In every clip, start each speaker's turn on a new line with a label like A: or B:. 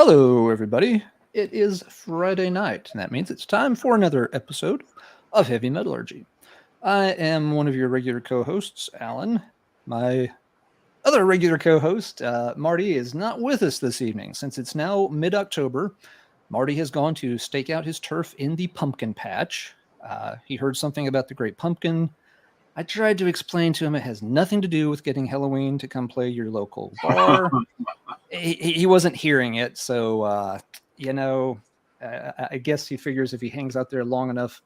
A: Hello, everybody. It is Friday night, and that means it's time for another episode of Heavy Metallurgy. I am one of your regular co-hosts, Alan. My other regular co-host, Marty, is not with us this evening. Since it's now mid-October, Marty has gone to stake out his turf in the pumpkin patch. He heard something about the Great Pumpkin. I tried to explain to him it has nothing to do with getting Halloween to come play your local bar. He wasn't hearing it, so I guess he figures if he hangs out there long enough,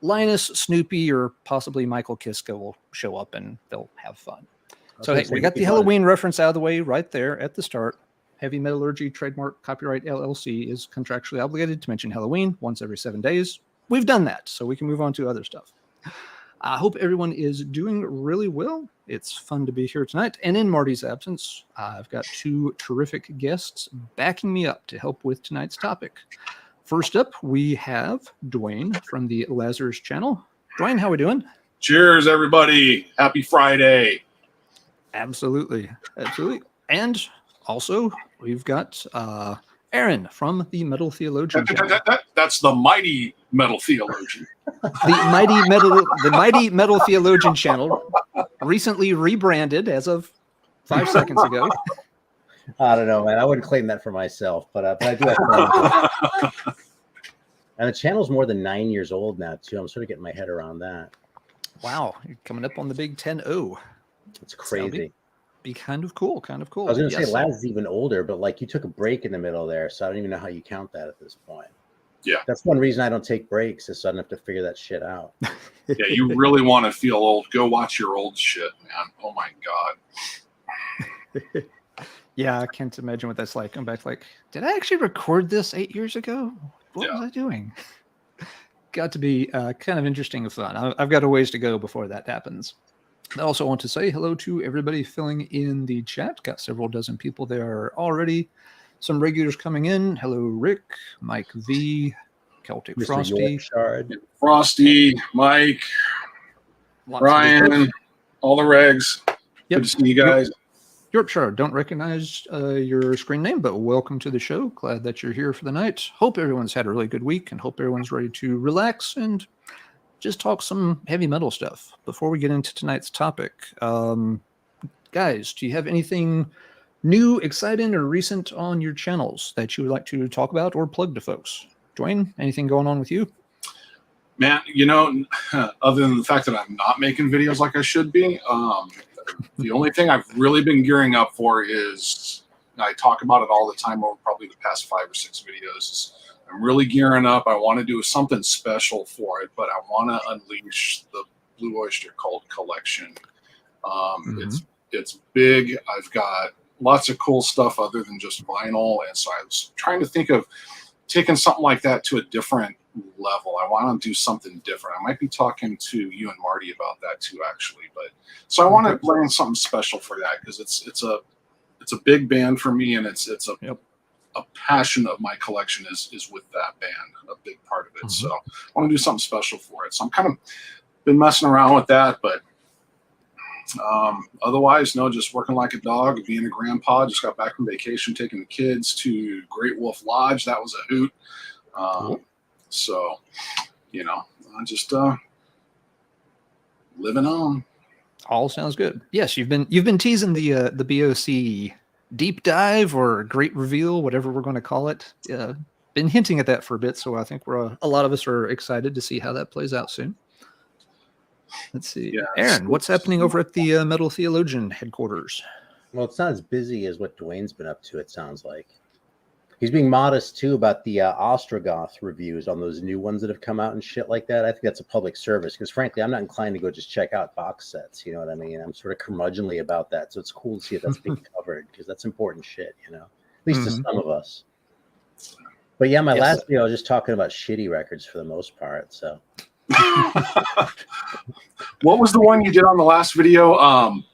A: Linus, Snoopy, or possibly Michael Kiska will show up and they'll have fun. So hey, we got the Halloween reference out of the way right there at the start. Heavy Metallurgy Trademark Copyright LLC is contractually obligated to mention Halloween once every 7 days. We've done that, so we can move on to other stuff. I hope everyone is doing really well. It's fun to be here tonight. And in Marty's absence, I've got two terrific guests backing me up to help with tonight's topic. First up, we have Duane from the Lazerrus channel. Duane, how are we doing?
B: Cheers, everybody. Happy Friday.
A: Absolutely. Absolutely. And also, we've got Aaron from the Metal Theologian channel.
B: That's the Mighty Metal Theologian.
A: The Mighty Metal Theologian channel, recently rebranded as of 5 seconds ago.
C: I don't know, man. I wouldn't claim that for myself, but I do have and the channel's more than 9 years old now, too. I'm sort of getting my head around that.
A: Wow. You're coming up on the big 10-0.
C: It's crazy.
A: Be kind of cool. I
C: was going to say Laz is even older, but like you took a break in the middle there, so I don't even know how you count that at this point.
B: Yeah.
C: That's one reason I don't take breaks, is so I don't have to figure that shit out.
B: Yeah, you really want to feel old. Go watch your old shit, man. Oh, my God.
A: Yeah, I can't imagine what that's like. I'm back like, did I actually record this 8 years ago? What was I doing? Got to be kind of interesting and fun. I've got a ways to go before that happens. I also want to say hello to everybody filling in the chat. Got several dozen people there already. Some regulars coming in. Hello, Rick, Mike V, Celtic Frosty,
B: Frosty, Mike, Ryan, all the regs.
A: Yep.
B: Good to see you guys.
A: Yorkshire, don't recognize your screen name, but welcome to the show. Glad that you're here for the night. Hope everyone's had a really good week and hope everyone's ready to relax and just talk some heavy metal stuff. Before we get into tonight's topic, guys, do you have anything new, exciting, or recent on your channels that you would like to talk about or plug to folks? Duane, anything going on with you?
B: Man, other than the fact that I'm not making videos like I should be, the only thing I've really been gearing up for is, I talk about it all the time over probably the past 5 or 6 videos, is I'm really gearing up. I want to do something special for it, but I want to unleash the Blue Oyster Cult collection. It's big. I've got lots of cool stuff other than just vinyl, and so I was trying to think of taking something like that to a different level. I want to do something different. I might be talking to you and Marty about that too, actually. But so I want to learn something special for that, because it's a big band for me, and it's a passion of my collection is with that band, a big part of it. So I want to do something special for it. So I'm kind of been messing around with that, but otherwise, no, just working like a dog, being a grandpa. Just got back from vacation, taking the kids to Great Wolf Lodge. That was a hoot. Cool. So, I'm just living on.
A: All sounds good. Yes, you've been teasing the BOC deep dive or great reveal, whatever we're going to call it. Been hinting at that for a bit, so I think a lot of us are excited to see how that plays out soon. Let's see. Yeah, Aaron, what's happening over at the Metal Theologian headquarters?
C: Well, it's not as busy as what Duane's been up to, it sounds like. He's being modest, too, about the Ostrogoth reviews on those new ones that have come out and shit like that. I think that's a public service, because, frankly, I'm not inclined to go just check out box sets, you know what I mean? I'm sort of curmudgeonly about that, so it's cool to see if that's being covered, because that's important shit, At least to some of us. But, yeah, my last video, I was just talking about shitty records for the most part, so...
B: What was the one you did on the last video?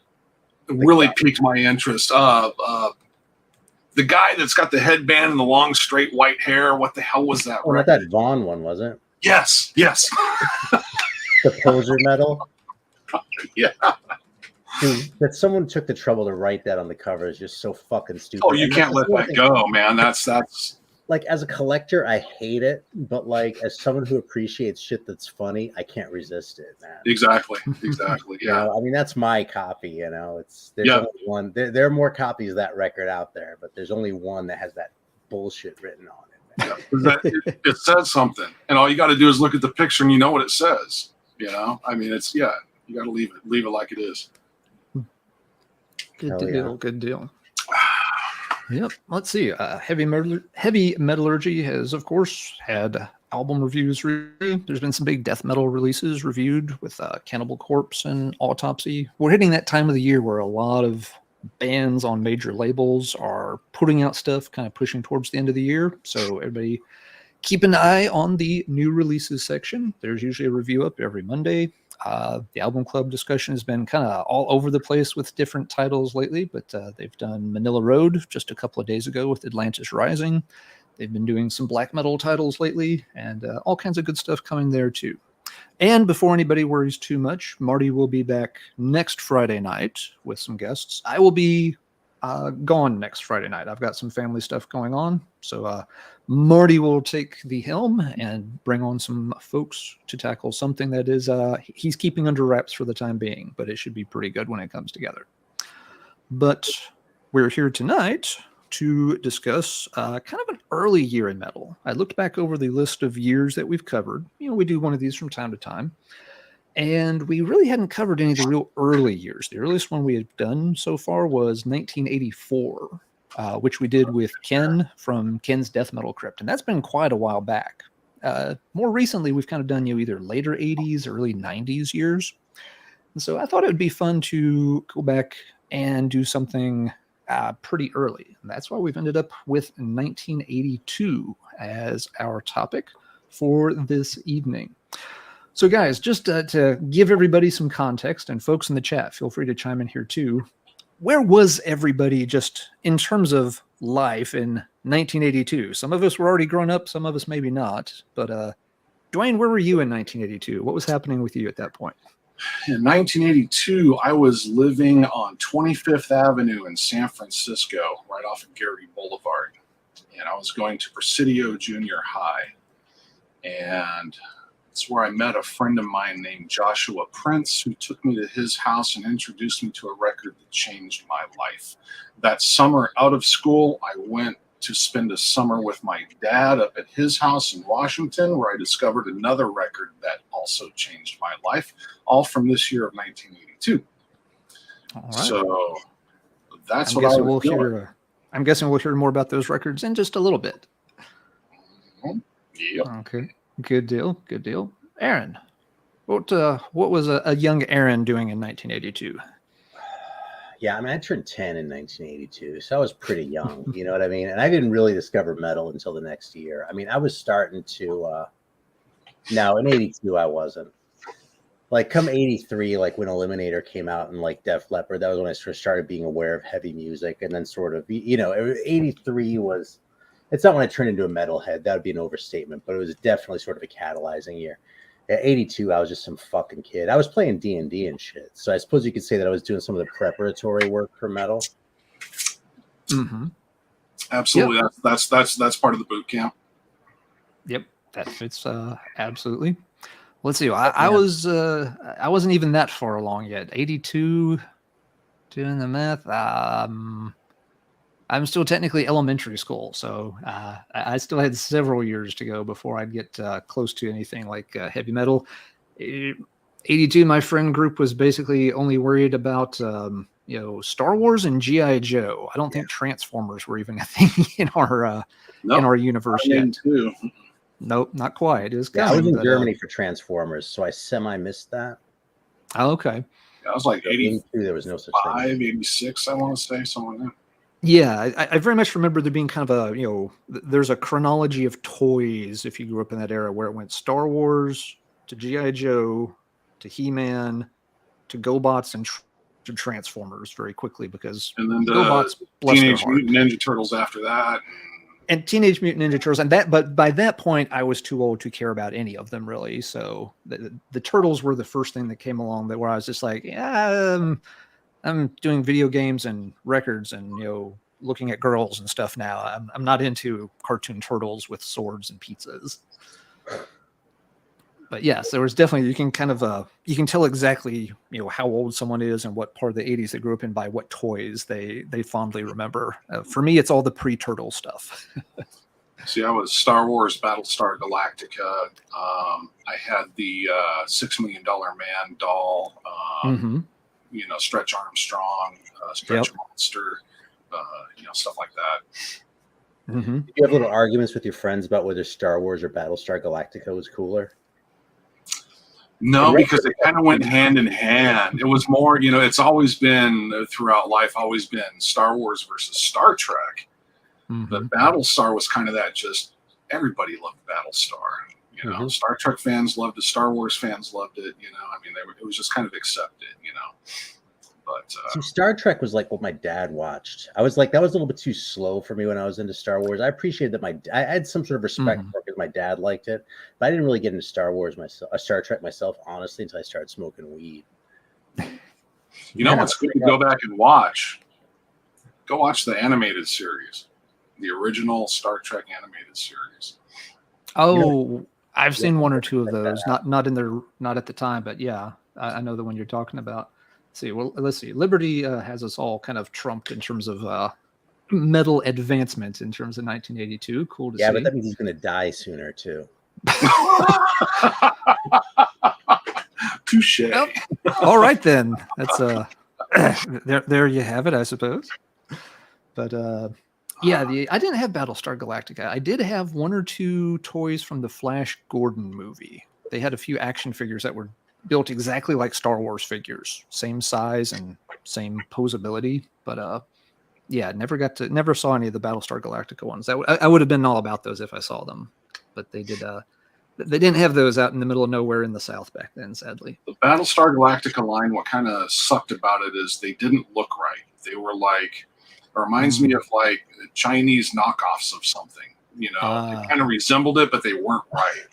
B: Really piqued my interest. The guy that's got the headband and the long, straight white hair. What the hell was that?
C: Oh, not that Vaughn one, was it?
B: Yes.
C: The poser metal.
B: Yeah.
C: Dude, that someone took the trouble to write that on the cover is just so fucking stupid.
B: Oh, you can't let that go, man. That's
C: like, as a collector, I hate it, but like as someone who appreciates shit that's funny, I can't resist it, man.
B: exactly. Yeah.
C: You know, I mean, that's my copy. You know, there's only one. There are more copies of that record out there, but there's only one that has that bullshit written on it.
B: Yeah, it says something, and all you got to do is look at the picture, and you know what it says. You know, I mean, you got to leave it like it is.
A: Good deal. Good deal. Yep. Let's see. Heavy Metallurgy has, of course, had album reviews reviewed. There's been some big death metal releases reviewed with Cannibal Corpse and Autopsy. We're hitting that time of the year where a lot of bands on major labels are putting out stuff, kind of pushing towards the end of the year. So everybody keep an eye on the new releases section. There's usually a review up every Monday. The album club discussion has been kind of all over the place with different titles lately, but they've done Manila Road just a couple of days ago with Atlantis Rising. They've been doing some black metal titles lately, and all kinds of good stuff coming there too. And before anybody worries too much, Marty will be back next Friday night with some guests. I will be gone next Friday night. I've got some family stuff going on, so Marty will take the helm and bring on some folks to tackle something that is he's keeping under wraps for the time being, but it should be pretty good when it comes together. But we're here tonight to discuss kind of an early year in metal. I looked back over the list of years that we've covered. You know, we do one of these from time to time. And we really hadn't covered any of the real early years. The earliest one we had done so far was 1984, which we did with Ken from Ken's Death Metal Crypt. And that's been quite a while back. More recently, we've kind of done either later 80s, early 90s years. And so I thought it would be fun to go back and do something pretty early. And that's why we've ended up with 1982 as our topic for this evening. So guys, just to give everybody some context, and folks in the chat, feel free to chime in here too. Where was everybody just in terms of life in 1982? Some of us were already grown up, some of us maybe not. But Duane, where were you in 1982? What was happening with you at that point?
B: In 1982, I was living on 25th Avenue in San Francisco, right off of Garrity Boulevard. And I was going to Presidio Junior High. And it's where I met a friend of mine named Joshua Prince, who took me to his house and introduced me to a record that changed my life. That summer out of school, I went to spend a summer with my dad up at his house in Washington, where I discovered another record that also changed my life, all from this year of 1982. All right. So that's what I was doing.
A: I'm guessing we'll hear more about those records in just a little bit.
B: Mm-hmm. Yep.
A: Okay. Good deal. Good deal. Aaron, what was a young Aaron doing in 1982?
C: Yeah, I mean, I turned 10 in 1982, so I was pretty young, you know what I mean? And I didn't really discover metal until the next year. I mean, I was starting to, no, in 82, I wasn't. Like, come 83, like, when Eliminator came out and, like, Def Leppard, that was when I sort of started being aware of heavy music, and then sort of, you know, 83 was... It's not when I turned into a metalhead. That would be an overstatement, but it was definitely sort of a catalyzing year. At 82, I was just some fucking kid. I was playing D&D and shit. So I suppose you could say that I was doing some of the preparatory work for metal.
A: Mm-hmm.
B: Absolutely. Yep. That's part of the boot camp.
A: Yep. That fits absolutely. Let's see. I wasn't even that far along yet. 82, doing the math. I'm still technically elementary school, so I still had several years to go before I'd get close to anything like heavy metal. 82, my friend group was basically only worried about Star Wars and G.I. Joe. I don't think Transformers were even a thing in our universe yet.
B: Too.
A: Nope, not quite. It was
C: I was in Germany for Transformers, so I semi-missed that.
A: Oh, okay.
B: Yeah, I was like 82.
C: There was no such thing.
B: 86, I want to say, something like that.
A: Yeah, I very much remember there being kind of there's a chronology of toys if you grew up in that era where it went Star Wars to G.I. Joe to He-Man to GoBots and to Transformers very quickly because GoBots,
B: Teenage Mutant Ninja Turtles after that.
A: And Teenage Mutant Ninja Turtles, but by that point I was too old to care about any of them really. So the Turtles were the first thing that came along where I was just like, I'm doing video games and records and, looking at girls and stuff now. I'm not into cartoon turtles with swords and pizzas. But yes, there was definitely, you can kind of, you can tell exactly, how old someone is and what part of the 80s they grew up in by what toys they fondly remember. For me, it's all the pre-turtle stuff.
B: See, I was Star Wars Battlestar Galactica. I had the $6 Million Man doll, Stretch Armstrong, Stretch Monster, stuff like that.
A: Mm-hmm.
C: Did you have little arguments with your friends about whether Star Wars or Battlestar Galactica was cooler?
B: No, because it kind of went hand in hand. It was more, it's always been throughout life, always been Star Wars versus Star Trek.
A: Mm-hmm.
B: But Battlestar was kind of that, just everybody loved Battlestar. Star Trek fans loved it, Star Wars fans loved it. It was just kind of accepted. But
C: Star Trek was like what my dad watched. I was like, that was a little bit too slow for me when I was into Star Wars. I appreciated that I had some sort of respect for it because my dad liked it, but I didn't really get into Star Trek myself, honestly, until I started smoking weed.
B: What's good to go back and watch? Go watch the animated series, the original Star Trek animated series.
A: Oh, I've seen one or two of those. Not at the time, but yeah, I know the one you're talking about. Let's see. Liberty has us all kind of trumped in terms of metal advancement in terms of 1982. Cool to see.
C: Yeah, but that means he's going to die sooner too.
B: Touche.
A: Yep. All right then. That's there you have it, I suppose. But I didn't have Battlestar Galactica. I did have one or two toys from the Flash Gordon movie. They had a few action figures that were built exactly like Star Wars figures, same size and same posability. But never saw any of the Battlestar Galactica ones. I would have been all about those if I saw them, but they did. They didn't have those out in the middle of nowhere in the South back then, sadly.
B: The Battlestar Galactica line, what kind of sucked about it is they didn't look right. They were like, it reminds me of like Chinese knockoffs of something. They kind of resembled it, but they weren't right.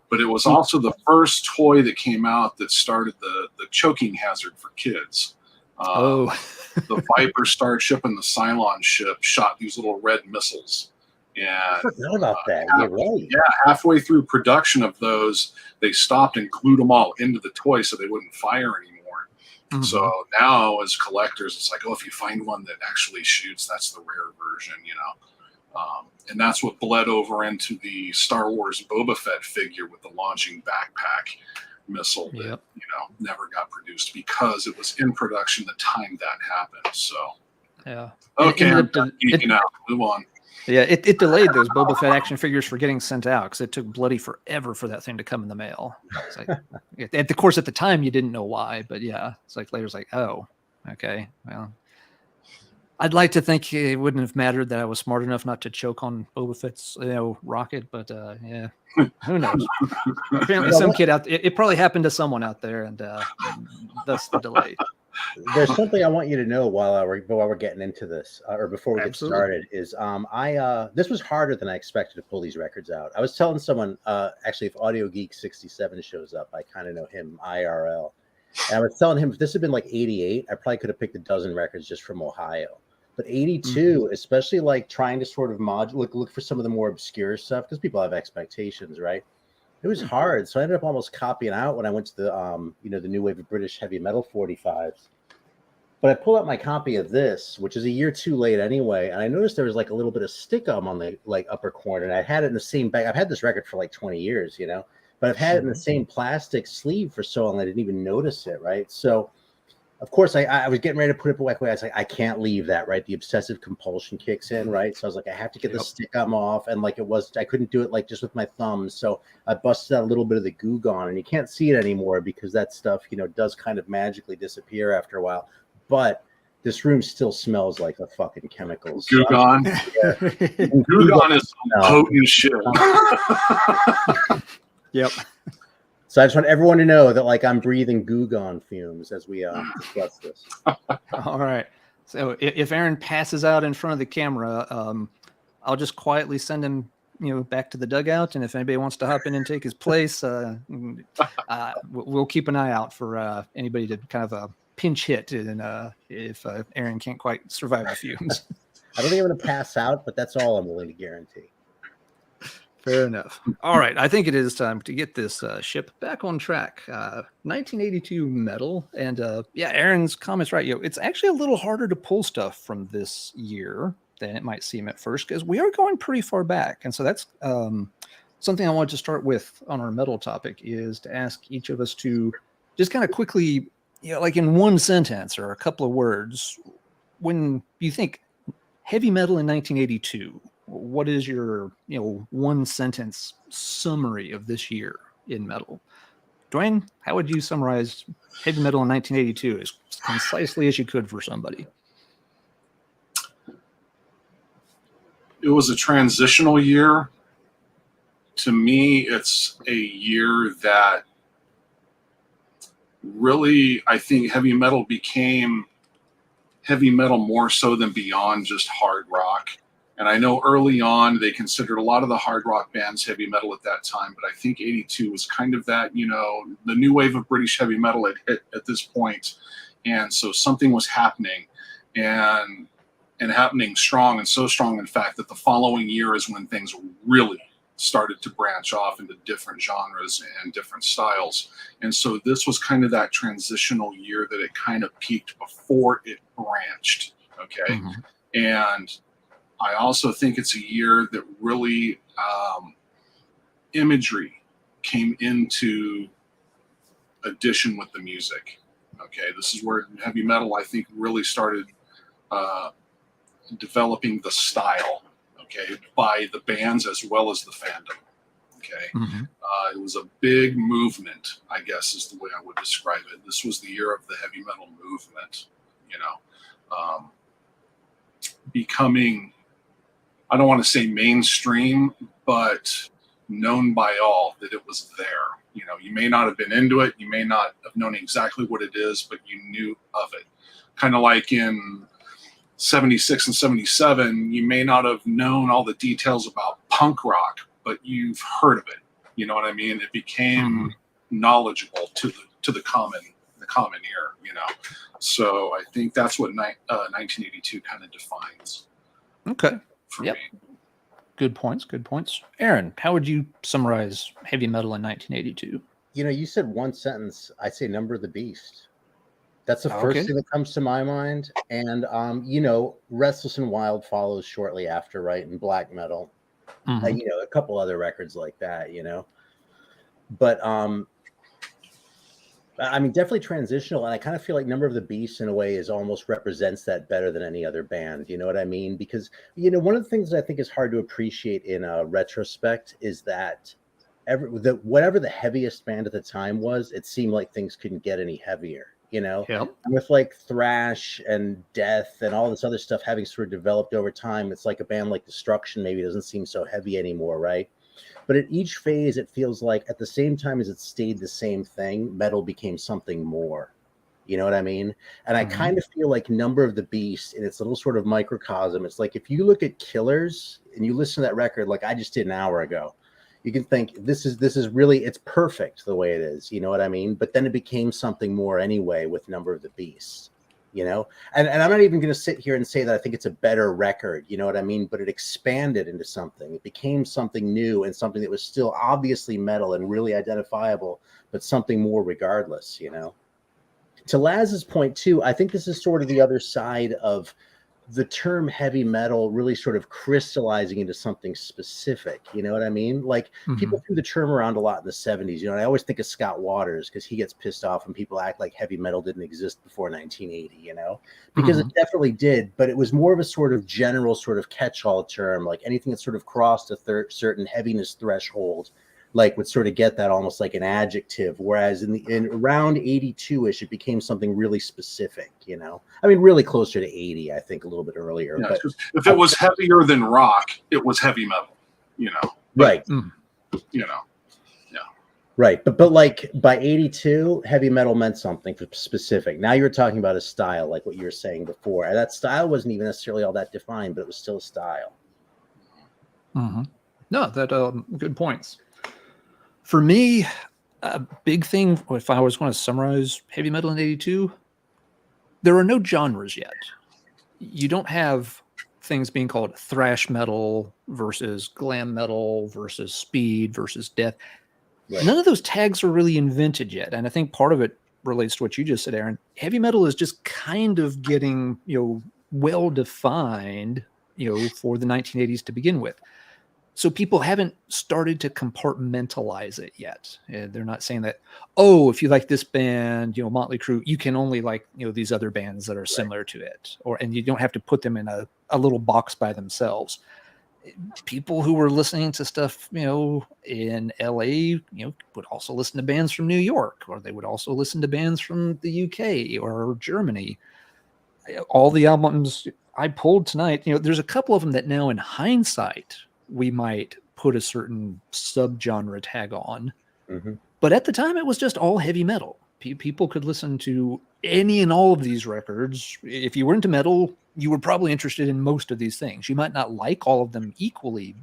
B: But it was also the first toy that came out that started the choking hazard for kids. The Viper starship and the Cylon ship shot these little red missiles. And
C: I forgot about that. You're right.
B: Yeah, halfway through production of those, they stopped and glued them all into the toy so they wouldn't fire anymore. Mm-hmm. So now, as collectors, it's like, if you find one that actually shoots, that's the rare version, and that's what bled over into the Star Wars Boba Fett figure with the launching backpack missile that never got produced because it was in production the time that happened. So okay, move on.
A: Yeah, it delayed those Boba Fett action figures for getting sent out because it took bloody forever for that thing to come in the mail. It's like, at the time you didn't know why, but yeah, it's like later it's like, oh, okay, well. I'd like to think it wouldn't have mattered that I was smart enough not to choke on Boba Fett's rocket, but who knows? Apparently, some kid out there, it probably happened to someone out there, and thus the delay.
C: There's something I want you to know while we're getting into this, or before we get started, is this was harder than I expected to pull these records out. I was telling someone, actually, if Audio Geek 67 shows up, I kind of know him IRL. And I was telling him if this had been like 88, I probably could have picked a dozen records just from Ohio. But 82, especially like trying to sort of look for some of the more obscure stuff because people have expectations, right? It was hard. So I ended up almost copying out when I went to the, the new wave of British heavy metal 45s. But I pulled out my copy of this, which is a year too late anyway. And I noticed there was like a little bit of stick-um on the like upper corner. And I had it in the same bag. I've had this record for like 20 years, but I've had it in the same plastic sleeve for so long I didn't even notice it, right? So of course, I was getting ready to put it away. I was like, I can't leave that, right? The obsessive compulsion kicks in, right? So I was like, I have to get the stick-um off. And like I couldn't do it like just with my thumbs. So I busted out a little bit of the goo gone. And you can't see it anymore because that stuff, does kind of magically disappear after a while. But this room still smells like a fucking chemical.
B: Goo gone? Goo gone is potent shit.
A: Yep.
C: So I just want everyone to know that, like, I'm breathing Goo Gone fumes as we discuss this.
A: All right. So if Aaron passes out in front of the camera, I'll just quietly send him, back to the dugout. And if anybody wants to hop in and take his place, we'll keep an eye out for anybody to kind of pinch hit if Aaron can't quite survive the fumes.
C: I don't think I'm going to pass out, but that's all I'm willing to guarantee.
A: Fair enough. All right. I think it is time to get this ship back on track. 1982 metal. And Aaron's comment's right. It's actually a little harder to pull stuff from this year than it might seem at first, because we are going pretty far back. And so that's something I wanted to start with on our metal topic, is to ask each of us to just kind of quickly, like in one sentence or a couple of words, when you think heavy metal in 1982, what is your, one sentence summary of this year in metal? Duane, how would you summarize heavy metal in 1982 as concisely as you could for somebody?
B: It was a transitional year. To me, it's a year that really, I think heavy metal became heavy metal more so than beyond just hard rock. And I know early on they considered a lot of the hard rock bands heavy metal at that time, but I think 82 was kind of that, the new wave of British heavy metal had hit at this point. And so something was happening and happening strong, and so strong, in fact, that the following year is when things really started to branch off into different genres and different styles. And so this was kind of that transitional year that it kind of peaked before it branched. Okay. Mm-hmm. And I also think it's a year that really imagery came into addition with the music. Okay, this is where heavy metal, I think, really started developing the style. Okay, by the bands as well as the fandom. Okay, mm-hmm. It was a big movement, I guess, is the way I would describe it. This was the year of the heavy metal movement. Becoming, I don't want to say mainstream, but known by all that it was there. You may not have been into it. You may not have known exactly what it is, but you knew of it. Kind of like in 76 and 77, you may not have known all the details about punk rock, but you've heard of it. You know what I mean? It became knowledgeable to the common ear, So I think that's what 1982 kind of defines.
A: Okay.
B: For me.
A: Good points. Aaron, how would you summarize heavy metal in 1982?
C: You said one sentence. I say Number of the Beast. That's the first thing that comes to my mind. And, Restless and Wild follows shortly after, right? And black metal, a couple other records like that, But, definitely transitional. And I kind of feel like Number of the Beast in a way almost represents that better than any other band. You know what I mean? Because, one of the things that I think is hard to appreciate in retrospect is that whatever the heaviest band at the time was, it seemed like things couldn't get any heavier.
A: Yep.
C: With like thrash and death and all this other stuff having sort of developed over time, it's like a band like Destruction maybe doesn't seem so heavy anymore, right? But at each phase, it feels like at the same time as it stayed the same thing, metal became something more. You know what I mean? And I kind of feel like Number of the Beast in its little sort of microcosm, it's like if you look at Killers and you listen to that record like I just did an hour ago, you can think this is really, it's perfect the way it is, you know what I mean? But then it became something more anyway with Number of the Beast, And I'm not even going to sit here and say that I think it's a better record, you know what I mean? But it expanded into something. It became something new and something that was still obviously metal and really identifiable, but something more regardless, To Laz's point too, I think this is sort of the other side of the term heavy metal really sort of crystallizing into something specific. You know what I mean? Like people threw the term around a lot in the 70s, and I always think of Scott Waters because he gets pissed off when people act like heavy metal didn't exist before 1980, because it definitely did, but it was more of a sort of general sort of catch-all term, like anything that sort of crossed a certain heaviness threshold, like would sort of get that almost like an adjective. Whereas in around 82-ish, it became something really specific, really closer to 80, I think a little bit earlier.
B: Yeah,
C: but
B: if it was heavier than rock, it was heavy metal,
C: Right.
B: Yeah.
C: Right. But like by 82, heavy metal meant something specific. Now you're talking about a style, like what you were saying before. And that style wasn't even necessarily all that defined, but it was still a style.
A: No, good points. For me, a big thing, if I was going to summarize heavy metal in 82, there are no genres yet. You don't have things being called thrash metal versus glam metal versus speed versus death. Right. None of those tags are really invented yet. And I think part of it relates to what you just said, Aaron. Heavy metal is just kind of getting, well defined, for the 1980s to begin with. So people haven't started to compartmentalize it yet. They're not saying that, if you like this band, Motley Crue, you can only like, these other bands that are similar to it, and you don't have to put them in a little box by themselves. People who were listening to stuff, in LA, would also listen to bands from New York, or they would also listen to bands from the UK or Germany. All the albums I pulled tonight, there's a couple of them that now in hindsight, we might put a certain subgenre tag on. Mm-hmm. But at the time, it was just all heavy metal. People could listen to any and all of these records. If you were into metal, you were probably interested in most of these things. You might not like all of them equally,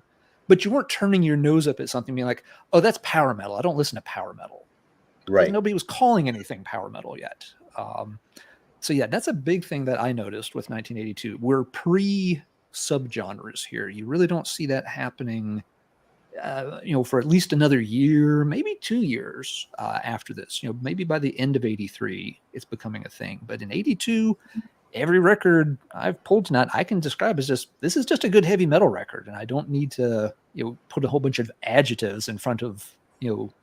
A: but you weren't turning your nose up at something being like, oh, that's power metal. I don't listen to power metal. Right. Nobody was calling anything power metal yet. So yeah, that's a big thing that I noticed with 1982. We're pre-subgenres here. You really don't see that happening for at least another year, maybe 2 years after this. Maybe by the end of 83, it's becoming a thing. But in 82, every record I've pulled tonight, I can describe as this is just a good heavy metal record, and I don't need to put a whole bunch of adjectives in front of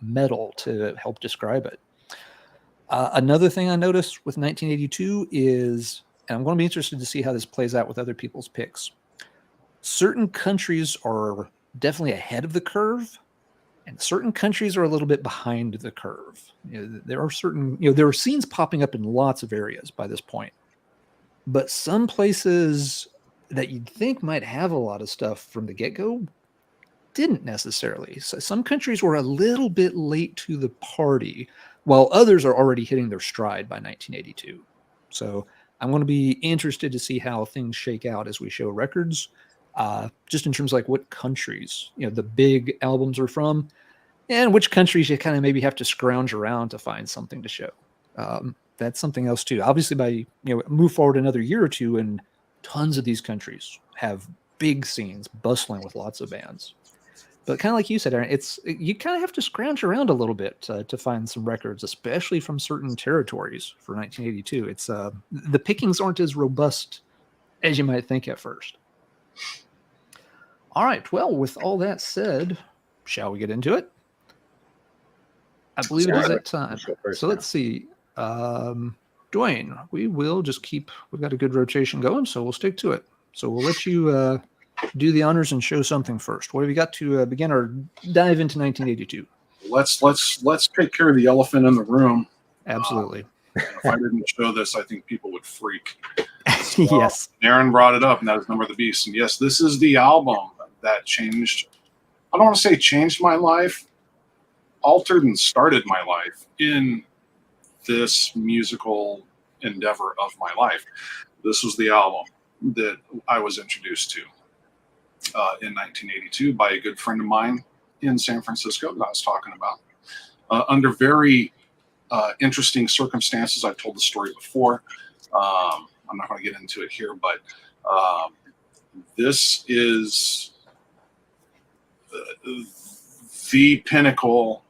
A: metal to help describe it. Another thing I noticed with 1982 is, and I'm going to be interested to see how this plays out with other people's picks. Certain countries are definitely ahead of the curve, and certain countries are a little bit behind the curve. There are certain, there are scenes popping up in lots of areas by this point, but some places that you'd think might have a lot of stuff from the get-go didn't necessarily. So some countries were a little bit late to the party, while others are already hitting their stride by 1982. So I'm going to be interested to see how things shake out as we show records. Just in terms of like what countries, the big albums are from, and which countries you kind of maybe have to scrounge around to find something to show. That's something else too. Obviously, by move forward another year or two, and tons of these countries have big scenes bustling with lots of bands. But kind of like you said, Aaron, you kind of have to scrounge around a little bit to find some records, especially from certain territories for 1982. It's the pickings aren't as robust as you might think at first. All right. Well, with all that said, shall we get into it? I believe it is that time. So let's see. Duane, we will just we've got a good rotation going, so we'll stick to it. So we'll let you do the honors and show something first. What have you got to begin our dive into 1982?
B: Let's take care of the elephant in the room.
A: Absolutely.
B: If I didn't show this, I think people would freak.
A: Yes.
B: Aaron brought it up, and that is Number of the Beast. And yes, this is the album that changed. I don't want to say changed my life, altered and started my life in this musical endeavor of my life. This was the album that I was introduced to in 1982 by a good friend of mine in San Francisco that I was talking about. Under very interesting circumstances. I've told the story before. I'm not going to get into it here, but this is the pinnacle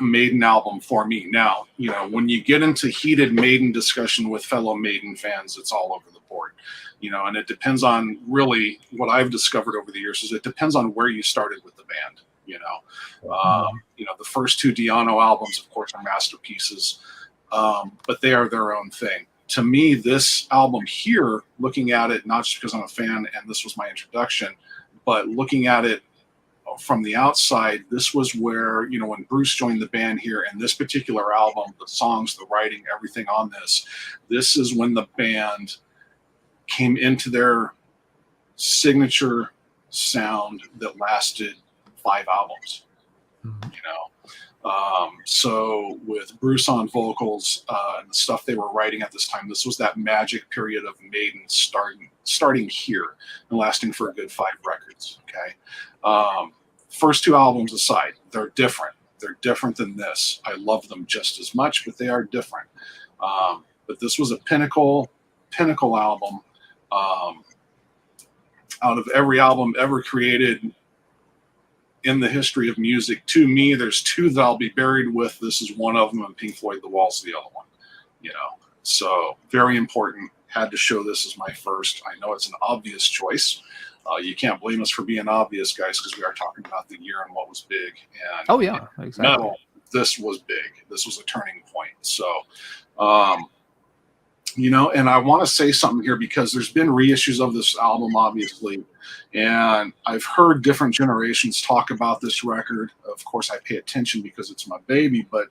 B: Maiden album for me. Now, when you get into heated Maiden discussion with fellow Maiden fans, it's all over the board, and it depends on really what I've discovered over the years is it depends on where you started with the band. The first two Diano albums, of course, are masterpieces, but they are their own thing. To me, this album here, looking at it, not just because I'm a fan and this was my introduction, but looking at it from the outside, this was where, when Bruce joined the band here, and this particular album, the songs, the writing, everything on this is when the band came into their signature sound that lasted 5 albums. So with Bruce on vocals and the stuff they were writing at this time, this was that magic period of Maiden starting here and lasting for a good 5 records. Okay. First 2 albums aside, they're different. They're different than this. I love them just as much, but they are different. but this was a pinnacle album. Out of every album ever created in the history of music, to me, there's two that I'll be buried with. This is one of them, and Pink Floyd The Wall's the other one. So very important. Had to show this as my first. I know it's an obvious choice. You can't blame us for being obvious, guys, because we are talking about the year and what was big. And
A: oh yeah, exactly.
B: Metal, this was big. This was a turning point. So, and I want to say something here because there's been reissues of this album, obviously, and I've heard different generations talk about this record. Of course, I pay attention because it's my baby, but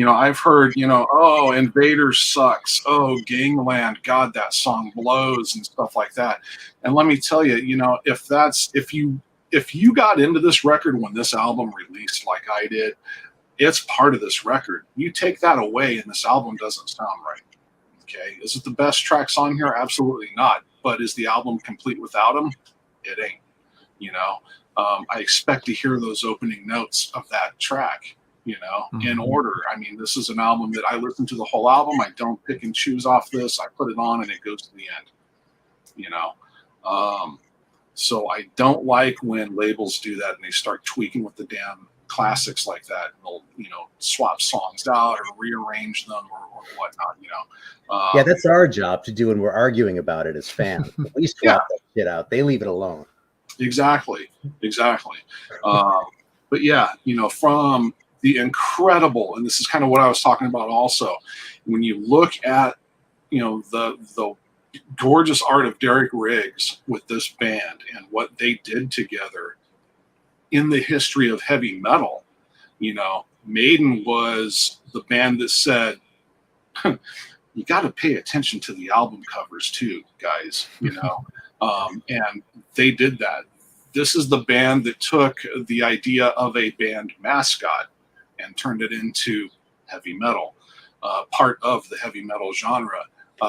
B: I've heard, oh, Invaders sucks. Oh, Gangland, God, that song blows and stuff like that. And let me tell you, if you got into this record when this album released like I did, it's part of this record. You take that away and this album doesn't sound right. Okay. Is it the best tracks on here? Absolutely not. But is the album complete without them? It ain't. I expect to hear those opening notes of that track. In order. I mean, this is an album that I listen to the whole album. I don't pick and choose off this. I put it on and it goes to the end, so I don't like when labels do that and they start tweaking with the damn classics like that. And they'll, swap songs out or rearrange them or whatnot,
C: yeah, that's our job to do when we're arguing about it as fans. We swap that shit out. They leave it alone.
B: Exactly. But yeah, from the incredible, and this is kind of what I was talking about also, when you look at the gorgeous art of Derek Riggs with this band and what they did together in the history of heavy metal, Maiden was the band that said, you got to pay attention to the album covers too, guys, and they did that. This is the band that took the idea of a band mascot and turned it into heavy metal, part of the heavy metal genre.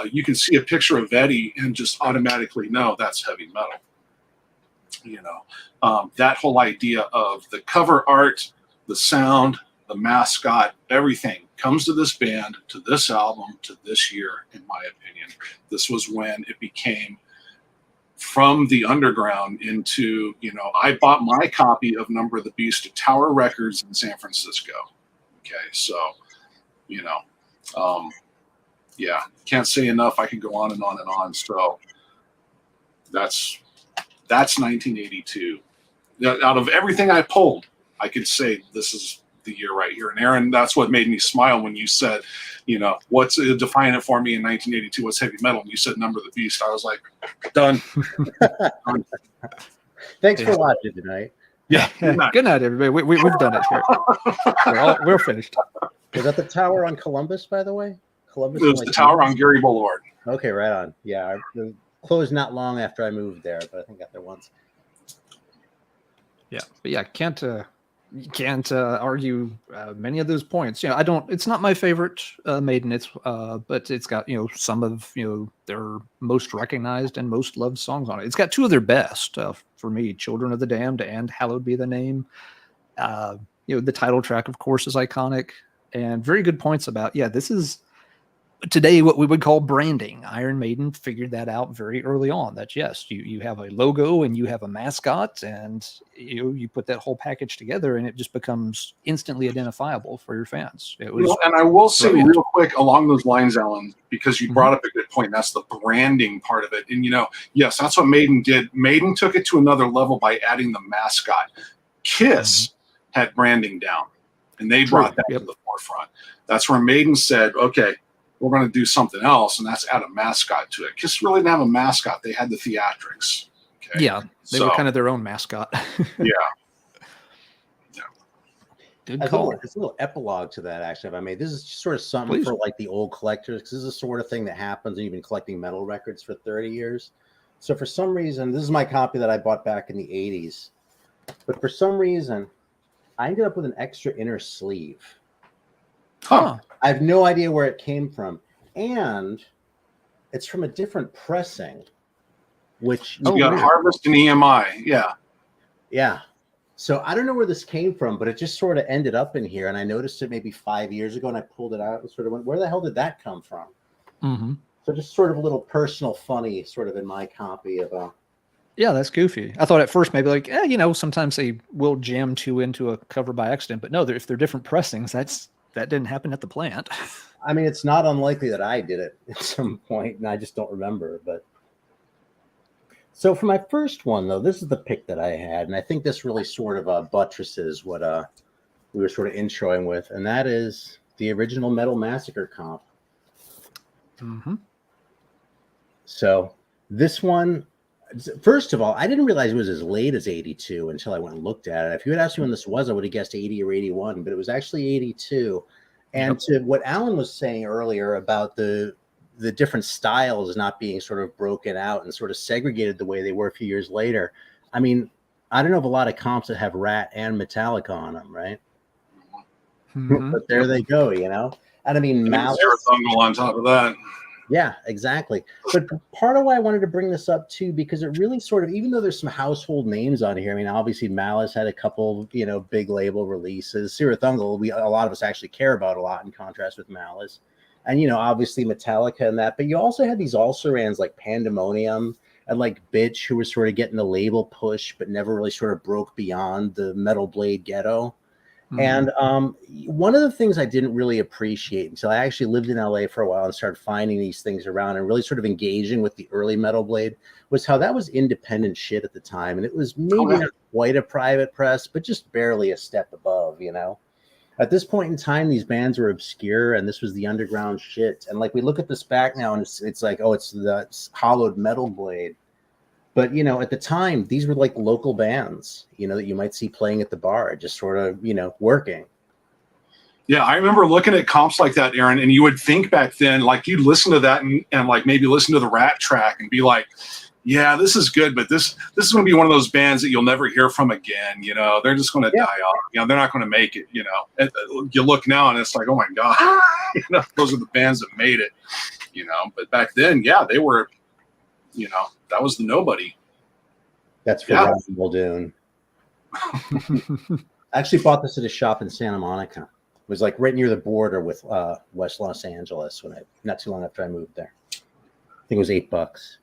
B: You can see a picture of Eddie and just automatically know that's heavy metal. That whole idea of the cover art, the sound, the mascot, everything comes to this band, to this album, to this year, in my opinion. This was when it became from the underground into, I bought my copy of Number of the Beast at Tower Records in San Francisco. Okay, so, can't say enough. I can go on and on and on. So that's 1982. Out of everything I pulled, I could say this is the year right here. And Aaron, that's what made me smile when you said, what's define it for me in 1982? What's heavy metal? And you said Number of the Beast. I was like, done.
C: Thanks for watching tonight.
A: Yeah. Good night, everybody. We've done it here. We're finished.
C: Was that the tower on Columbus, by the way? Columbus.
B: It was the tower on Gary Boulevard.
C: Okay, right on. Yeah, I closed not long after I moved there, but I think I got there once.
A: Yeah, but yeah, you can't argue many of those points. It's not my favorite Maiden. But it's got some of their most recognized and most loved songs on it. It's got two of their best for me: "Children of the Damned" and "Hallowed Be the Name." The title track, of course, is iconic, and very good points about this is today what we would call branding. Iron Maiden figured that out very early on. That yes, you have a logo and you have a mascot, and you put that whole package together, and it just becomes instantly identifiable for your fans. It was,
B: and I will say real quick along those lines, Alan, because you brought up a good point. That's the branding part of it, and yes, that's what Maiden did. Maiden took it to another level by adding the mascot. Kiss had branding down, and they brought that to the forefront. That's where Maiden said, okay, we're going to do something else, and that's add a mascot to it. Kiss really didn't have a mascot. They had the theatrics. Okay?
A: Yeah, they were kind of their own mascot.
B: Yeah.
C: Good call. There's a little epilogue to that, actually, if I may. This is sort of something for like the old collectors, because this is the sort of thing that happens when you've been collecting metal records for 30 years. So for some reason, this is my copy that I bought back in the 80s. But for some reason, I ended up with an extra inner sleeve.
A: Huh.
C: I have no idea where it came from. And it's from a different pressing, which...
B: You got Harvest and EMI. Yeah.
C: Yeah. So I don't know where this came from, but it just sort of ended up in here. And I noticed it maybe 5 years ago, and I pulled it out and sort of went, where the hell did that come from?
A: Mm-hmm.
C: So just sort of a little personal funny sort of in my copy of
A: Yeah, that's goofy. I thought at first maybe like, sometimes they will jam two into a cover by accident, but no, if they're different pressings, that didn't happen at the plant.
C: I mean, it's not unlikely that I did it at some point, and I just don't remember. But so for my first one, though, this is the pick that I had, and I think this really sort of buttresses what we were sort of introing with, and that is the original Metal Massacre comp.
A: Mm-hmm.
C: So this one, first of all, I didn't realize it was as late as 82 until I went and looked at it. If you had asked me when this was, I would have guessed 80 or 81, but it was actually 82. And to what Alan was saying earlier about the different styles not being sort of broken out and sort of segregated the way they were a few years later. I mean, I don't know of a lot of comps that have Rat and Metallica on them, right?
A: Mm-hmm.
C: But there they go, And I mean, Malice.
B: Zero on top of that.
C: Yeah, exactly. But part of why I wanted to bring this up too, because it really sort of, even though there's some household names on here, I mean, obviously Malice had a couple, big label releases. Zero-Thungle, a lot of us actually care about a lot in contrast with Malice. And, obviously Metallica and that. But you also had these also-rans like Pandemonium and like Bitch, who were sort of getting the label push, but never really sort of broke beyond the Metal Blade ghetto. And one of the things I didn't really appreciate until I actually lived in LA for a while and started finding these things around and really sort of engaging with the early Metal Blade was how that was independent shit at the time. And it was maybe not quite a private press, but just barely a step above, At this point in time, these bands were obscure and this was the underground shit. And like we look at this back now and it's like, oh, it's the hollowed Metal Blade. But, at the time, these were like local bands, that you might see playing at the bar, just sort of, working.
B: Yeah, I remember looking at comps like that, Aaron, and you would think back then, like you'd listen to that and like maybe listen to the Rat track and be like, yeah, this is good, but this is going to be one of those bands that you'll never hear from again. They're just going to die off. They're not going to make it. And you look now and it's like, oh my God, those are the bands that made it. But back then, yeah, they were. That was the nobody.
C: That's for Dune. I actually bought this at a shop in Santa Monica. It was like right near the border with West Los Angeles not too long after I moved there. I think it was $8.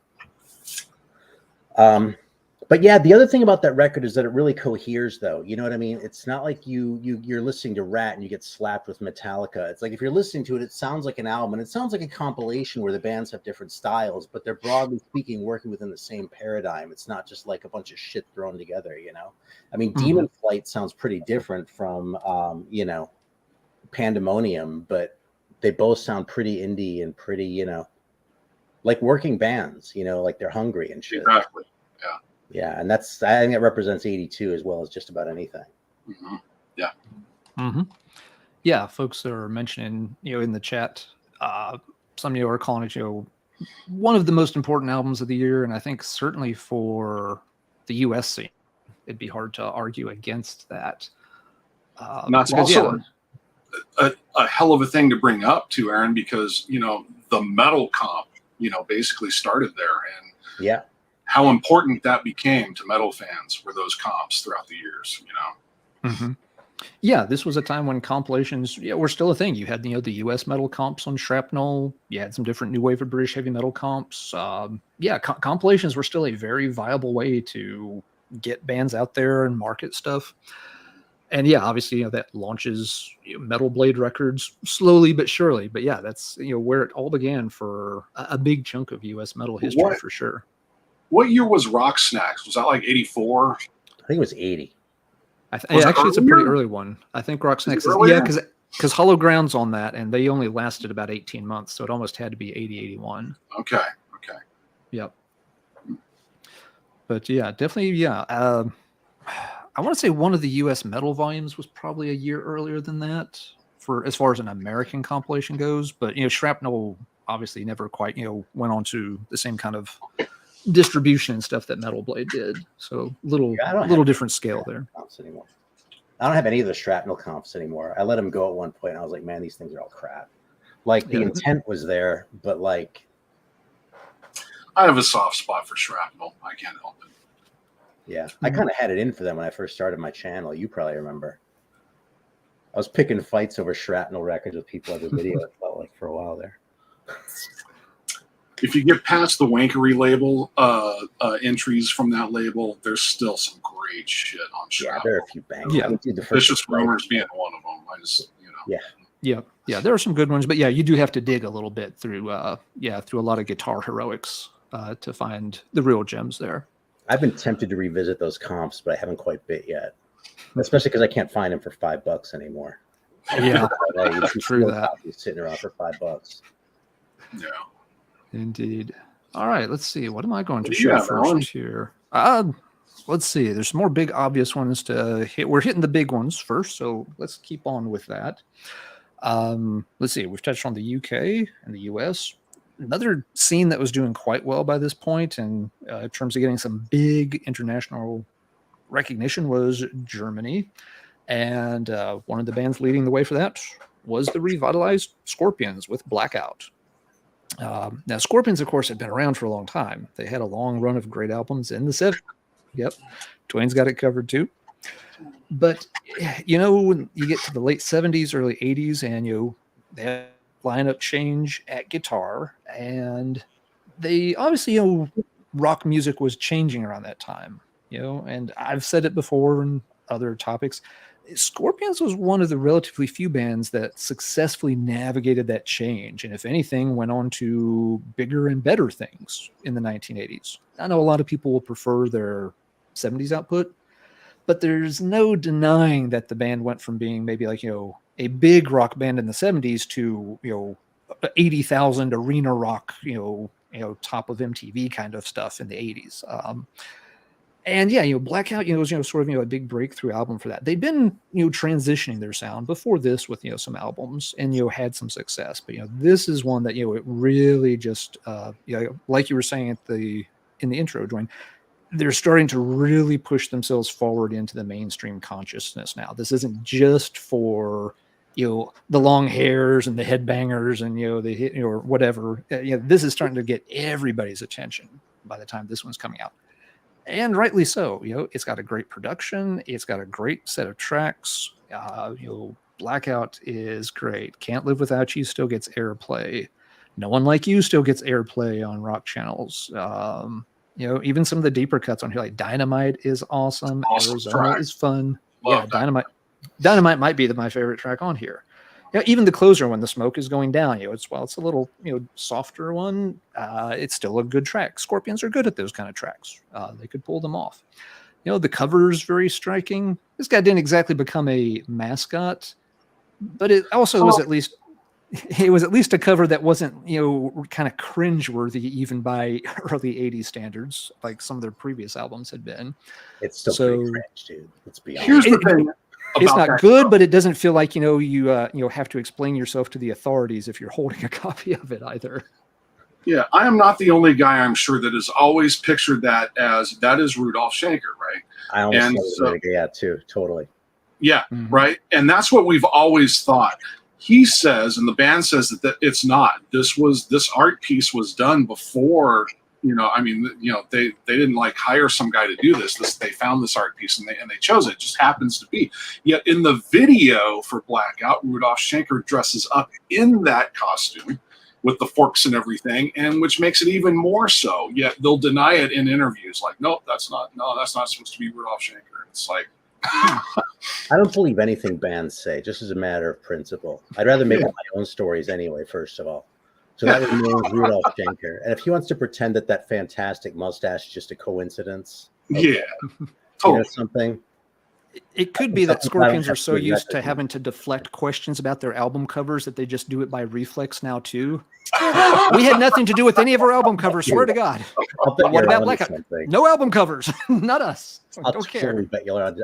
C: But yeah, the other thing about that record is that it really coheres, though. You know what I mean? It's not like you're listening to Rat and you get slapped with Metallica. It's like if you're listening to it, it sounds like an album, and it sounds like a compilation where the bands have different styles, but they're broadly speaking working within the same paradigm. It's not just like a bunch of shit thrown together, I mean, Demon Flight sounds pretty different from, Pandemonium, but they both sound pretty indie and pretty, like working bands, like they're hungry and shit.
B: Exactly.
C: Yeah, and I think it represents 82 as well as just about anything.
B: Mm-hmm. Yeah.
A: Mm-hmm. Yeah, folks are mentioning, in the chat, some of you are calling it, one of the most important albums of the year, and I think certainly for the U.S. scene, it'd be hard to argue against that.
B: And that's also a hell of a thing to bring up too, Aaron, because the metal comp, basically started there, and how important that became to metal fans were those comps throughout the years.
A: Mm-hmm. Yeah, this was a time when compilations were still a thing. You had the U.S. metal comps on Shrapnel. You had some different new wave of British heavy metal comps. Compilations were still a very viable way to get bands out there and market stuff. And yeah, obviously, that launches Metal Blade Records slowly but surely. But yeah, that's where it all began for a big chunk of U.S. metal history for sure.
B: What year was Rock Snacks? Was that like 84?
C: I think it was 80.
A: Actually, it's a pretty early one. I think Rock Snacks is because Hollow Ground's on that, and they only lasted about 18 months, so it almost had to be 80, 81.
B: Okay.
A: Yep. But yeah, definitely, I want to say one of the U.S. metal volumes was probably a year earlier than that for as far as an American compilation goes. But Shrapnel obviously never quite went on to the same kind of distribution and stuff that Metal Blade did. So little different scale there.
C: Anymore. I don't have any of the Shrapnel comps anymore. I let them go at one point. And I was like, man, these things are all crap. Like the intent was there, but like.
B: I have a soft spot for Shrapnel. I can't help it.
C: Yeah, I kind of had it in for them when I first started my channel. You probably remember. I was picking fights over Shrapnel records with people every video. It felt like for a while there.
B: if you get past the wankery label entries from that label, there's still some great shit on
C: Yeah,
B: Shroud.
C: there are a few bangers.
A: Yeah.
C: I would do the
B: Vicious
C: right.
B: Rumors being one of them. I just,
A: Yeah, there are some good ones, but yeah, you do have to dig a little bit through through a lot of guitar heroics to find the real gems there.
C: I've been tempted to revisit those comps, but I haven't quite bit yet. Especially because I can't find them for $5 anymore.
A: Yeah,
C: Right,
A: true that.
C: Sitting around for $5.
B: yeah.
A: Indeed. All right, let's see. What am I going to
B: What do
A: show
B: you have,
A: first
B: Alan?
A: here? Let's see. There's some more big obvious ones to hit. We're hitting the big ones first, so let's keep on with that. Let's see. We've touched on the UK and the US. Another scene that was doing quite well by this point, and in terms of getting some big international recognition, was Germany. And one of the bands leading the way for that was the revitalized Scorpions with Blackout. Now, Scorpions, of course, had been around for a long time. They had a long run of great albums in the 70s. Yep. Duane's got it covered too. But, when you get to the late 70s, early 80s, and, they have lineup change at guitar, and they obviously, rock music was changing around that time, and I've said it before in other topics. Scorpions was one of the relatively few bands that successfully navigated that change, and if anything, went on to bigger and better things in the 1980s. I know a lot of people will prefer their 70s output, but there's no denying that the band went from being maybe like, a big rock band in the 70s to, 80,000 arena rock, top of MTV kind of stuff in the 80s. And yeah, Blackout, was, sort of, a big breakthrough album for that. They'd been, transitioning their sound before this with, some albums and, had some success. But, this is one that, it really just, like you were saying in the intro, Duane, they're starting to really push themselves forward into the mainstream consciousness now. This isn't just for, the long hairs and the headbangers and, or whatever. This is starting to get everybody's attention by the time this one's coming out. And rightly so. It's got a great production. It's got a great set of tracks. Blackout is great. Can't Live Without You still gets airplay. No One Like You still gets airplay on rock channels. Even some of the deeper cuts on here, like Dynamite is awesome. Arizona is fun.
B: Love
A: that. Dynamite might be my favorite track on here. Even the closer, When the Smoke is Going Down, it's a little softer one. It's still a good track. Scorpions are good at those kind of tracks. They could pull them off. The cover is very striking. This guy didn't exactly become a mascot, but it also was at least a cover that wasn't kind of cringeworthy even by early 80s standards, like some of their previous albums had been.
C: It's still pretty cringe, dude. Let's be honest.
B: Here's the thing.
A: It's not good, but it doesn't feel like you have to explain yourself to the authorities if you're holding a copy of it either.
B: Yeah, I am not the only guy, I'm sure, that has always pictured that is Rudolph Schenker, right?
C: I almost too, totally.
B: Yeah, right. And that's what we've always thought. He says, and the band says that it's not. This art piece was done before. They didn't hire some guy to do this. They found this art piece and they chose it. It just happens to be. Yet in the video for Blackout, Rudolph Schenker dresses up in that costume with the forks and everything, and which makes it even more so. Yet they'll deny it in interviews, like, nope, that's not supposed to be Rudolph Schenker. It's like,
C: I don't believe anything bands say, just as a matter of principle. I'd rather make up my own stories anyway, first of all. So that remains Rudolph Schenker. And if he wants to pretend that fantastic mustache is just a coincidence,
B: yeah, totally.
C: Something.
A: It could be that Scorpions are so used to having to deflect questions about their album covers that they just do it by reflex now too. We had nothing to do with any of our album covers, swear to God. What about Blackout? No album covers, not us. Don't care.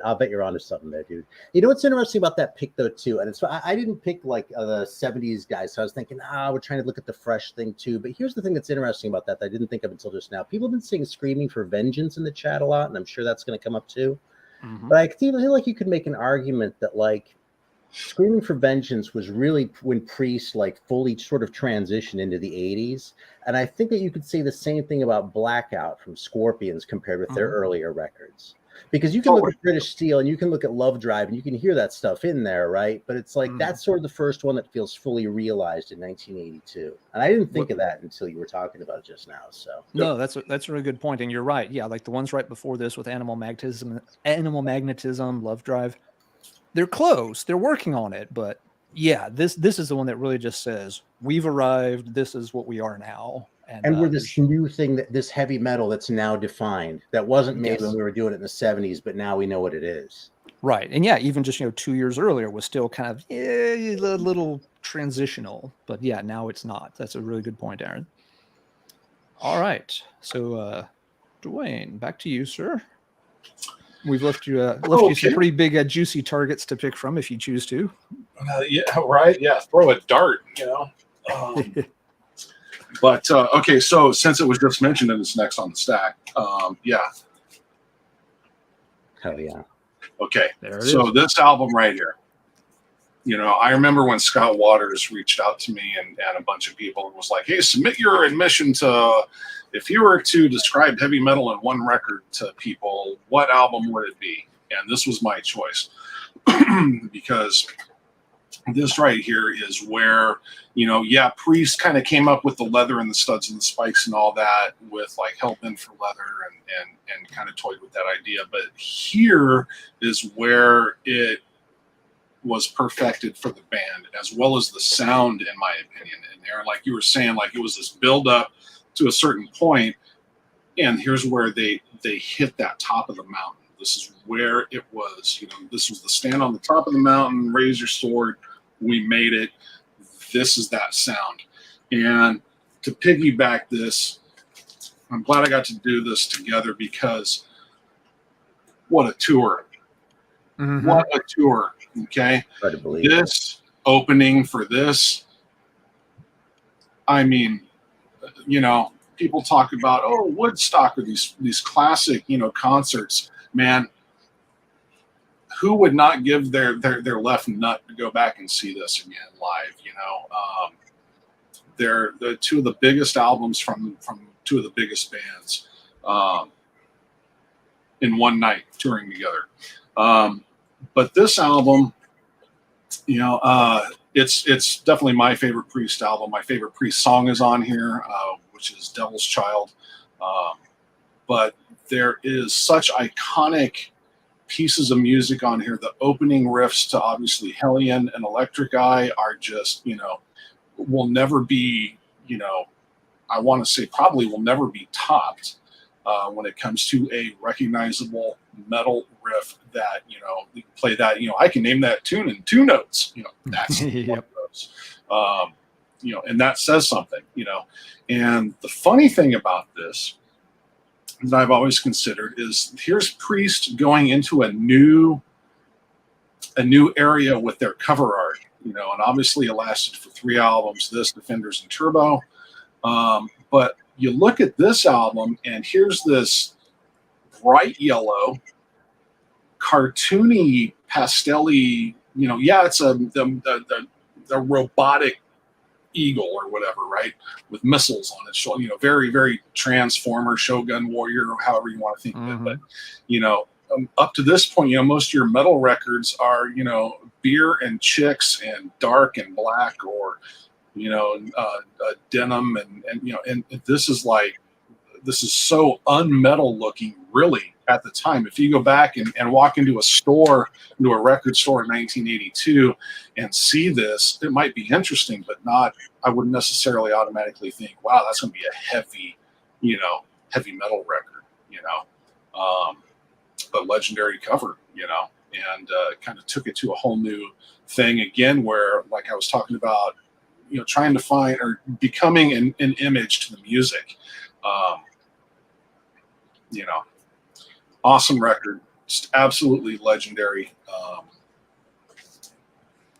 C: I'll bet you're onto something there, dude. You know what's interesting about that pick though too, and it's I didn't pick the 70s guys, so I was thinking, we're trying to look at the fresh thing too. But here's the thing that's interesting about that I didn't think of until just now. People have been saying "Screaming for Vengeance" in the chat a lot, and I'm sure that's going to come up too. But I feel like you could make an argument that Screaming for Vengeance was really when Priest fully sort of transitioned into the 80s. And I think that you could say the same thing about Blackout from Scorpions compared with their earlier records. Because you can look at British Steel and you can look at Love Drive and you can hear that stuff in there, right? But it's like that's sort of the first one that feels fully realized in 1982. And I didn't think of that until you were talking about it just now. So
A: no, that's a really good point, and you're right. Yeah, like the ones right before this with Animal Magnetism, Love Drive, they're close. They're working on it, but yeah, this is the one that really just says we've arrived. This is what we are now.
C: And we're this new thing, that this heavy metal that's now defined, that wasn't made when we were doing it in the 70s, but now we know what it is.
A: Right. And yeah, even just 2 years earlier was still kind of a little transitional, but yeah, now it's not. That's a really good point, Aaron. All right. So Duane, back to you, sir. We've left you you some pretty big juicy targets to pick from if you choose to.
B: Yeah, right. Yeah, throw a dart, But okay, so since it was just mentioned and it's next on the stack, yeah.
C: Hell yeah.
B: Okay, so this album right here, I remember when Scott Waters reached out to me and a bunch of people and was like, hey, submit your admission to, if you were to describe heavy metal in one record to people, what album would it be? And this was my choice because this right here is where, Priest kind of came up with the leather and the studs and the spikes and all that with like Hellbent for leather and kind of toyed with that idea. But here is where it was perfected for the band, as well as the sound, in my opinion. And Aaron, like you were saying, like it was this build up to a certain point, and here's where they hit that top of the mountain. This is where it was. This was the stand on the top of the mountain, raise your sword. We made it. This is that sound. And to piggyback this, I'm glad I got to do this together because what a tour. Mm-hmm. What a tour. Okay.
C: Hard to believe
B: this opening for this. I mean, people talk about, Woodstock or these classic, concerts, man. Who would not give their left nut to go back and see this again live? They're two of the biggest albums from two of the biggest bands in one night touring together. But this album, it's definitely my favorite Priest album. My favorite Priest song is on here, which is Devil's Child. But there is such iconic pieces of music on here. The opening riffs to obviously Hellion and Electric Eye are just, will never be, I want to say probably will never be topped when it comes to a recognizable metal riff that, you can play that, I can name that tune in 2 notes, that's one of those. And that says something, and the funny thing about this that I've always considered is here's Priest going into a new area with their cover art, and obviously it lasted for 3 albums, this, Defenders, and Turbo. But you look at this album and here's this bright yellow, cartoony, pastel-y, it's the robotic eagle or whatever, right, with missiles on its shoulder, very, very Transformer, Shogun Warrior, or however you want to think of it. But up to this point, most of your metal records are beer and chicks and dark and black, or denim, and this is so unmetal looking, really, at the time. If you go back and walk into a record store in 1982 and see this, it might be interesting, but I wouldn't necessarily automatically think, wow, that's going to be a heavy metal record, a legendary cover, and kind of took it to a whole new thing again, where, like I was talking about, trying to find or becoming an image to the music. Awesome record, just absolutely legendary.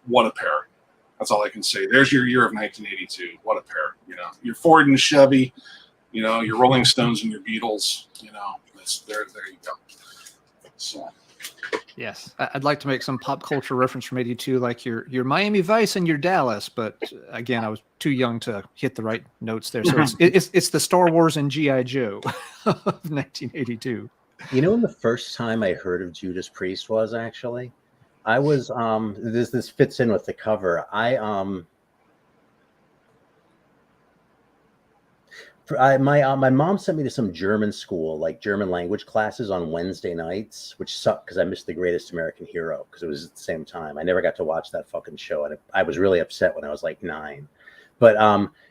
B: What a pair. That's all I can say. There's your year of 1982. What a pair. Your Ford and Chevy, your Rolling Stones and your Beatles, there you go. So
A: yes, I'd like to make some pop culture reference from 82, like your Miami Vice and your Dallas, but again, I was too young to hit the right notes there. So it's the Star Wars and G.I. Joe of 1982.
C: You know when the first time I heard of Judas Priest was actually? I was this fits in with the cover. My mom sent me to some German school, like German language classes on Wednesday nights, which sucked because I missed The Greatest American Hero because it was at the same time. I never got to watch that fucking show, and I was really upset when I was like 9. But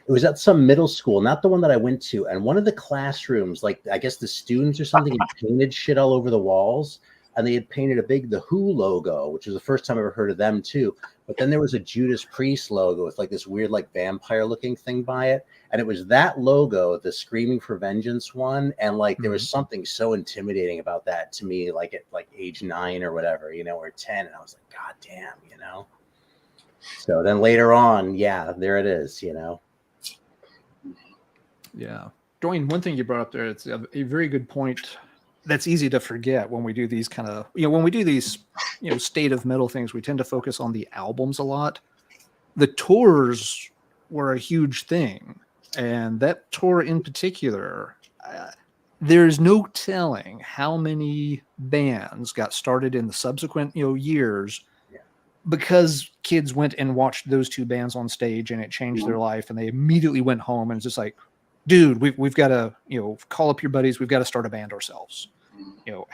C: it was at some middle school, not the one that I went to, and one of the classrooms, like I guess the students or something, had painted shit all over the walls, and they had painted a big The Who logo, which was the first time I ever heard of them too. But then there was a Judas Priest logo with like this weird like vampire looking thing by it. And it was that logo, the Screaming for Vengeance one. And like there was something so intimidating about that to me, like at like age 9 or whatever, or 10. And I was like, God damn, So then later on, yeah, there it is,
A: Yeah. Duane, one thing you brought up there, it's a very good point. That's easy to forget when we do these kind of, when we do these, state of metal things, we tend to focus on the albums a lot. The tours were a huge thing. And that tour in particular, there's no telling how many bands got started in the subsequent, years because kids went and watched those 2 bands on stage and it changed their life. And they immediately went home and it's just like, dude, we've got to, call up your buddies. We've got to start a band ourselves.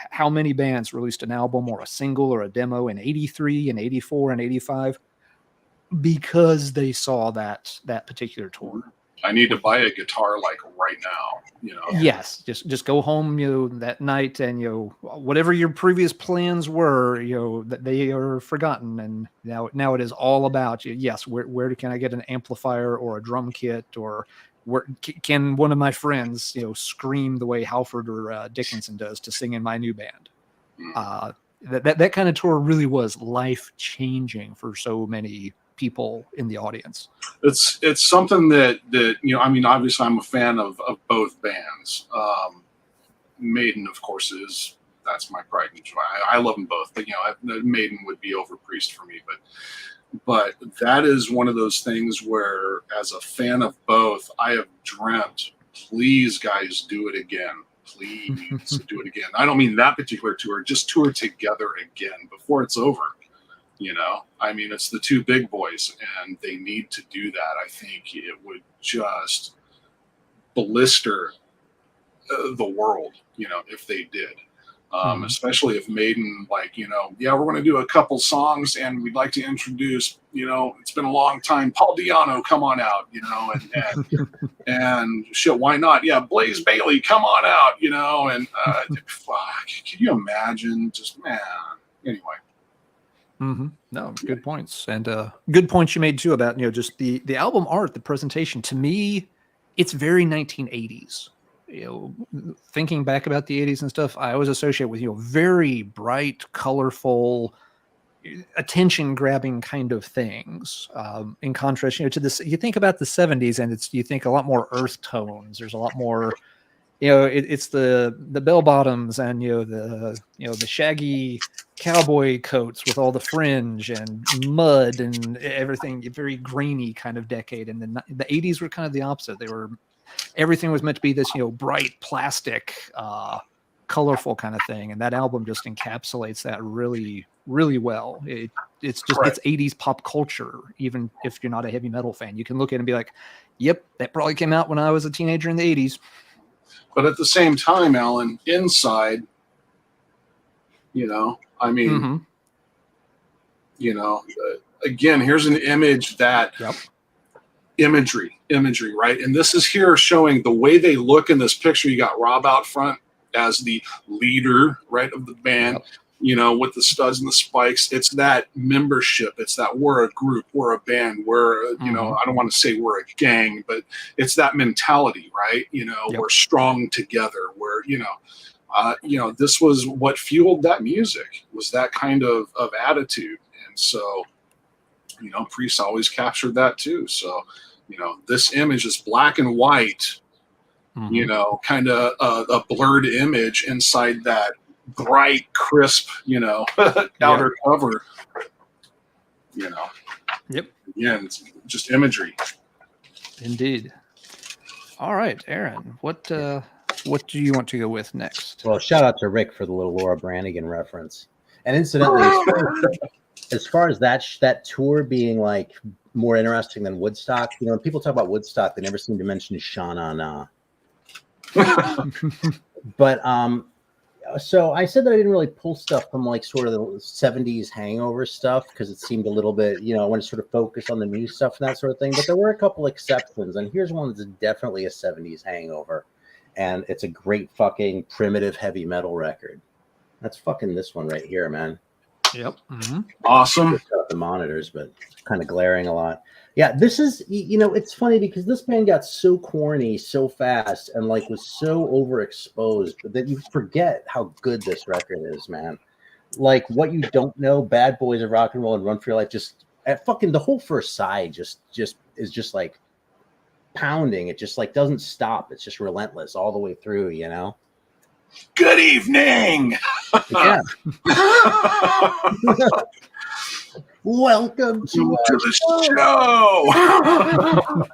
A: How many bands released an album or a single or a demo in 83 and 84 and 85 because they saw that particular tour.
B: I need to buy a guitar like right now,
A: Yes, just go home, that night, and whatever your previous plans were, that they are forgotten, and now it is all about yes, where can I get an amplifier or a drum kit, or where can one of my friends scream the way Halford or Dickinson does to sing in my new band. That kind of tour really was life changing for so many people in the audience.
B: It's something that obviously I'm a fan of both bands. Maiden, of course, that's my pride and joy. I love them both, but Maiden would be over Priest for me. But that is one of those things where, as a fan of both, I have dreamt, please, guys, do it again. Please do it again. I don't mean that particular tour, just tour together again before it's over. It's the 2 big boys, and they need to do that. I think it would just blister the world, if they did. Especially if Maiden, we're going to do a couple songs, and we'd like to introduce, it's been a long time, Paul Di'Anno, come on out, and shit, why not? Yeah, Blaze Bayley, come on out, and fuck, can you imagine? Just, man, anyway.
A: No, good points, and good points you made too about just the album art, the presentation. To me, it's very 1980s. Thinking back about the 80s and stuff, I always associate with very bright, colorful, attention-grabbing kind of things. In contrast, to this, you think about the 70s, and you think a lot more earth tones. There's a lot more. It's the bell bottoms and the shaggy cowboy coats with all the fringe and mud and everything, very grainy kind of decade. And then the 80s were kind of the opposite. Everything was meant to be this bright plastic, colorful kind of thing, and that album just encapsulates that really, really well. It's 80s pop culture. Even if you're not a heavy metal fan, you can look at it and be like, yep, that probably came out when I was a teenager in the 80s.
B: But at the same time, Alan, inside, again, here's an image that imagery, right? And this is here showing the way they look in this picture. You got Rob out front as the leader, right, of the band, with the studs and the spikes. It's that membership. It's that we're a group, we're a band, we're, I don't want to say we're a gang, but it's that mentality, right? We're strong together. We're, this was what fueled that music, was that kind of attitude. And so, Priest always captured that too. So, this image is black and white, kind of a blurred image inside that bright, crisp, outer cover,
A: Yep.
B: Again, it's just imagery.
A: Indeed. All right, Aaron, what what do you want to go with next?
C: Well, shout out to Rick for the little Laura Branigan reference. And incidentally, as far as that tour being like more interesting than Woodstock, you know, when people talk about Woodstock, they never seem to mention Shana Na. But so I said that I didn't really pull stuff from like sort of the 70s hangover stuff because it seemed a little bit, you know, I want to sort of focus on the new stuff and that sort of thing. But there were a couple exceptions, and here's one that's definitely a 70s hangover, and it's a great fucking primitive heavy metal record. That's fucking this one right here, man.
A: Yep.
B: Awesome.
C: The monitors, but kind of glaring a lot. Yeah, this is, you know, it's funny because this band got so corny so fast and like was so overexposed that you forget how good this record is, man. Like What You Don't Know, Bad Boys of Rock and Roll, and Run for Your Life, just fucking the whole first side just is just like pounding. It just like doesn't stop. It's just relentless all the way through, you know.
B: Good evening.
C: Yeah. Welcome to
B: the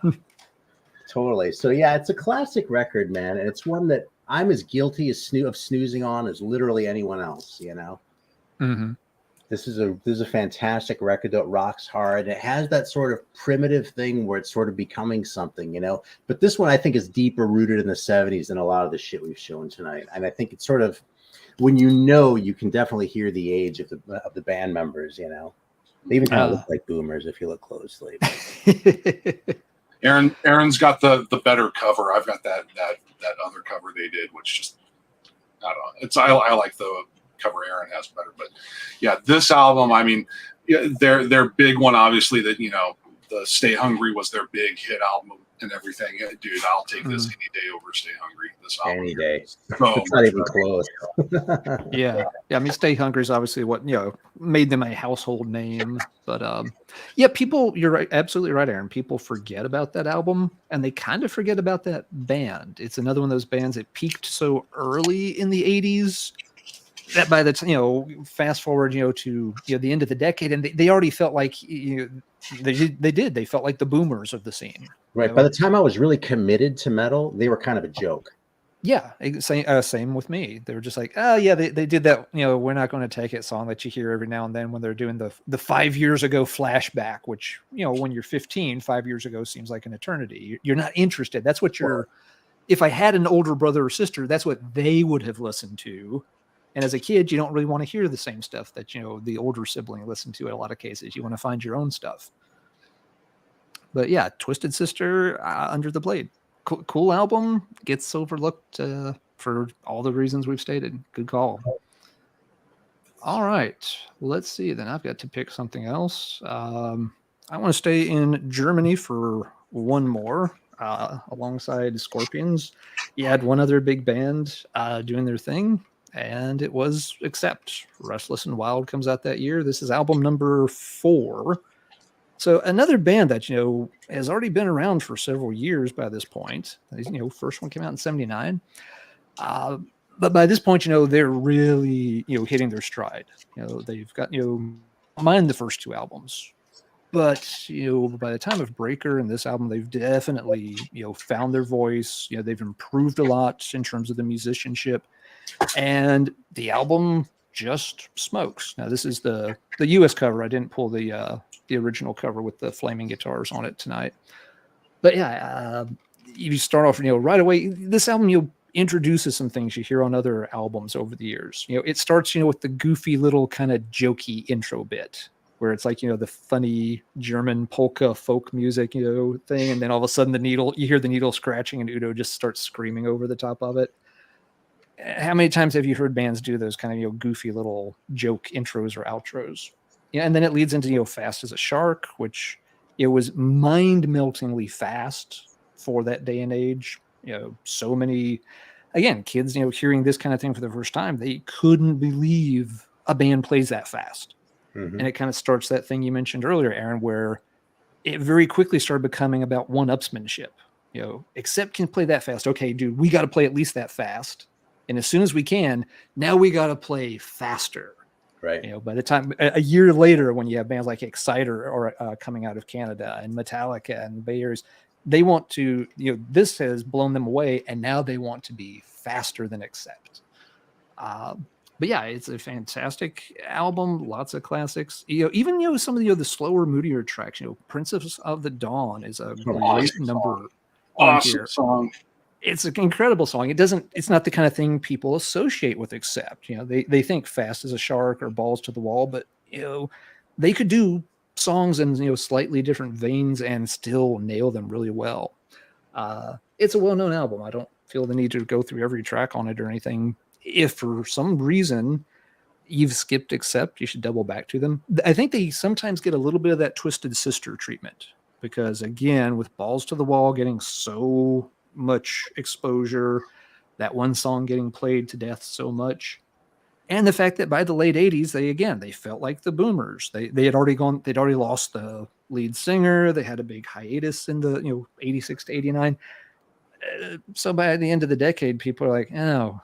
B: show.
C: Totally. So yeah, it's a classic record, man, and it's one that I'm as guilty of snoozing on as literally anyone else. You know, This is a fantastic record that rocks hard. It has that sort of primitive thing where it's sort of becoming something, you know. But this one I think is deeper rooted in the 70s than a lot of the shit we've shown tonight, and I think it's sort of when you can definitely hear the age of the band members, you know. They even kind of look like boomers if you look closely.
B: Aaron's got the better cover. I've got that other cover they did, which just I don't know. I like the cover Aaron has better, but yeah, this album. I mean, yeah, their big one, obviously, that you know, the Stay Hungry was their big hit album and everything. Dude, I'll take this any day over Stay Hungry. This album
C: any day.
B: So
C: it's not even close.
A: Yeah. I mean, Stay Hungry is obviously what, you know, made them a household name. But yeah, people, you're right, absolutely right, Aaron. People forget about that album, and they kind of forget about that band. It's another one of those bands that peaked so early in the 80s that by the time, you know, fast forward, you know, to the end of the decade, and they already felt like they felt like the boomers of the scene.
C: Right.
A: You know?
C: By the time I was really committed to metal, they were kind of a joke.
A: Yeah, same with me. They were just like, oh yeah, they did that, you know, We're Not Going to Take It song that you hear every now and then when they're doing the 5 years ago flashback, which, you know, when you're 15, 5 years ago seems like an eternity. You're not interested. That's what if I had an older brother or sister, that's what they would have listened to. And as a kid, you don't really want to hear the same stuff that, you know, the older sibling listened to in a lot of cases. You want to find your own stuff. But yeah, Twisted Sister, Under the Blade. Cool album, gets overlooked for all the reasons we've stated. Good call. All right, let's see. Then I've got to pick something else. I want to stay in Germany for one more, alongside Scorpions. You had one other big band doing their thing, and it was Accept. Restless and Wild comes out that year. This is album number 4. So another band that, you know, has already been around for several years by this point. You know, first one came out in 79. But by this point, you know, they're really, you know, hitting their stride. You know, they've got, you know, mind the first 2 albums. But, you know, by the time of Breaker and this album, they've definitely, you know, found their voice. You know, they've improved a lot in terms of the musicianship. And the album just smokes. Now, this is the US cover. I didn't pull the original cover with the flaming guitars on it tonight. But yeah, you start off, you know, right away. This album, you know, introduces some things you hear on other albums over the years. You know, it starts, you know, with the goofy little kind of jokey intro bit where it's like, you know, the funny German polka folk music, you know, thing. And then all of a sudden you hear the needle scratching and Udo just starts screaming over the top of it. How many times have you heard bands do those kind of, you know, goofy little joke intros or outros? Yeah, and then it leads into, you know, Fast as a Shark, which it was mind-meltingly fast for that day and age. You know, so many, again, kids, you know, hearing this kind of thing for the first time, they couldn't believe a band plays that fast. Mm-hmm. And it kind of starts that thing you mentioned earlier, Aaron, where it very quickly started becoming about one-upsmanship. You know, Accept can play that fast. Okay, dude, we got to play at least that fast. And as soon as we can, now we got to play faster.
C: Right.
A: You know, by the time a year later, when you have bands like Exciter or coming out of Canada and Metallica and Bayers, they want to, this has blown them away, and now they want to be faster than Accept. But yeah, it's a fantastic album, lots of classics. Even some of the slower, moodier tracks. Princess of the Dawn is a great number on here.
B: Song.
A: It's an incredible song. It's not the kind of thing people associate with Accept. They think Fast as a Shark or Balls to the Wall, but they could do songs in slightly different veins and still nail them really well. It's a well-known album. I don't feel the need to go through every track on it or anything. If for some reason you've skipped Accept, you should double back to them. I think they sometimes get a little bit of that Twisted Sister treatment because, again, with Balls to the Wall getting so much exposure, that one song getting played to death so much, and the fact that by the late 80s, they felt like the boomers. They'd already lost the lead singer. They had a big hiatus in the 86 to 89. So by the end of the decade, people are like, oh,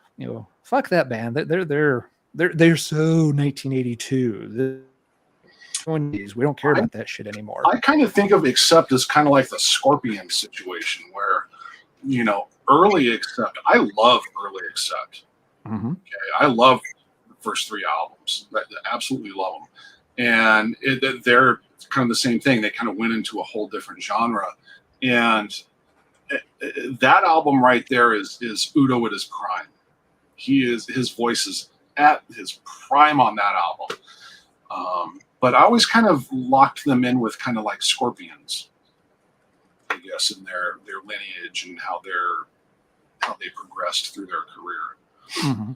A: fuck that band. They're so 1982. We don't care about that shit anymore.
B: I kind of think of Accept as kind of like the Scorpion situation where, early Accept. I love early Accept.
A: Mm-hmm.
B: Okay, I love the first 3 albums. I absolutely love them. And they're kind of the same thing. They kind of went into a whole different genre. And that album right there is Udo at his prime. His voice is at his prime on that album. But I always kind of locked them in with kind of like Scorpions, I guess, in their lineage and how they progressed through their career.
A: Mm-hmm.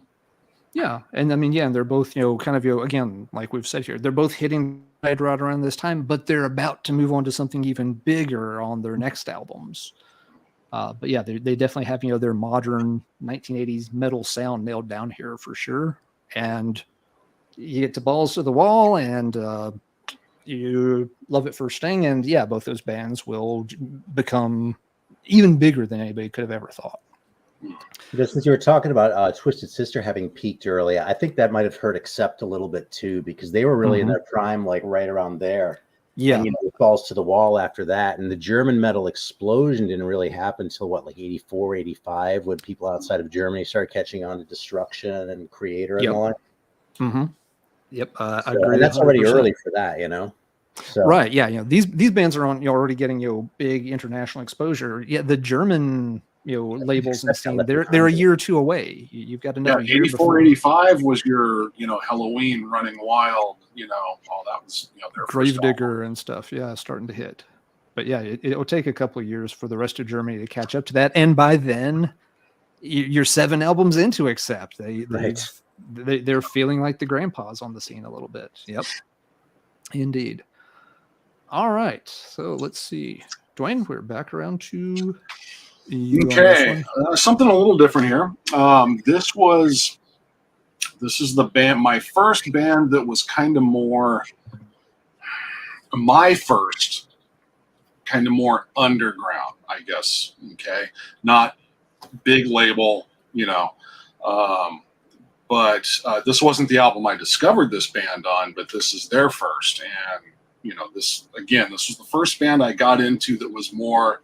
A: Yeah, and I mean, and they're both kind of again, like we've said here, they're both hitting right around this time, but they're about to move on to something even bigger on their next albums. But yeah, they definitely have their modern 1980s metal sound nailed down here for sure. And you get to Balls to the Wall, and you love it first thing. And yeah, both those bands will become even bigger than anybody could have ever thought.
C: Since you were talking about Twisted Sister having peaked early, I think that might have hurt Accept a little bit too, because they were really in their prime, like right around there.
A: Yeah,
C: and, Balls to the Wall after that, and the German metal explosion didn't really happen until like 84, 85, when people outside of Germany started catching on to Destruction and Creator and all that.
A: Mm-hmm. Yep, I agree.
C: And that's 100%. Already early for that, So.
A: Right? Yeah, these bands are on already getting big international exposure. Yeah, the German labels and scene, they're a year or two away. You've got another year
B: 84, 85 was your Halloween, Running Wild, all that was their
A: Gravedigger and stuff. Yeah, starting to hit. But yeah, it will take a couple of years for the rest of Germany to catch up to that, and by then you're 7 albums into Accept. They're feeling like the grandpas on the scene a little bit. Yep, indeed. All right, so let's see, Duane, we're back around to you.
B: Okay, something a little different here. This is the band, my first band that was kind of more, my first kind of more underground, I guess. Okay, not big label, but this wasn't the album I discovered this band on, but this is their first. And, this was the first band I got into that was more,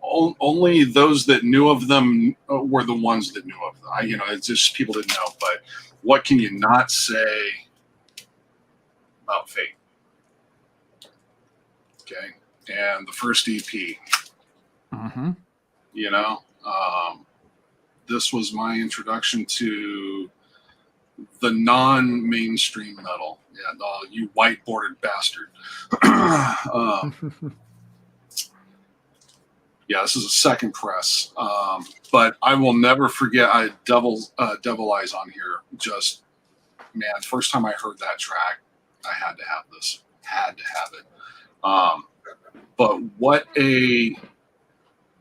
B: only those that knew of them were the ones that knew of them. It's just people didn't know. But what can you not say about Fate? Okay. And the first EP.
A: Mm-hmm.
B: This was my introduction to the non-mainstream metal. Yeah, you whiteboarded bastard. Yeah, this is a second press. But I will never forget, Devil Eyes on here. Just, man, first time I heard that track, I had to have this. Had to have it. But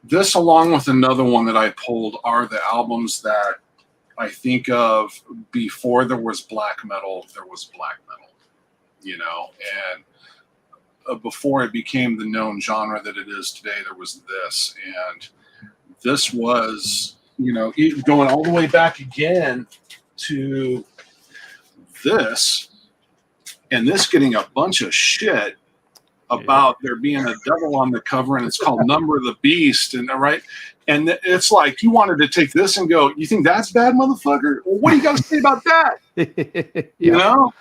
B: this, along with another one that I pulled, are the albums that I think of before there was black metal, there was black metal, and before it became the known genre that it is today, there was this. And this was, going all the way back again to this, and this getting a bunch of shit about there being a devil on the cover, and it's called Number of the Beast, and right. And it's like, you wanted to take this and go, you think that's bad, motherfucker? Well, what do you got to say about that? You know,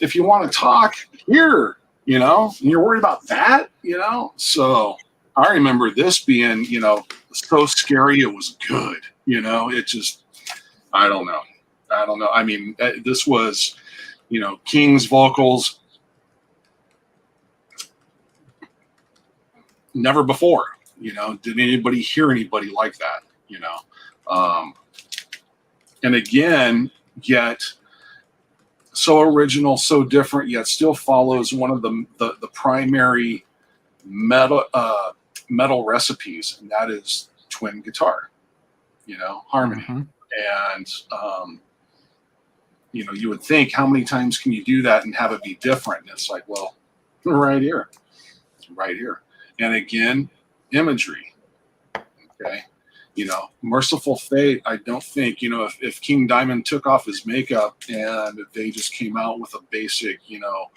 B: if you want to talk here, you know, and you're worried about that, you know. So I remember this being, you know, so scary it was good. You know, it just, I don't know. I mean, this was, you know, King's vocals. Never before, you know, did anybody hear anybody like that, you know? And again, yet so original, so different, yet still follows one of the primary metal recipes, and that is twin guitar, you know, harmony. And you know, you would think, how many times can you do that and have it be different? And it's like, well, right here. And again, imagery. Okay. You know, Mercyful Fate, I don't think, you know, if King Diamond took off his makeup and they just came out with a basic, you know,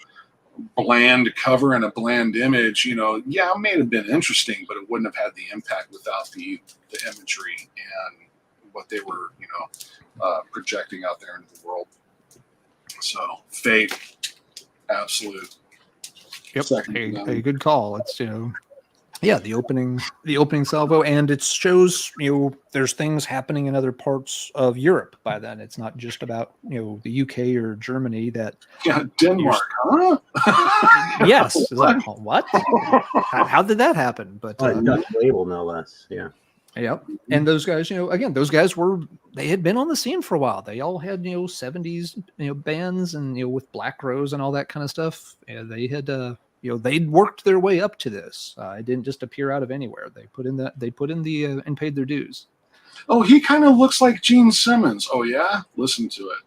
B: bland cover and a bland image, you know, yeah, it may have been interesting, but it wouldn't have had the impact without the imagery and what they were, you know, projecting out there into the world. So Fate, absolute.
A: Yep, a good call. It's, you know, yeah, the opening salvo, and it shows, you know, there's things happening in other parts of Europe by then. It's not just about, you know, the UK or Germany. That
B: Denmark, huh?
A: Yes, it's like, what? How did that happen? But
C: Dutch label, no less. Yeah.
A: Yep. And those guys, you know, again, they had been on the scene for a while. They all had, you know, 70s, you know, bands, and, you know, with Black Rose and all that kind of stuff. And they had, you know, they'd worked their way up to this. It didn't just appear out of anywhere. They put in and paid their dues.
B: Oh, he kind of looks like Gene Simmons. Oh yeah, listen to it.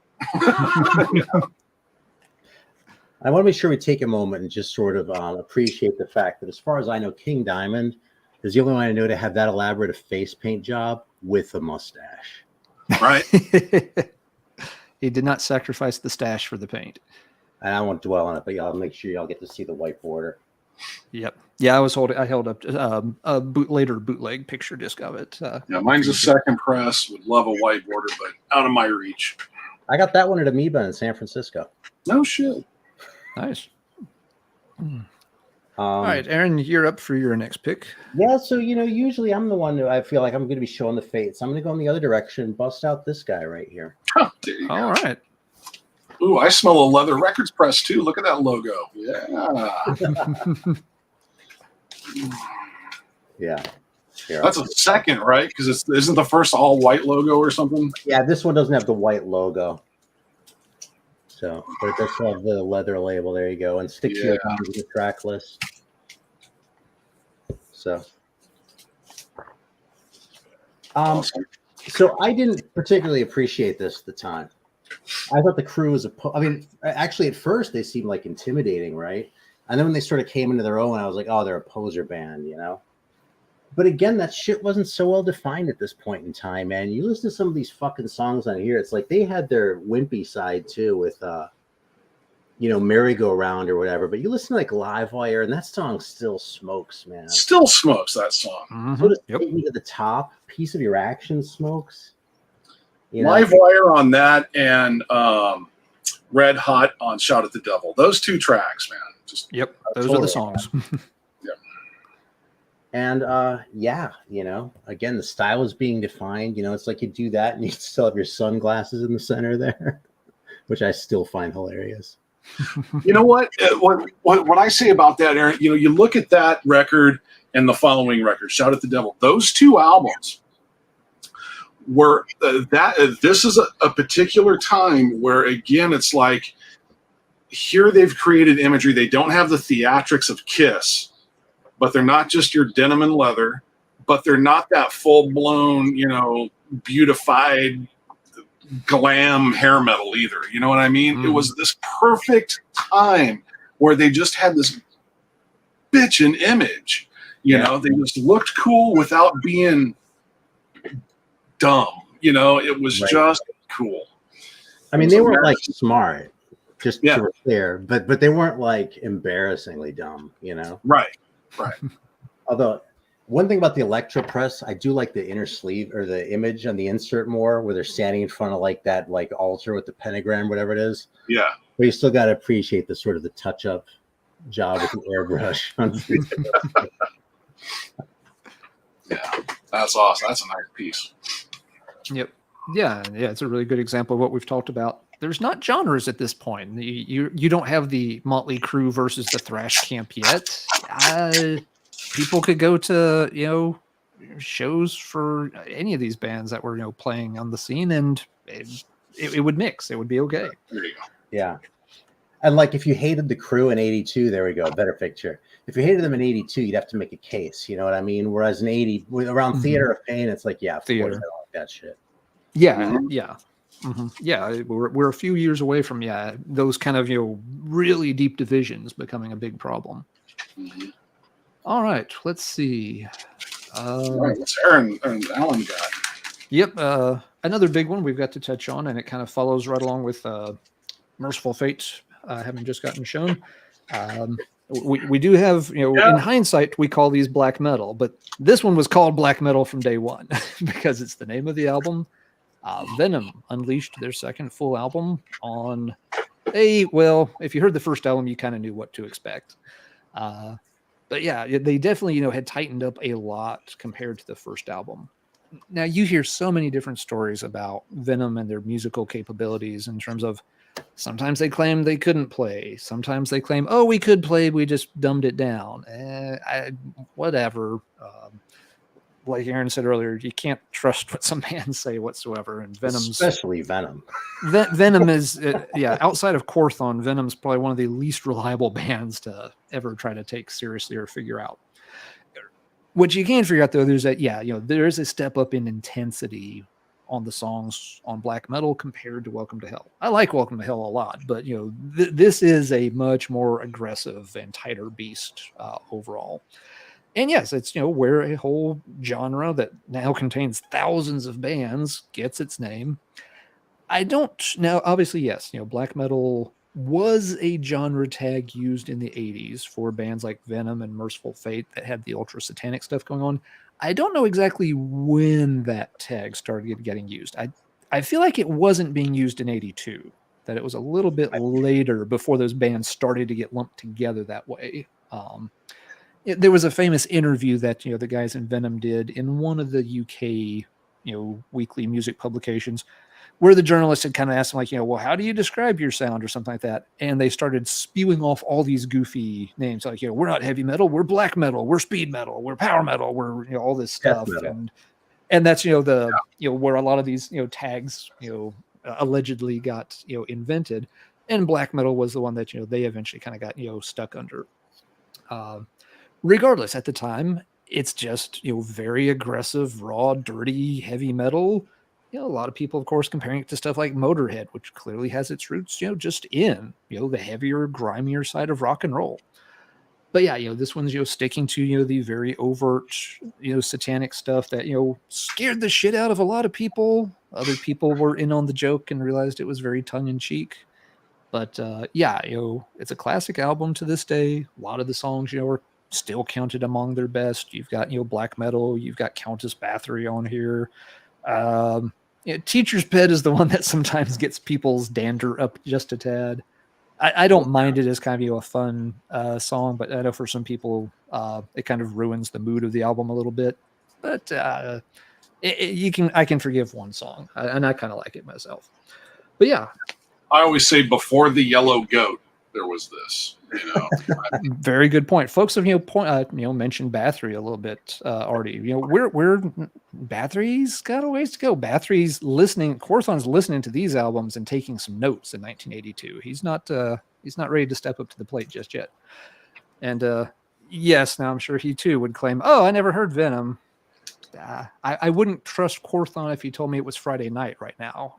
C: I want to make sure we take a moment and just sort of appreciate the fact that, as far as I know, King Diamond is the only one I know to have that elaborate a face paint job with a mustache.
B: Right.
A: He did not sacrifice the stash for the paint.
C: And I won't dwell on it, but y'all make sure y'all get to see the white border.
A: Yep. Yeah, I held up a bootleg picture disc of it.
B: Yeah, mine's a second press. Would love a white border, but out of my reach.
C: I got that one at Amoeba in San Francisco.
B: No shit.
A: Nice. All right, Aaron, you're up for your next pick.
C: Yeah, so, you know, usually I'm the one who I feel like I'm going to be showing the fates. I'm going to go in the other direction and bust out this guy right here.
B: Oh, there you
A: All
B: go.
A: right.
B: Ooh, I smell a leather records press too. Look at that logo. Yeah.
C: Yeah. Here,
B: That's a second, right? Because isn't the first all white logo or something?
C: Yeah, this one doesn't have the white logo. So, but it does have the leather label. There you go. And stick to your guns with the track list. So,
B: Awesome.
C: so I didn't particularly appreciate this at the time. I thought the Crue was I mean, actually, at first they seemed like intimidating, right? And then when they sort of came into their own, I was like, oh, they're a poser band, you know? But again, that shit wasn't so well defined at this point in time, man. You listen to some of these fucking songs on here, it's like they had their wimpy side too with, you know, Merry-Go-Round or whatever. But you listen to like Livewire, and that song still smokes, man.
B: Still smokes, that song.
A: Mm-hmm.
C: So does Take Me to the Top, Piece of Your Action smokes. You know?
B: Livewire on that, and Red Hot on Shout at the Devil. Those two tracks, man. Just
A: those are the songs.
C: And yeah, you know, again, the style is being defined. You know, it's like you do that and you still have your sunglasses in the center there, which I still find hilarious.
B: You know what I say about that, Aaron, you know, you look at that record and the following record, Shout at the Devil, those two albums were this is a particular time where, again, it's like, here they've created imagery. They don't have the theatrics of Kiss, but they're not just your denim and leather, but they're not that full-blown, you know, beautified glam hair metal either. You know what I mean? It was this perfect time where they just had this bitchin' image. You know, they just looked cool without being dumb. You know, it was just cool.
C: I mean, they weren't like smart. Just to be clear, but they weren't like embarrassingly dumb, you know?
B: Right.
C: Although one thing about the Electro press, I do like the inner sleeve or the image on the insert more, where they're standing in front of like that like altar with the pentagram, whatever it is.
B: Yeah.
C: But you still got to appreciate the sort of the touch up job with the airbrush.
B: Yeah, that's awesome. That's a nice piece.
A: Yep. Yeah, it's a really good example of what we've talked about. There's not genres at this point. You don't have the Motley Crue versus the thrash camp yet. People could go to shows for any of these bands that were playing on the scene, and it would mix. It would be okay.
B: There you go.
C: Yeah. And like if you hated the Crue in 82, there we go, better picture. If you hated them in 82, you'd have to make a case, you know what I mean? Whereas in 80, around Theater of Pain, it's like, yeah, of course I don't like that shit.
A: Yeah, yeah. Yeah, we're a few years away from those kind of really deep divisions becoming a big problem. All right, let's see.
B: All right, what's Aaron and Alan got?
A: Yep, another big one we've got to touch on, and it kind of follows right along with Mercyful Fate having just gotten shown. We do have, in hindsight, we call these black metal, but this one was called black metal from day one because it's the name of the album. Venom unleashed their second full album on if you heard the first album, you kind of knew what to expect. But yeah, they definitely, had tightened up a lot compared to the first album. Now you hear so many different stories about Venom and their musical capabilities in terms of sometimes they claim they couldn't play. Sometimes they claim, we could play, we just dumbed it down. Whatever. Like Aaron said earlier, you can't trust what some bands say whatsoever. And Venom's
C: especially Venom.
A: Venom is, outside of Corthon, Venom's probably one of the least reliable bands to ever try to take seriously or figure out. What you can figure out though, there's there is a step up in intensity on the songs on black metal compared to Welcome to Hell. I like Welcome to Hell a lot, but this is a much more aggressive and tighter beast overall. And yes, it's where a whole genre that now contains thousands of bands gets its name. I don't now, obviously, yes, black metal was a genre tag used in the 80s for bands like Venom and Mercyful Fate that had the ultra satanic stuff going on. I don't know exactly when that tag started getting used. I feel like it wasn't being used in 82, that it was a little bit later before those bands started to get lumped together that way. There was a famous interview that the guys in Venom did in one of the UK weekly music publications, where the journalist had kind of asked them well, how do you describe your sound or something like that? And they started spewing off all these goofy names like we're not heavy metal, we're black metal, we're speed metal, we're power metal, we're all this stuff, and that's where a lot of these tags allegedly got invented, and black metal was the one that they eventually kind of got stuck under. Regardless, at the time, it's just very aggressive, raw, dirty, heavy metal. A lot of people, of course, comparing it to stuff like Motorhead, which clearly has its roots, just in the heavier, grimier side of rock and roll. But yeah, this one's sticking to the very overt, satanic stuff that scared the shit out of a lot of people. Other people were in on the joke and realized it was very tongue in cheek. But it's a classic album to this day. A lot of the songs, are still counted among their best. You've got black metal, you've got Countess Bathory on here. Teacher's Pet is the one that sometimes gets people's dander up just a tad. I don't mind it as kind of a fun song, but I know for some people it kind of ruins the mood of the album a little bit. But I can forgive one song, and I kind of like it myself. But yeah,
B: I always say before the Yellow Goat, there was this.
A: Very good point. Folks have mentioned Bathory a little bit already. We're Bathory's got a ways to go. Bathory's listening. Corthon's listening to these albums and taking some notes in 1982. He's not ready to step up to the plate just yet. And yes, now I'm sure he too would claim, I never heard Venom. I wouldn't trust Corthon if he told me it was Friday Night right now.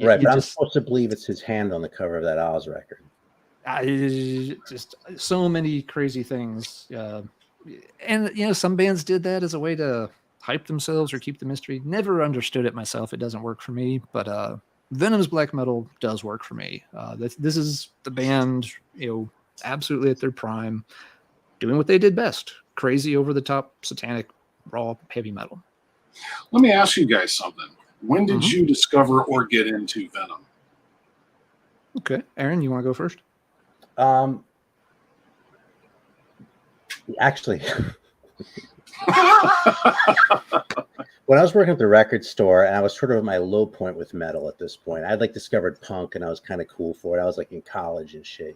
C: Right, but I'm supposed to believe it's his hand on the cover of that Oz record.
A: Just so many crazy things. And, some bands did that as a way to hype themselves or keep the mystery. Never understood it myself. It doesn't work for me. But Venom's black metal does work for me. This is the band, absolutely at their prime, doing what they did best: crazy, over the top, satanic, raw, heavy metal.
B: Let me ask you guys something. When did you discover or get into Venom?
A: Okay, Aaron, you want to go first?
C: Actually, when I was working at the record store, and I was sort of at my low point with metal at this point, I'd like discovered punk, and I was kind of cool for it. I was like in college and shit,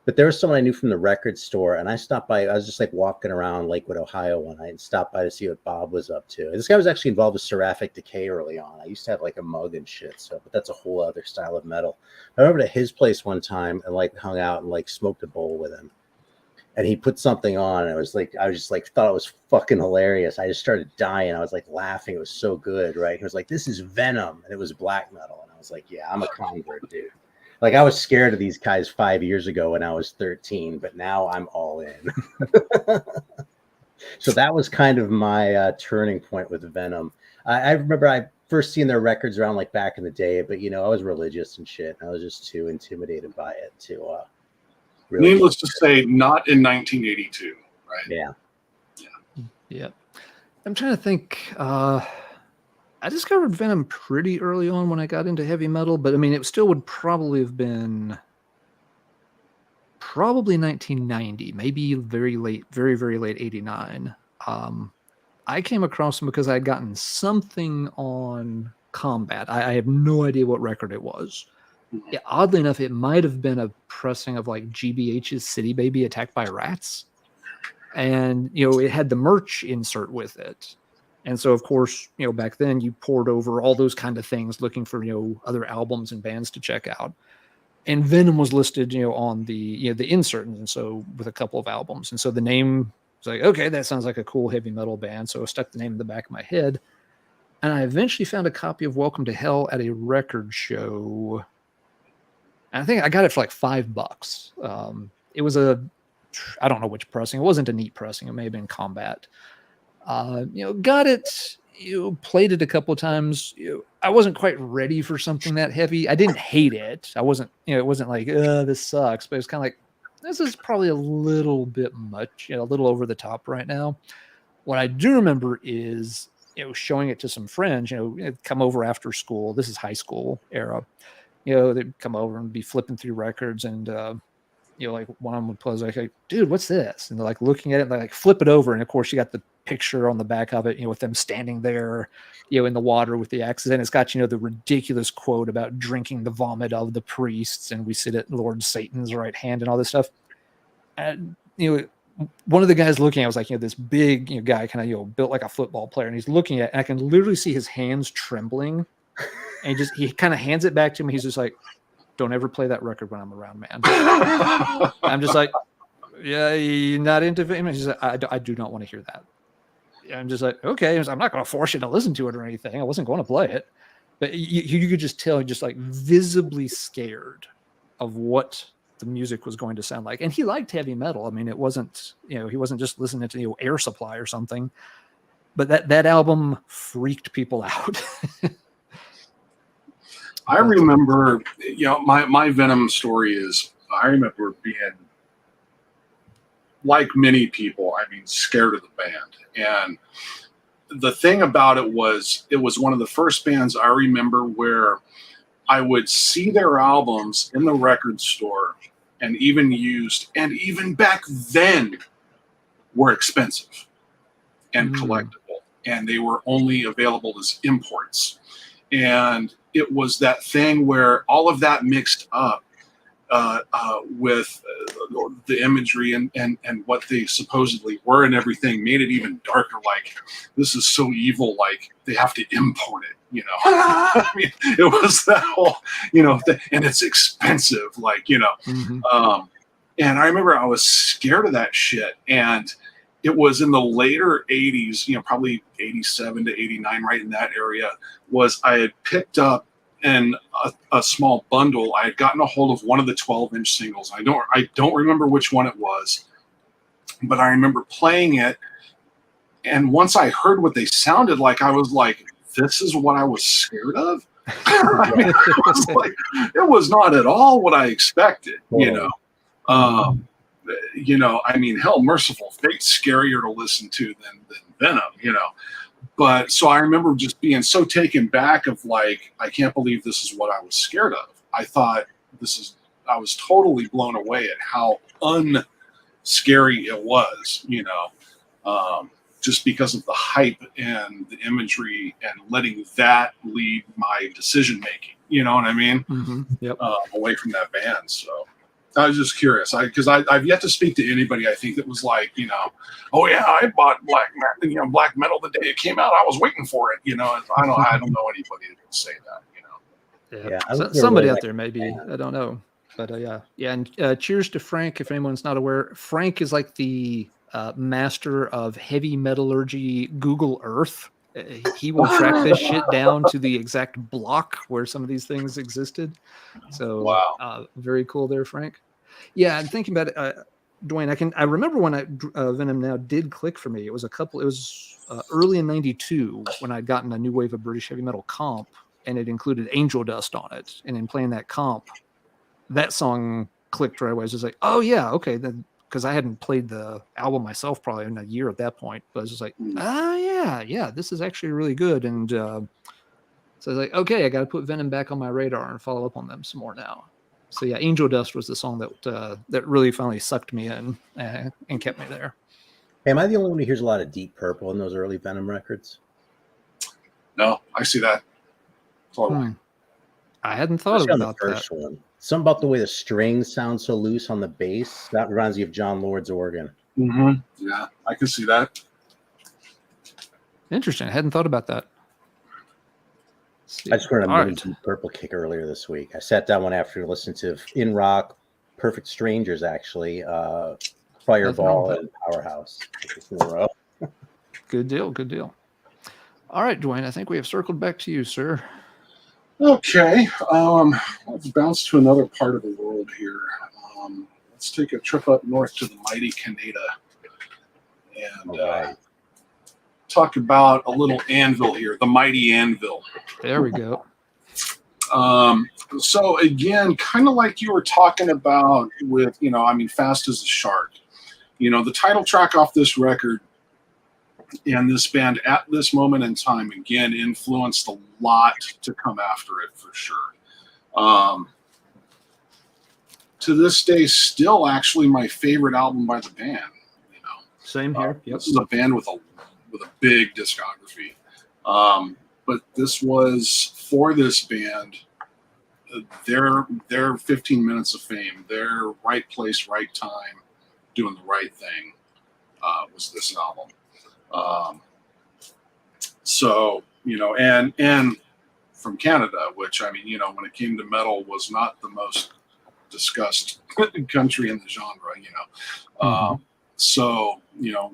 C: But there was someone I knew from the record store, and I stopped by. I was just like walking around Lakewood, Ohio one night, and stopped by to see what Bob was up to. And this guy was actually involved with Seraphic Decay early on. I used to have like a mug and shit, but that's a whole other style of metal. I went over to his place one time and like hung out and like smoked a bowl with him. And he put something on, and I was just like, thought it was fucking hilarious. I just started dying. I was like laughing. It was so good, right? He was like, "This is Venom," and it was black metal. And I was like, "Yeah, I'm a convert, dude." Like, I was scared of these guys 5 years ago when I was 13, but now I'm all in. So that was kind of my turning point with Venom. I remember I first seen their records around like back in the day, but I was religious and shit. And I was just too intimidated by it to really.
B: Needless to say, not in 1982, right?
A: Yeah. I'm trying to think. I discovered Venom pretty early on when I got into heavy metal, but I mean, it still would probably have been 1990, maybe very late, very, very late 89. I came across them because I had gotten something on Combat. I have no idea what record it was. Yeah, oddly enough, it might have been a pressing of like GBH's City Baby Attacked by Rats. And, it had the merch insert with it. And so, of course, back then you poured over all those kind of things looking for, other albums and bands to check out. And Venom was listed, on the insert. And so with a couple of albums. And so the name was like, okay, that sounds like a cool heavy metal band. So I stuck the name in the back of my head. And I eventually found a copy of Welcome to Hell at a record show. And I think I got it for like $5. It was I don't know which pressing. It wasn't a neat pressing. It may have been Combat. Got it, played it a couple of times. I wasn't quite ready for something that heavy. I didn't hate it. I wasn't, it wasn't like, this sucks, but it was kind of like, this is probably a little bit much, a little over the top right now. What I do remember is, showing it to some friends, come over after school. This is high school era. They'd come over and be flipping through records, and like one of them would play, like, "Hey, dude, what's this?" And they're like looking at it, and they like flip it over, and of course you got the picture on the back of it, with them standing there, in the water with the axes, and it's got the ridiculous quote about drinking the vomit of the priests, and we sit at Lord Satan's right hand, and all this stuff. And one of the guys looking, I was like, this big guy, kind of built like a football player, and he's looking at it, and I can literally see his hands trembling, and he kind of hands it back to me. He's just like, "Don't ever play that record when I'm around, man." I'm just like, "Yeah, you're not into Venom?" He's like, I do not want to hear that. I'm just like, okay. I'm not going to force you to listen to it or anything. I wasn't going to play it, but you could just tell, just like visibly scared of what the music was going to sound like. And he liked heavy metal. I mean, it wasn't, he wasn't just listening to Air Supply or something. But that album freaked people out.
B: I remember, my Venom story is, I remember being, like many people, scared of the band. And the thing about it was one of the first bands I remember where I would see their albums in the record store and even back then were expensive and collectible. And they were only available as imports. And it was that thing where all of that mixed up with the imagery and what they supposedly were and everything made it even darker. Like, this is so evil, like they have to import it, I mean, it was that whole, and it's expensive, like, and I remember I was scared of that shit. And it was in the later 80s, probably 87 to 89, right in that area, was I had picked up in a small bundle. I had gotten a hold of one of the 12-inch singles. I don't remember which one it was, but I remember playing it. And once I heard what they sounded like, I was like, this is what I was scared of. I mean, it was not at all what I expected, I mean, hell, Mercyful Fate's scarier to listen to than Venom, But so I remember just being so taken back of like, I can't believe this is what I was scared of. I thought I was totally blown away at how unscary it was, just because of the hype and the imagery and letting that lead my decision making. You know what I mean?
A: Mm-hmm. Yep.
B: Away from that band. So I was just curious, because I've yet to speak to anybody I think that was like, oh yeah, I bought black metal the day it came out. I was waiting for it. I don't know anybody that can say that.
A: Yeah. Somebody out there maybe. I don't know. But yeah. And cheers to Frank. If anyone's not aware, Frank is like the master of heavy metallurgy Google Earth. He will track this shit down to the exact block where some of these things existed. So
B: wow.
A: Very cool there, Frank. Yeah, I'm thinking about it, Duane. I remember when Venom Now did click for me. It was early in '92 when I'd gotten a new wave of British heavy metal comp, and it included Angel Dust on it. And in playing that comp, that song clicked right away. I was just like, oh yeah, okay, then. Because I hadn't played the album myself probably in a year at that point, but I was just like, yeah, this is actually really good. And so I was like, okay, I got to put Venom back on my radar and follow up on them some more now. So yeah, Angel Dust was the song that really finally sucked me in and kept me there.
C: Hey, am I the only one who hears a lot of Deep Purple in those early Venom records?
B: No, I see that. Totally.
A: I hadn't thought about
C: the first one. Something about the way the strings sound so loose on the bass. That reminds me of John Lord's organ.
B: Mm-hmm. Yeah, I can see that.
A: Interesting. I hadn't thought about that.
C: I just heard a mini Deep Purple kick earlier this week. I sat down one after listening to In Rock, Perfect Strangers, actually, Fireball, and Powerhouse. In a row.
A: Good deal. All right, Duane, I think we have circled back to you, sir.
B: Okay, let's bounce to another part of the world here. Let's take a trip up north to the mighty Canada and talk about a little Anvil here, the mighty Anvil.
A: There we go.
B: So again, kind of like you were talking about with, Fast as a Shark. The title track off this record and this band at this moment in time, again, influenced a lot to come after it for sure. To this day, still actually my favorite album by the band.
A: Same here. Yep.
B: This is a band with a big discography. But this was for this band, their 15 minutes of fame, their right place, right time, doing the right thing, was this album. And from Canada, which when it came to metal was not the most discussed country in the genre, so,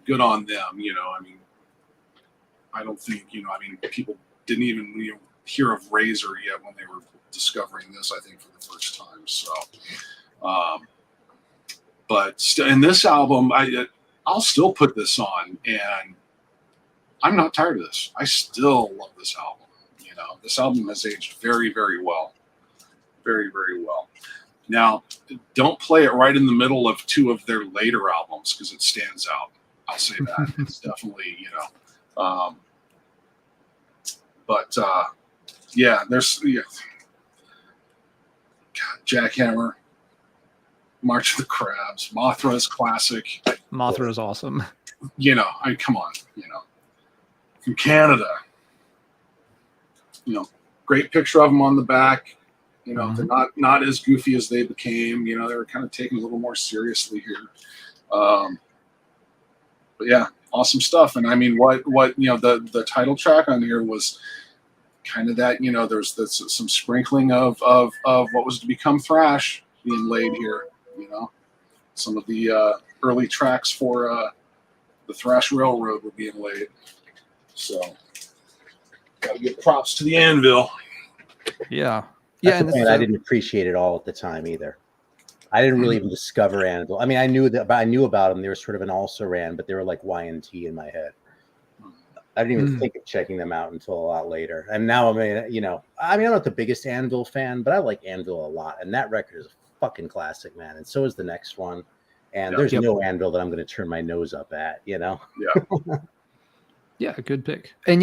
B: good on them, I don't think, people didn't even hear of Razor yet when they were discovering this, I think, for the first time. So, but in this album, I'll still put this on, and I'm not tired of this. I still love this album. This album has aged very, very well. Very, very well. Now, don't play it right in the middle of two of their later albums because it stands out. I'll say that. It's definitely, God, Jackhammer, March of the Crabs, Mothra's classic.
A: Mothra is awesome.
B: Come on, from Canada. Great picture of them on the back. They're not as goofy as they became. They were kind of taken a little more seriously here. But yeah, awesome stuff. And what the title track on here was kind of that. There's some sprinkling of what was to become thrash being laid here. Some of the early tracks for the Thrash Railroad were being laid. So, gotta give props to the Anvil.
A: Yeah.
C: And I didn't appreciate it all at the time either. I didn't really even discover Anvil. I knew about them. They were sort of an also ran, but they were like Y&T in my head. I didn't even think of checking them out until a lot later. And now, I'm not the biggest Anvil fan, but I like Anvil a lot. And that record is a fucking classic, man. And so is the next one. And there's no Anvil that I'm going to turn my nose up at,
B: Yeah.
A: Yeah, good pick. And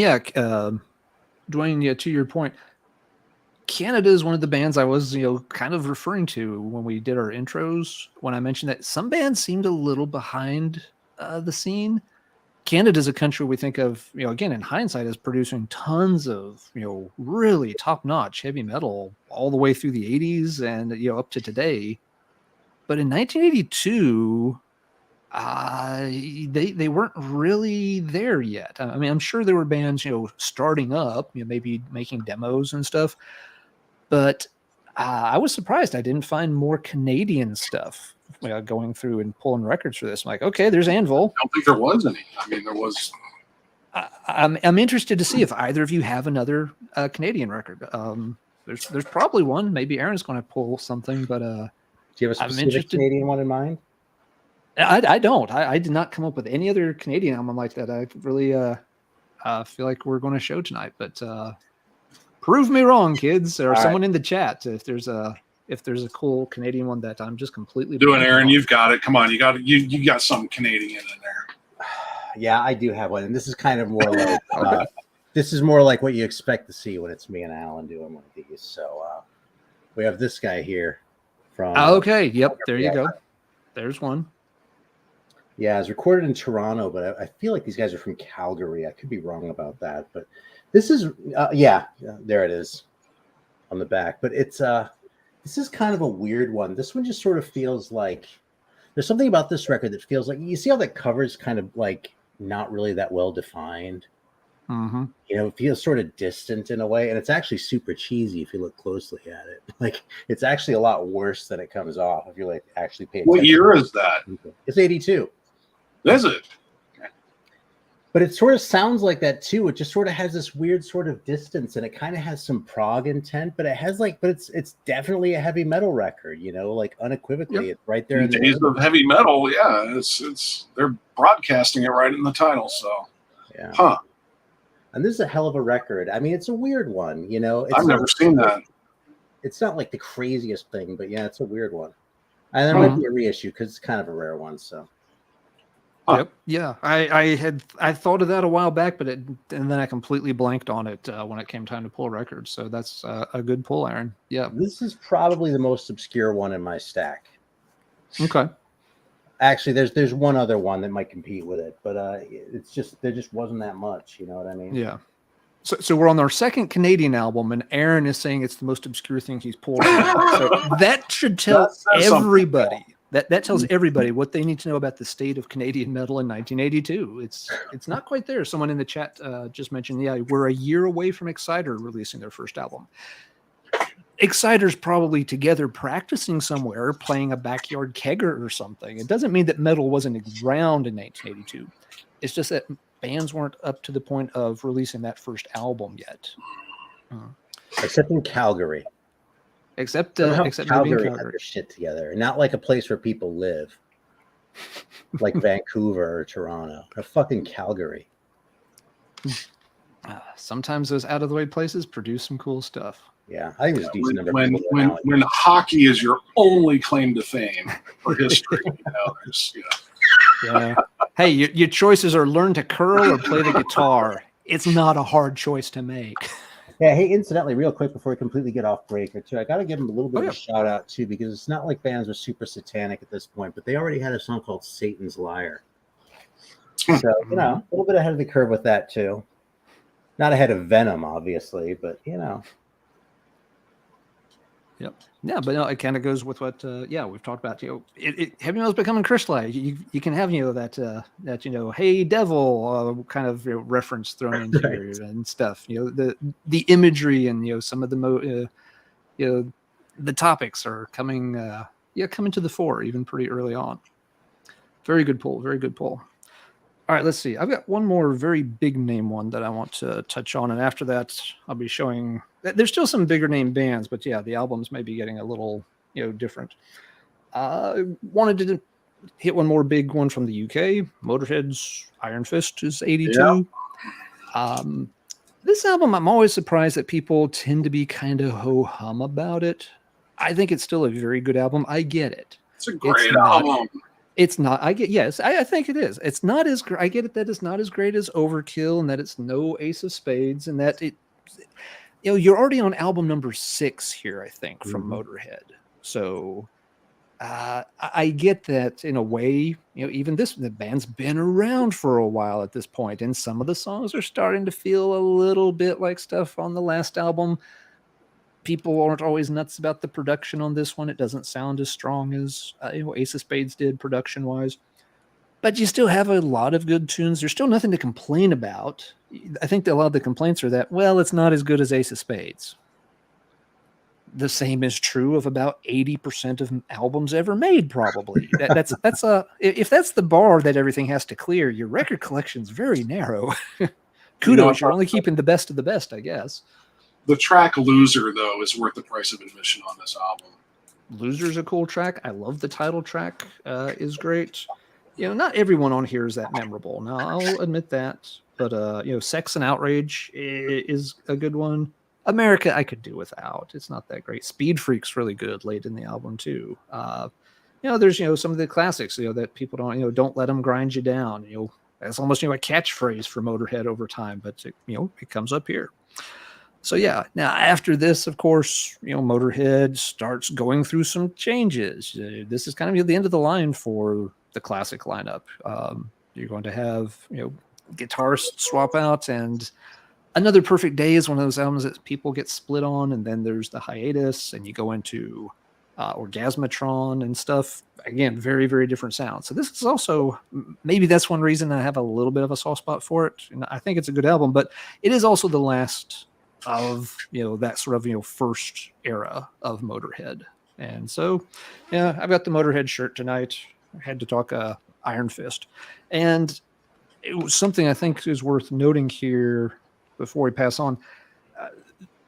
A: Duane, to your point, Canada is one of the bands I was, kind of referring to when we did our intros, when I mentioned that some bands seemed a little behind the scene. Canada is a country we think of, again, in hindsight, as producing tons of, really top-notch heavy metal all the way through the 80s and, up to today. But in 1982, they weren't really there yet. I mean, I'm sure there were bands, starting up, maybe making demos and stuff. But I was surprised I didn't find more Canadian stuff going through and pulling records for this. I'm like, okay, there's Anvil.
B: I don't think there was any. I mean, there was.
A: I'm interested to see if either of you have another Canadian record. There's probably one. Maybe Aaron's going to pull something, but
C: do you have a specific Canadian one in mind?
A: I don't. I did not come up with any other Canadian album like that. I really feel like we're going to show tonight, but prove me wrong, kids, or someone in the chat if there's a cool Canadian one that I'm just completely
B: doing. Aaron, you've got it. Come on, you got some Canadian in there.
C: Yeah, I do have one, and this is kind of more like this is more like what you expect to see when it's me and Alan doing one of these. So we have this guy here from.
A: Okay, yep, there you go. There's one.
C: Yeah, it's recorded in Toronto, but I feel like these guys are from Calgary. I could be wrong about that, but this is there it is on the back. But it's this is kind of a weird one. This one just sort of feels like there's something about this record that feels like, you see how that cover is kind of like not really that well defined.
A: Mm-hmm.
C: It feels sort of distant in a way, and it's actually super cheesy if you look closely at it. Like, it's actually a lot worse than it comes off if you like actually pay attention.
B: What year is that?
C: It's 82.
B: Is it?
C: But it sort of sounds like that too. It just sort of has this weird sort of distance, and it kind of has some prog intent, but it has it's definitely a heavy metal record, like unequivocally. It's right there in the
B: days of heavy metal. Yeah, it's they're broadcasting it right in the title. So
C: yeah.
B: Huh.
C: And this is a hell of a record. I mean, it's a weird one,
B: I've never seen that.
C: It's not like the craziest thing, but yeah, it's a weird one. And there might be a reissue because it's kind of a rare one. So.
A: Yep. Yeah. I thought of that a while back, and then I completely blanked on it when it came time to pull records. So that's a good pull, Aaron. Yeah.
C: This is probably the most obscure one in my stack.
A: Okay.
C: Actually, there's one other one that might compete with it, but there just wasn't that much. You know what I mean?
A: Yeah. So we're on our second Canadian album, and Aaron is saying it's the most obscure thing he's pulled. So that should tell everybody. That tells everybody what they need to know about the state of Canadian metal in 1982. It's not quite there. Someone in the chat just mentioned, we're a year away from Exciter releasing their first album. Exciter's probably together practicing somewhere, playing a backyard kegger or something. It doesn't mean that metal wasn't around in 1982. It's just that bands weren't up to the point of releasing that first album yet.
C: Except in Calgary.
A: Except
C: Calgary
A: maybe in
C: had their shit together, not like a place where people live, like Vancouver or Toronto. Or fucking Calgary.
A: Sometimes those out of the way places produce some cool stuff.
C: Yeah, I think it's decent number.
B: When hockey is your only claim to fame for history,
A: Yeah. Hey, your choices are learn to curl or play the guitar. It's not a hard choice to make.
C: Yeah, hey, incidentally, real quick before we completely get off break or two, I got to give them a little bit of a shout out too, because it's not like bands are super satanic at this point, but they already had a song called Satan's Liar. So, a little bit ahead of the curve with that too. Not ahead of Venom, obviously, but
A: Yep. Yeah, but no, it kind of goes with what we've talked about. Heavy metal is becoming crystallized. You can have that hey devil kind of reference thrown into here and stuff. The imagery and some of the the topics are coming to the fore even pretty early on. Very good pull. Very good pull. All right, let's see. I've got one more very big name one that I want to touch on, and after that, I'll be showing. There's still some bigger name bands, but the albums may be getting a little, different. Wanted to hit one more big one from the UK. Motorhead's Iron Fist is 82. This album, I'm always surprised that people tend to be kind of ho-hum about it. I think it's still a very good album. I get it.
B: It's a great album.
A: It's not. I think it is. It's not as. I get it that it's not as great as Overkill, and that it's no Ace of Spades, and that it. You're already on album number 6 here, I think, from Motorhead. So, I get that in a way. Even the band's been around for a while at this point, and some of the songs are starting to feel a little bit like stuff on the last album. People aren't always nuts about the production on this one. It doesn't sound as strong as Ace of Spades did production-wise. But you still have a lot of good tunes. There's still nothing to complain about. I think that a lot of the complaints are that, well, it's not as good as Ace of Spades. The same is true of about 80% of albums ever made, probably. If that's the bar that everything has to clear, your record collection's very narrow. Kudos, you're only keeping the best of the best, I guess.
B: The track Loser, though, is worth the price of admission on this album.
A: Loser's a cool track. I love the title track. Is great. Not everyone on here is that memorable. Now, I'll admit that. But, Sex and Outrage is a good one. America, I could do without. It's not that great. Speed Freak's really good late in the album, too. There's, some of the classics, that people don't let them grind you down. That's almost, a catchphrase for Motorhead over time. But, it comes up here. So, yeah, now after this, of course, Motorhead starts going through some changes. This is kind of the end of the line for the classic lineup. You're going to have, guitarists swap out, and Another Perfect Day is one of those albums that people get split on, and then there's the hiatus, and you go into Orgasmatron and stuff. Again, very, very different sound. So this is also, maybe that's one reason I have a little bit of a soft spot for it. And I think it's a good album, but it is also the last of that sort of first era of Motorhead. And so I've got the Motorhead shirt tonight. I had to talk Iron Fist, and it was something I think is worth noting here before we pass on.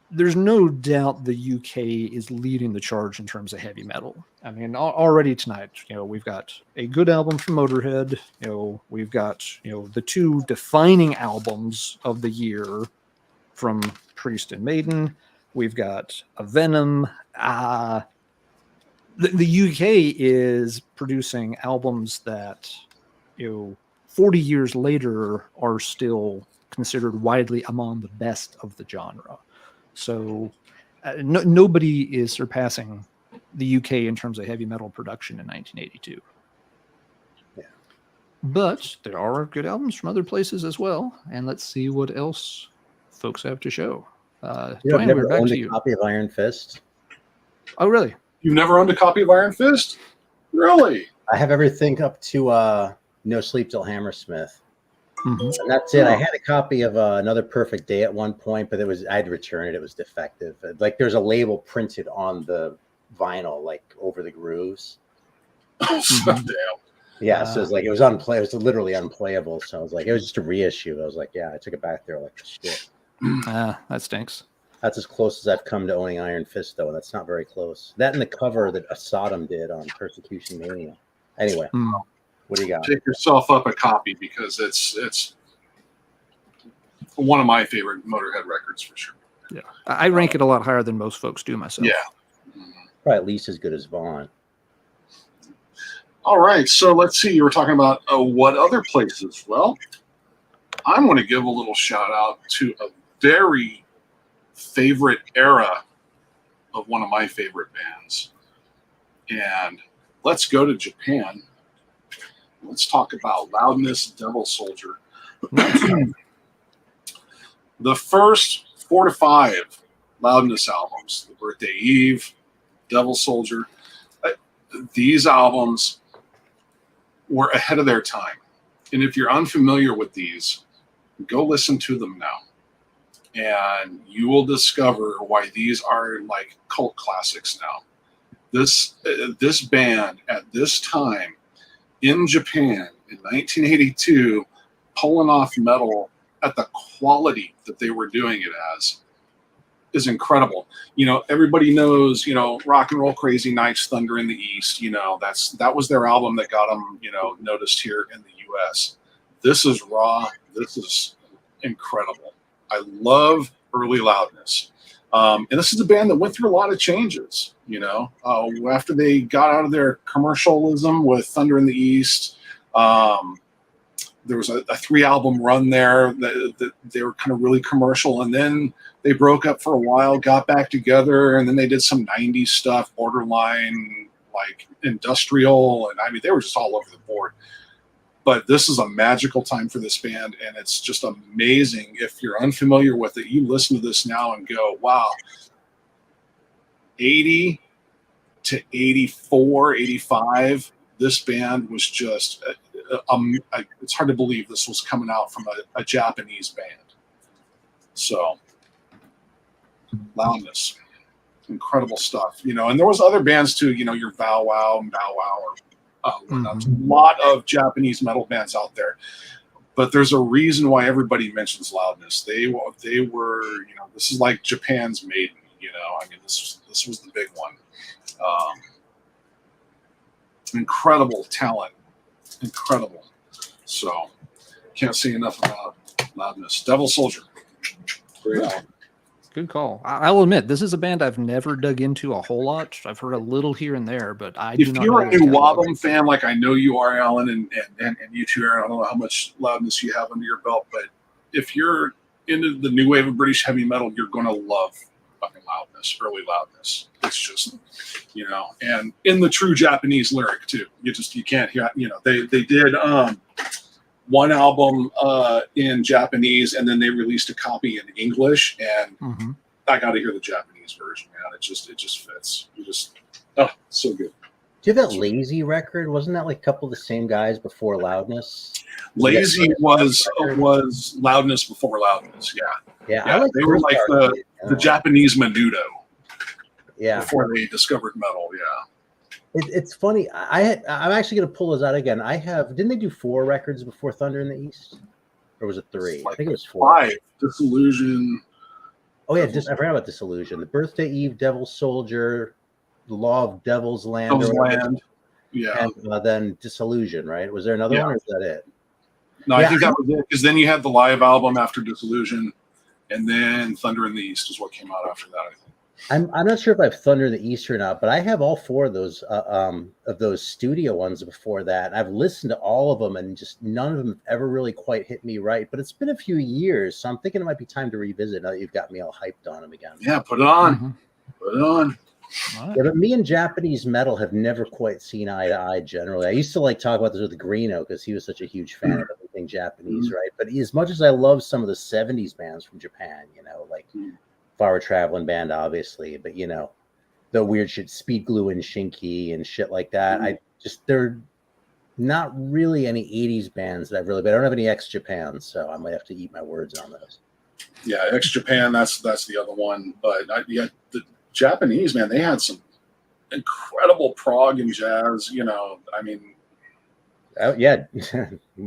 A: There's no doubt the UK is leading the charge in terms of heavy metal. I mean, already tonight, we've got a good album from Motorhead. We've got the two defining albums of the year from Priest and Maiden. We've got a Venom. The UK is producing albums that 40 years later are still considered widely among the best of the genre. So nobody is surpassing the UK in terms of heavy metal production in 1982. Yeah. But there are good albums from other places as well. And let's see what else folks have to show.
C: Duane, we're back to you. Copy of Iron Fist.
A: Oh, really?
B: You've never owned a copy of Iron Fist? Really?
C: I have everything up to No Sleep Till Hammersmith. Mm-hmm. And that's it. I had a copy of Another Perfect Day at one point, but I had to return it. It was defective. Like there's a label printed on the vinyl, like over the grooves.
B: Damn.
C: Yeah, so it was unplayable. It was literally unplayable. So I was like, it was just a reissue. I was like, I took it back there like shit.
A: That stinks.
C: That's as close as I've come to owning Iron Fist, though. That's not very close. That and the cover that Sodom did on Persecution Mania. Anyway. What do you got?
B: Pick yourself up a copy because it's one of my favorite Motorhead records for sure.
A: Yeah, I rank it a lot higher than most folks do myself.
B: Yeah,
C: probably at least as good as Vaughn.
B: All right, so let's see. You were talking about what other places. Well, I'm going to give a little shout out to a very favorite era of one of my favorite bands, and let's go to Japan. Let's talk about Loudness, Devil Soldier. The first 4 to 5 Loudness albums, The Birthday Eve, Devil Soldier, these albums were ahead of their time. And if you're unfamiliar with these, go listen to them now. And you will discover why these are like cult classics now. This band at this time in Japan in 1982, pulling off metal at the quality that they were doing it as is incredible. Everybody knows, Rock and Roll Crazy Nights, Thunder in the East. That was their album that got them, noticed here in the U.S. This is raw. This is incredible. I love early Loudness. And this is a band that went through a lot of changes, you know, after they got out of their commercialism with Thunder in the East. There was a 3-album run there that they were kind of really commercial. And then they broke up for a while, got back together, and then they did some 90s stuff, borderline like industrial. And I mean, they were just all over the board. But this is a magical time for this band, and it's just amazing. If you're unfamiliar with it, you listen to this now and go, wow, 80 to 84, 85, this band was just, it's hard to believe this was coming out from a Japanese band. So, Loudness, incredible stuff. You know, and there was other bands too, you know, your Bow Wow and Bow Wow, there's a lot of Japanese metal bands out there, but there's a reason why everybody mentions Loudness. They were, you know, this is like Japan's Maiden. You know, I mean, this was the big one. Incredible talent, incredible. So can't say enough about Loudness. Devil Soldier, great album.
A: Good call. I'll admit, this is a band I've never dug into a whole lot. I've heard a little here and there, but
B: if you're a NWOBHM fan, like I know you are, Alan, and you too, Aaron, I don't know how much Loudness you have under your belt, but if you're into the new wave of British heavy metal, you're going to love fucking Loudness, early Loudness. It's just, you know, and in the true Japanese lyric too. You can't hear, you know, they did one album in Japanese, and then they released a copy in English, and I got to hear the Japanese version, man. It just fits. So good.
C: Do you have that Lazy record? Wasn't that like a couple of the same guys before Loudness?
B: Lazy was Loudness before Loudness, yeah.
C: I like
B: they were like the Japanese Menudo.
C: Yeah.
B: Before they discovered metal, yeah.
C: It's funny. I'm actually going to pull those out again. Didn't they do 4 records before Thunder in the East? Or was it 3? I think it was 4.
B: 5. Disillusion.
C: Oh, yeah. I forgot about Disillusion. The Birthday Eve, Devil Soldier, The Law of Devil's Land.
B: Yeah.
C: And then Disillusion, right? Was there another one, or is that it?
B: No, I think that was it. Because then you had the live album after Disillusion, and then Thunder in the East is what came out after that, I think.
C: I'm not sure if I have Thunder in the East or not, but I have all 4 of those studio ones before that. I've listened to all of them, and just none of them have ever really quite hit me right. But it's been a few years, so I'm thinking it might be time to revisit now that you've got me all hyped on them again.
B: Yeah, put it on. Put it on.
C: Yeah, but me and Japanese metal have never quite seen eye to eye generally. I used to like talk about this with Greeno because he was such a huge fan of everything Japanese, right? But as much as I love some of the 70s bands from Japan, you know, like Flower Traveling Band, obviously, but you know, the weird shit, Speed Glue and Shinky and shit like that. They're not really any 80s bands that but I don't have any ex-Japan, so I might have to eat my words on those.
B: Yeah, ex-Japan, that's the other one. But the Japanese, man, they had some incredible prog and jazz, you know, I mean.
C: Yeah,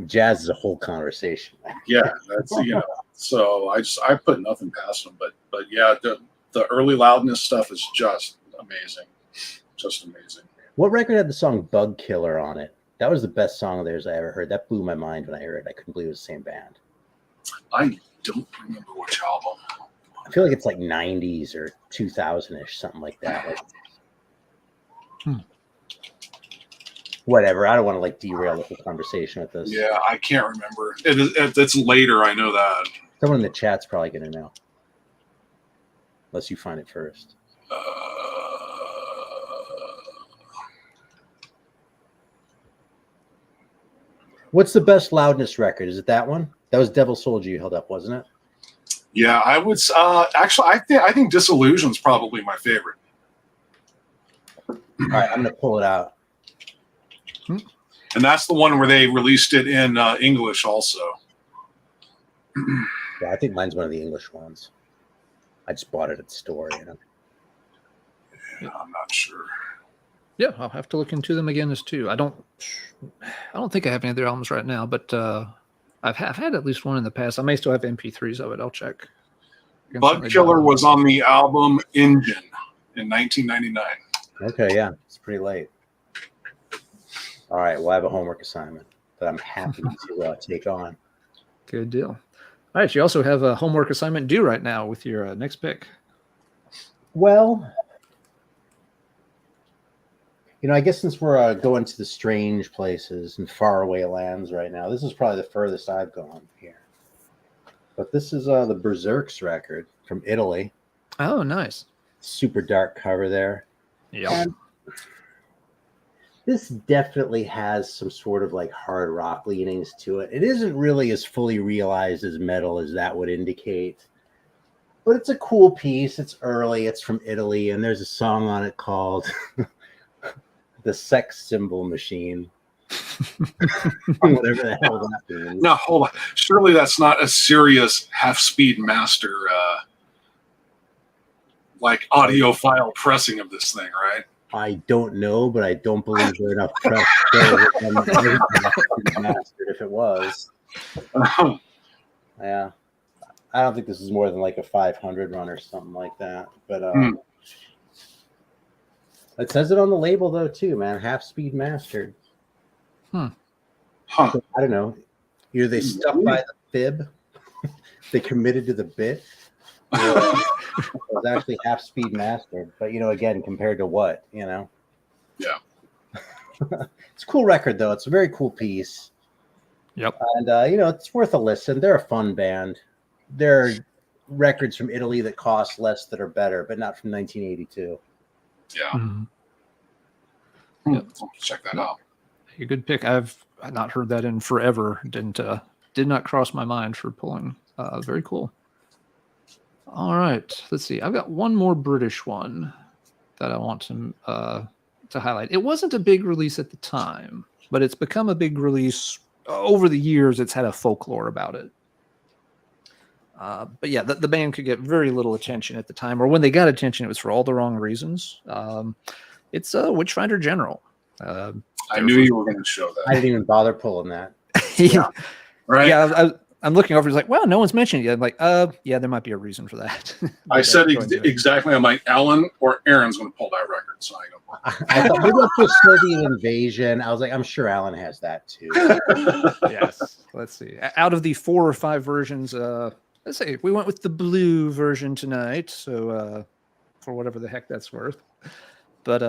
C: jazz is a whole conversation.
B: Yeah, that's, you know, so I put nothing past them, but yeah, the early Loudness stuff is just amazing. Just amazing.
C: What record had the song Bug Killer on it? That was the best song of theirs I ever heard. That blew my mind when I heard it. I couldn't believe it was the same band.
B: I don't remember which album.
C: I feel like it's like 90s or 2000-ish, something like that. Whatever. I don't want to like derail the whole conversation with this.
B: Yeah, I can't remember. It's later. I know that.
C: Someone in the chat's probably going to know. Unless you find it first. What's the best Loudness record? Is it that one? That was Devil Soldier you held up, wasn't it?
B: Yeah, I would. Actually, I think Disillusion's probably my favorite.
C: All right, I'm going to pull it out.
B: And that's the one where they released it in English also.
C: Yeah, I think mine's one of the English ones. I just bought it at the store, you know.
B: Yeah, I'm not sure.
A: Yeah, I'll have to look into them again as too. I don't think I have any of their albums right now, but I've had at least one in the past. I may still have MP3s of it. I'll check.
B: Bug Killer was on the album Engine in 1999.
C: Okay, yeah, it's pretty late. All right, well, I have a homework assignment that I'm happy to take on.
A: Good deal. All right, you also have a homework assignment due right now with your next pick.
C: Well, I guess since we're going to the strange places and faraway lands right now, this is probably the furthest I've gone here. But this is the Berserk's record from Italy.
A: Oh, nice.
C: Super dark cover there.
A: Yeah.
C: This definitely has some sort of like hard rock leanings to it. It isn't really as fully realized as metal as that would indicate. But it's a cool piece. It's early. It's from Italy. And there's a song on it called The Sex Symbol Machine. Whatever the hell that means.
B: No, hold on. Surely that's not a serious half-speed master like audiophile pressing of this thing, right?
C: I don't know, but I don't believe there enough press mastered if it was. Yeah. I don't think this is more than like a 500 run or something like that. But it says it on the label though too, man. Half speed mastered.
B: Huh.
C: So, I don't know. Either they stuck by the fib, they committed to the bit. It was actually half speed mastered, but again, compared to what,
B: Yeah.
C: It's a cool record though. It's a very cool piece.
A: Yep.
C: And it's worth a listen. They're a fun band. There are records from Italy that cost less that are better, but not from 1982.
B: Yeah.
A: Mm-hmm.
B: Yep. Check that out.
A: A good pick. I've not heard that in forever. Did not cross my mind for pulling. Very cool. All right, let's see. I've got one more British one that I want to highlight. It wasn't a big release at the time, but it's become a big release over the years. It's had a folklore about it. But yeah, the band could get very little attention at the time, or when they got attention, it was for all the wrong reasons. It's Witchfinder General.
B: I knew you were going to show that.
C: I didn't even bother pulling that.
A: Yeah.
B: Right.
A: Yeah, I'm looking over. It's like, wow, no one's mentioned it yet. I'm like, yeah, there might be a reson for that.
B: I said exactly. I'm like, Alan or Aaron's going to pull that record. So
C: I thought maybe that's just Soviet invasion. I was like, I'm sure Alan has that too.
A: Yes. Let's see. Out of the 4 or 5 versions, let's say we went with the blue version tonight. So for whatever the heck that's worth. But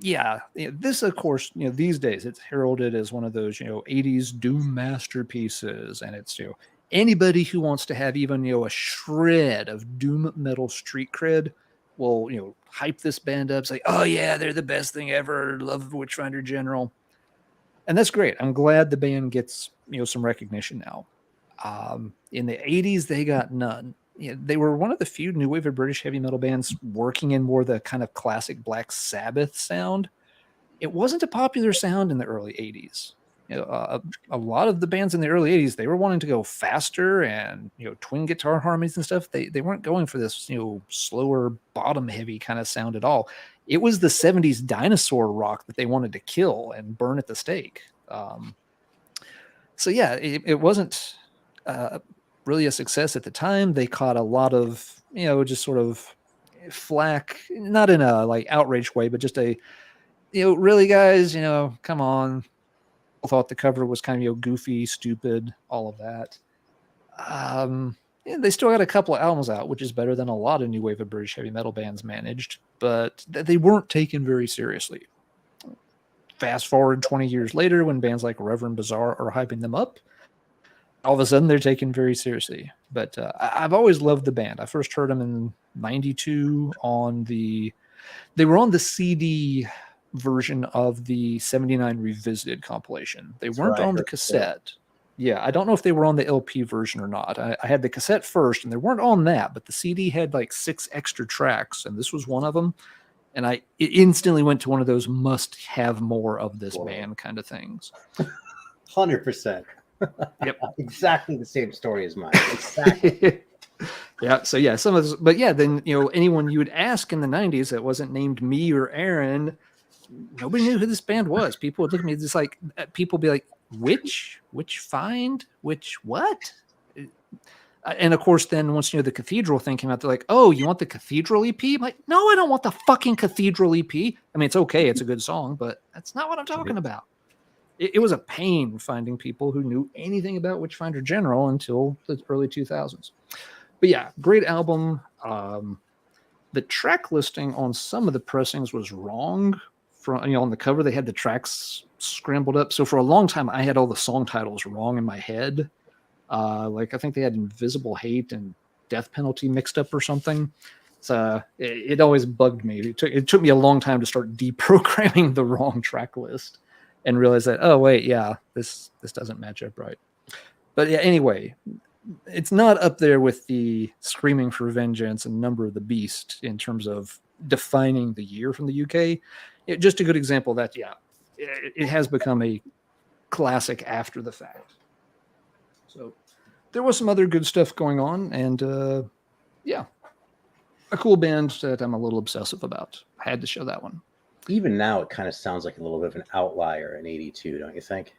A: yeah, this, of course, these days it's heralded as one of those, 80s doom masterpieces. And it's, anybody who wants to have even, a shred of doom metal street cred will, hype this band up, say, oh yeah, they're the best thing ever. Love Witchfinder General. And that's great. I'm glad the band gets, some recognition now. In the 80s, they got none. They were one of the few new wave of British heavy metal bands working in more the kind of classic Black Sabbath sound. It wasn't a popular sound in the early 80s. A lot of the bands in the early 80s, they were wanting to go faster and, twin guitar harmonies and stuff. They weren't going for this, slower, bottom heavy kind of sound at all. It was the 70s dinosaur rock that they wanted to kill and burn at the stake. So yeah, it wasn't really a success at the time. They caught a lot of, just sort of flack, not in a like outraged way, but just a, really guys, come on. I thought the cover was kind of, goofy, stupid, all of that. They still got a couple of albums out, which is better than a lot of new wave of British heavy metal bands managed, but they weren't taken very seriously. Fast forward 20 years later, when bands like Reverend Bazaar are hyping them up, all of a sudden they're taken very seriously. But I've always loved the band. I first heard them in 92 they were on the CD version of the 79 Revisited compilation. They weren't on the cassette. Yeah, I don't know if they were on the LP version or not. I had the cassette first, and they weren't on that, but the CD had like 6 extra tracks, and this was one of them. And it instantly went to one of those must-have more of this band kind of things.
C: 100%.
A: Yep.
C: Exactly the same story as mine. Exactly.
A: Yeah. So yeah, some of this, but yeah, then anyone you would ask in the 90s that wasn't named me or Aaron, nobody knew who this band was. People would look at me just like, people be like, which find, which what? And of course, then once the Cathedral thing came out, they're like, oh, you want the Cathedral EP? I'm like, no, I don't want the fucking Cathedral EP. I mean, it's okay, it's a good song, but that's not what I'm talking about. it was a pain finding people who knew anything about Witchfinder General until the early 2000s. But yeah, great album. The track listing on some of the pressings was wrong. On the cover, they had the tracks scrambled up. So for a long time, I had all the song titles wrong in my head. Like I think they had Invisible Hate and Death Penalty mixed up or something. So it always bugged me. It took me a long time to start deprogramming the wrong track list and realize that, oh wait, yeah, this doesn't match up right. But yeah, anyway, it's not up there with the Screaming for Vengeance and Number of the Beast in terms of defining the year from the UK. Just a good example of that, yeah, it has become a classic after the fact. So there was some other good stuff going on, and yeah, a cool band that I'm a little obsessive about. I had to show that one.
C: Even now, it kind of sounds like a little bit of an outlier in '82, don't you think?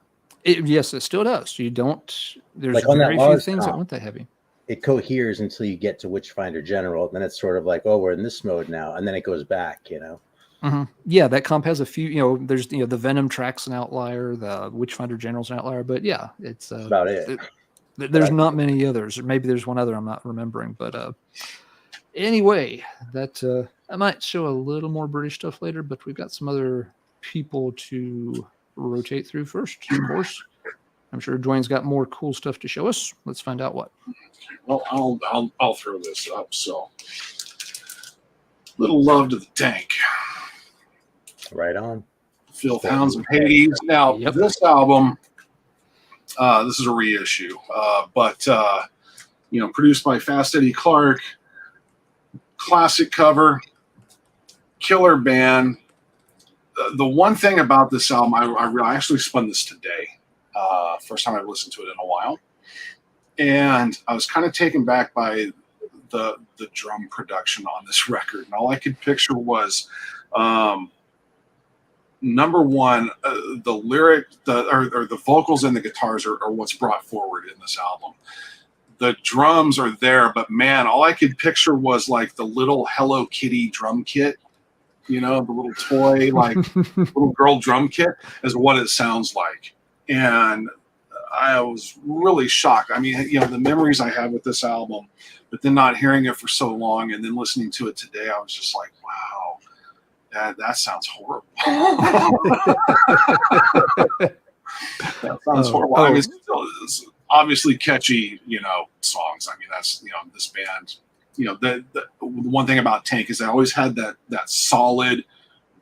A: Yes, it still does. You don't. There's
C: like
A: very few things that weren't that heavy.
C: It coheres until you get to Witchfinder General, and then it's sort of like, oh, we're in this mode now, and then it goes back, you know.
A: Mm-hmm. Yeah, that comp has a few. There's the Venom track's an outlier, the Witchfinder General's an outlier, but yeah, it's
C: about it.
A: There's not many others. Maybe there's one other I'm not remembering, but anyway, that I might show a little more British stuff later, but we've got some other people to rotate through first, of course. I'm sure Duane's got more cool stuff to show us. Let's find out what.
B: Well, I'll throw this up. So, little love to the Tank.
C: Right on.
B: Filth, Hounds, and Hades. Now, this album, this is a reissue, but produced by Fast Eddie Clark. Classic cover, killer band. The one thing about this album, I actually spun this today. First time I've listened to it in a while, and I was kind of taken back by the drum production on this record, and all I could picture was number one, the lyric, or the vocals and the guitars are what's brought forward in this album. The drums are there, but man, all I could picture was like the little Hello Kitty drum kit, the little toy, like little girl drum kit is what it sounds like. And I was really shocked. I mean, the memories I have with this album, but then not hearing it for so long and then listening to it today, I was just like, wow, that sounds horrible. That sounds horrible. I mean, it's obviously catchy, songs. I mean, that's, this band, the one thing about Tank is they always had that solid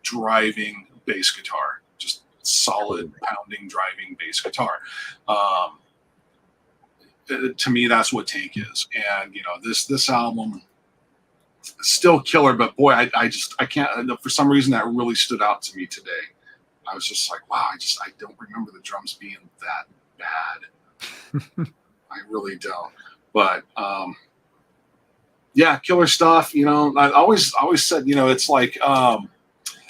B: driving bass guitar, just solid pounding driving bass guitar. To me, that's what Tank is. And, this album is still killer, but boy, I can't, for some reason that really stood out to me today. I was just like, wow, I don't remember the drums being that bad. I really don't. But yeah, killer stuff. I always said, it's like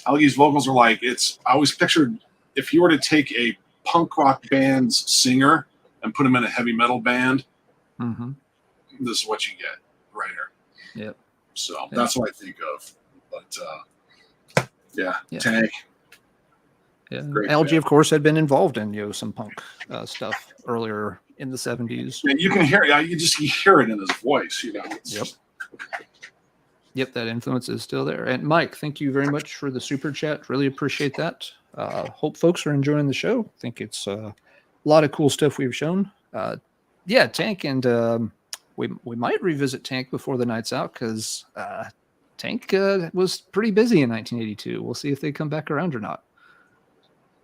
B: Algie's vocals are like, I always pictured if you were to take a punk rock band's singer and put him in a heavy metal band, this is what you get right here.
A: Yep.
B: So that's what I think of. But yeah. Tank.
A: Yeah. Algie, band. Of course, had been involved in some punk stuff earlier in the 70s.
B: And you can hear it. You hear it in his voice.
A: Yep, that influence is still there. And Mike, thank you very much for the super chat. Really appreciate that. Hope folks are enjoying the show. I think it's a lot of cool stuff we've shown. Tank, and we might revisit Tank before the night's out because Tank was pretty busy in 1982. We'll see if they come back around or not.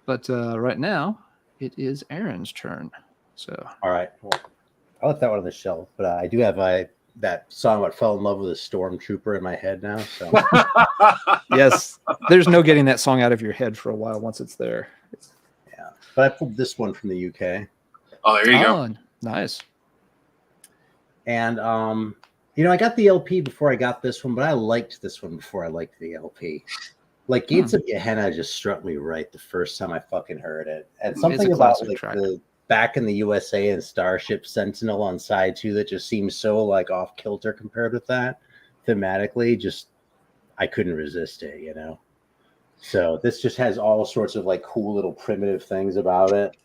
A: But right now, it is Aaron's turn. So,
C: all right, well, I left that one on the shelf, but I do have that song about fell in love with a stormtrooper in my head now. So,
A: yes, there's no getting that song out of your head for a while once it's there.
C: Yeah, but I pulled this one from the UK.
B: Oh, there you go.
A: Nice.
C: And I got the LP before I got this one, but I liked this one before I liked the LP. Like Gates of Gehenna just struck me right the first time I fucking heard it. And something about like the Back in the USA and Starship Sentinel on side 2 that just seems so like off kilter compared with that thematically. Just I couldn't resist it, So this just has all sorts of like cool little primitive things about it.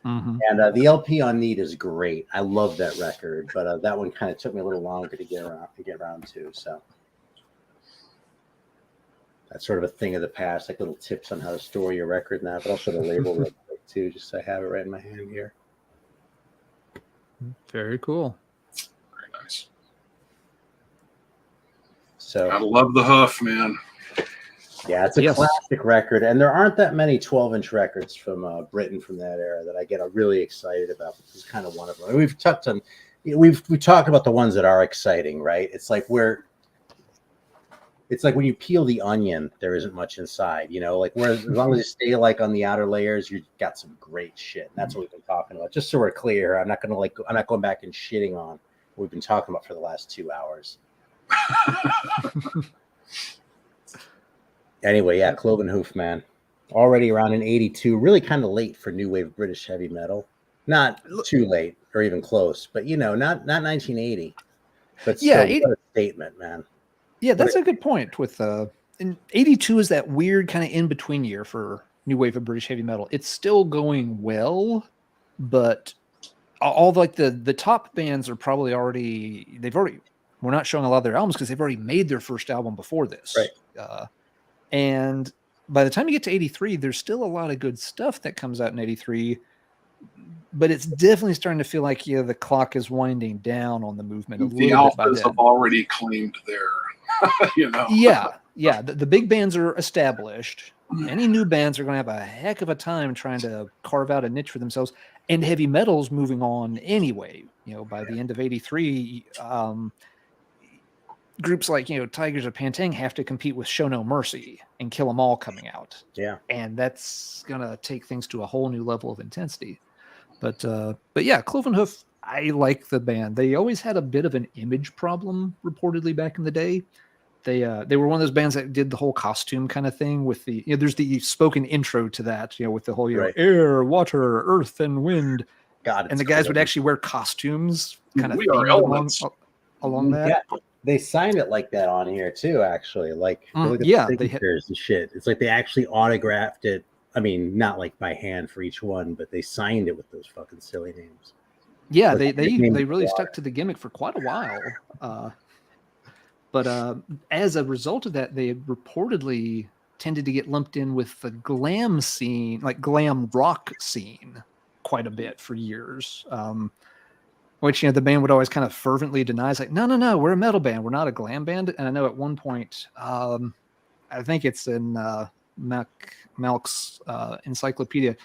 A: Mm-hmm.
C: And the LP on Need is great. I love that record, but that one kind of took me a little longer to get around to. So that's sort of a thing of the past, like little tips on how to store your record now. But I'll show the label real quick too, just so I have it right in my hand here.
A: Very cool.
B: Very nice.
C: So
B: I love the Hoof, man.
C: yeah, it's a classic record, and there aren't that many 12-inch records from Britain from that era that I get really excited about. This is kind of one of them. We've talked about the ones that are exciting, right? It's like when you peel the onion, there isn't much inside, like whereas as long as you stay like on the outer layers, you've got some great shit. And that's what we've been talking about. Just so we're clear, I'm not going back and shitting on what we've been talking about for the last 2 hours. Anyway, yeah, Cloven Hoof, man. Already around in 82, really kind of late for new wave British heavy metal. Not too late or even close, but not 1980. But still, what a statement, man.
A: Yeah, that's a good point. With in 82 is that weird kind of in between year for new wave of British heavy metal. It's still going well, but all like the top bands are probably we're not showing a lot of their albums because they've already made their first album before this.
C: Right.
A: And by the time you get to 83, there's still a lot of good stuff that comes out in 83, but it's definitely starting to feel like the clock is winding down on the movement.
B: The alphas have already claimed their,
A: Yeah. The big bands are established. Any new bands are going to have a heck of a time trying to carve out a niche for themselves. And heavy metal's moving on anyway. By the end of 83, groups like Tigers of Pantang have to compete with Show No Mercy and Kill 'Em All coming out.
C: Yeah,
A: and that's gonna take things to a whole new level of intensity. But yeah, Cloven Hoof, I like the band. They always had a bit of an image problem, reportedly back in the day. They were one of those bands that did the whole costume kind of thing with the there's the spoken intro to that with the whole air, water, earth, and wind.
C: God,
A: and the guys would actually wear costumes kind of
B: we are elements
A: along that.
C: Yeah. They signed it like that on here too, actually. Like, signatures and shit. It's like they actually autographed it. I mean, not like by hand for each one, but they signed it with those fucking silly names.
A: Yeah, they really stuck to the gimmick for quite a while. But as a result of that, they reportedly tended to get lumped in with the glam scene, like glam rock scene, quite a bit for years. Which the band would always kind of fervently deny. It's like, no, we're a metal band, we're not a glam band. And I know at one point, I think it's in Malk's encyclopedia,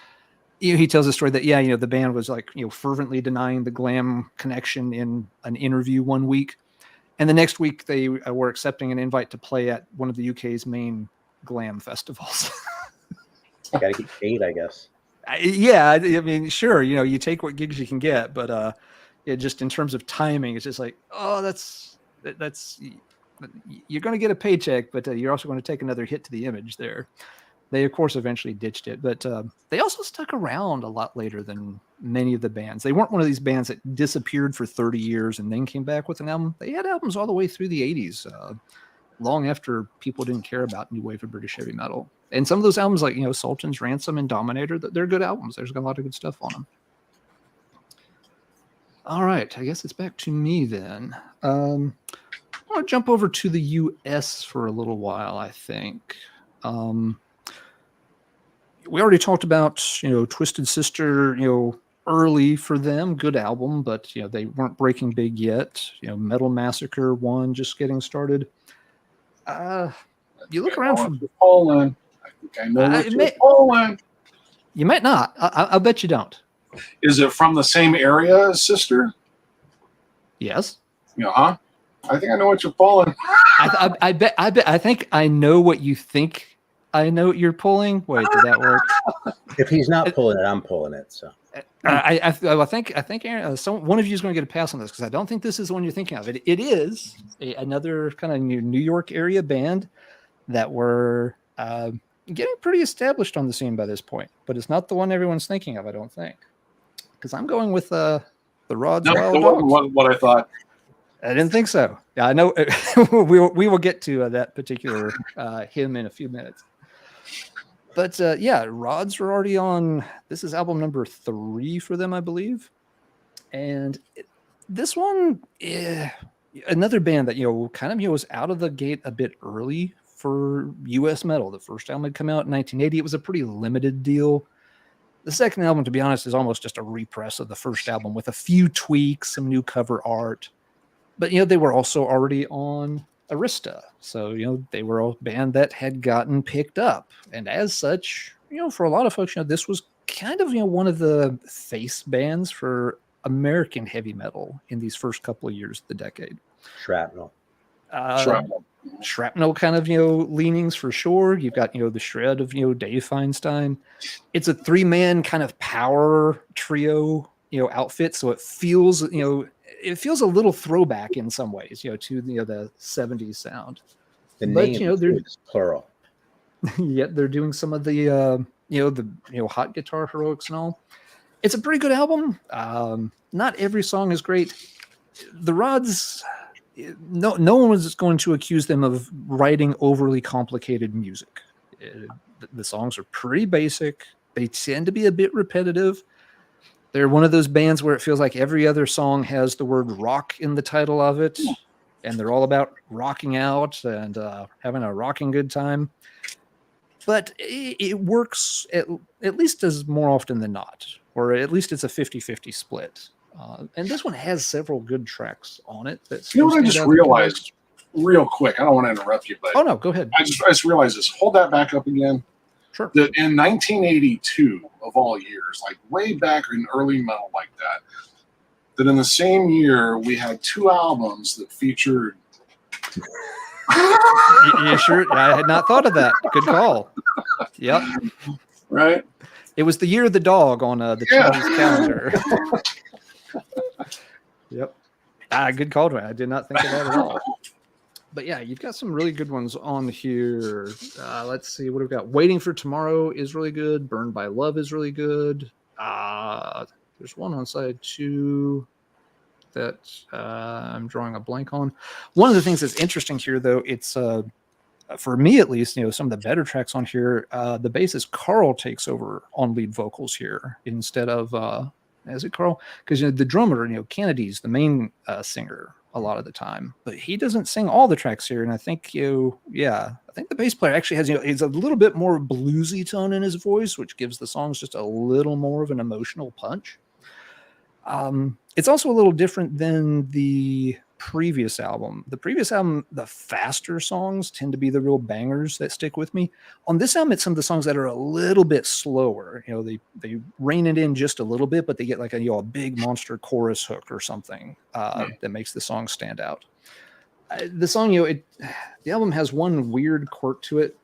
A: he tells a story that the band was like fervently denying the glam connection in an interview one week, and the next week they were accepting an invite to play at one of the UK's main glam festivals.
C: Gotta get paid, I guess.
A: Yeah, I mean, sure, you take what gigs you can get, but it just in terms of timing, it's just like, oh, that's you're going to get a paycheck, but you're also going to take another hit to the image there. They, of course, eventually ditched it, but they also stuck around a lot later than many of the bands. They weren't one of these bands that disappeared for 30 years and then came back with an album. They had albums all the way through the 80s, long after people didn't care about new wave of British heavy metal. And some of those albums, like Sultan's Ransom and Dominator, they're good albums. There's a lot of good stuff on them. All right, I guess it's back to me then. I want to jump over to the U.S. for a little while, I think. We already talked about, Twisted Sister, early for them, good album, but, they weren't breaking big yet. Metal Massacre 1, just getting started. You look around for
B: Poland. I think I know what you're Poland.
A: You might not. I'll bet you don't.
B: Is it from the same area as Sister?
A: Yes.
B: I think I know what you're pulling.
A: I bet. I think I know what you think. I know what you're pulling. Wait, did that work?
C: If he's not pulling it, I'm pulling it. So
A: I think Aaron, one of you is going to get a pass on this because I don't think this is the one you're thinking of. It is another kind of New York area band that were getting pretty established on the scene by this point, but it's not the one everyone's thinking of, I don't think. Because I'm going with the Rod's Wild Dogs.
B: What I thought.
A: I didn't think so. Yeah, I know. we will get to that particular hymn in a few minutes. But yeah, Rods are already on. This is album number 3 for them, I believe. And this one, another band that, kind of, was out of the gate a bit early for US metal. The first album had come out in 1980. It was a pretty limited deal. The second album, to be honest, is almost just a repress of the first album with a few tweaks, some new cover art. But, they were also already on Arista. So, they were a band that had gotten picked up. And as such, for a lot of folks, this was kind of, one of the face bands for American heavy metal in these first couple of years of the decade.
C: Shrapnel.
A: Shrapnel kind of, leanings for sure. You've got, the shred of, Dave Feinstein. It's a 3-man kind of power trio, outfit. So it feels, it feels a little throwback in some ways, to the 70s sound.
C: The name is plural.
A: Yet they're doing some of the, hot guitar heroics and all. It's a pretty good album. Not every song is great. The Rods, no one was going to accuse them of writing overly complicated music. The songs are pretty basic. They tend to be a bit repetitive. They're one of those bands where it feels like every other song has the word rock in the title of it, and they're all about rocking out and having a rocking good time. But it works at least as more often than not, or at least it's a 50-50 split. And this one has several good tracks on it.
B: What I just realized real quick, I don't want to interrupt you, but
A: oh no, go ahead.
B: I just realized this. Hold that back up again.
A: Sure.
B: That in 1982, of all years, like way back in early metal like that in the same year we had 2 albums that featured.
A: Yeah, sure. I had not thought of that. Good call. Yep.
B: Right.
A: It was the year of the dog on the Chinese calendar. Yep. Good call, Duane. I did not think of that at all. But yeah, you've got some really good ones on here. Let's see what we've got. Waiting for Tomorrow is really good. Burned by Love is really good. There's one on side 2 that I'm drawing a blank on. One of the things that's interesting here, though, it's for me at least, some of the better tracks on here. The bassist Carl takes over on lead vocals here instead of is it Carl? Because the drummer, Kennedy's the main singer a lot of the time, but he doesn't sing all the tracks here. And I think I think the bass player actually has it's a little bit more bluesy tone in his voice, which gives the songs just a little more of an emotional punch. It's also a little different than the previous album. The previous album, the faster songs tend to be the real bangers that stick with me. On this album, it's some of the songs that are a little bit slower. They rein it in just a little bit, but they get like a big monster chorus hook or something that makes the song stand out. The song, the album has one weird quirk to it.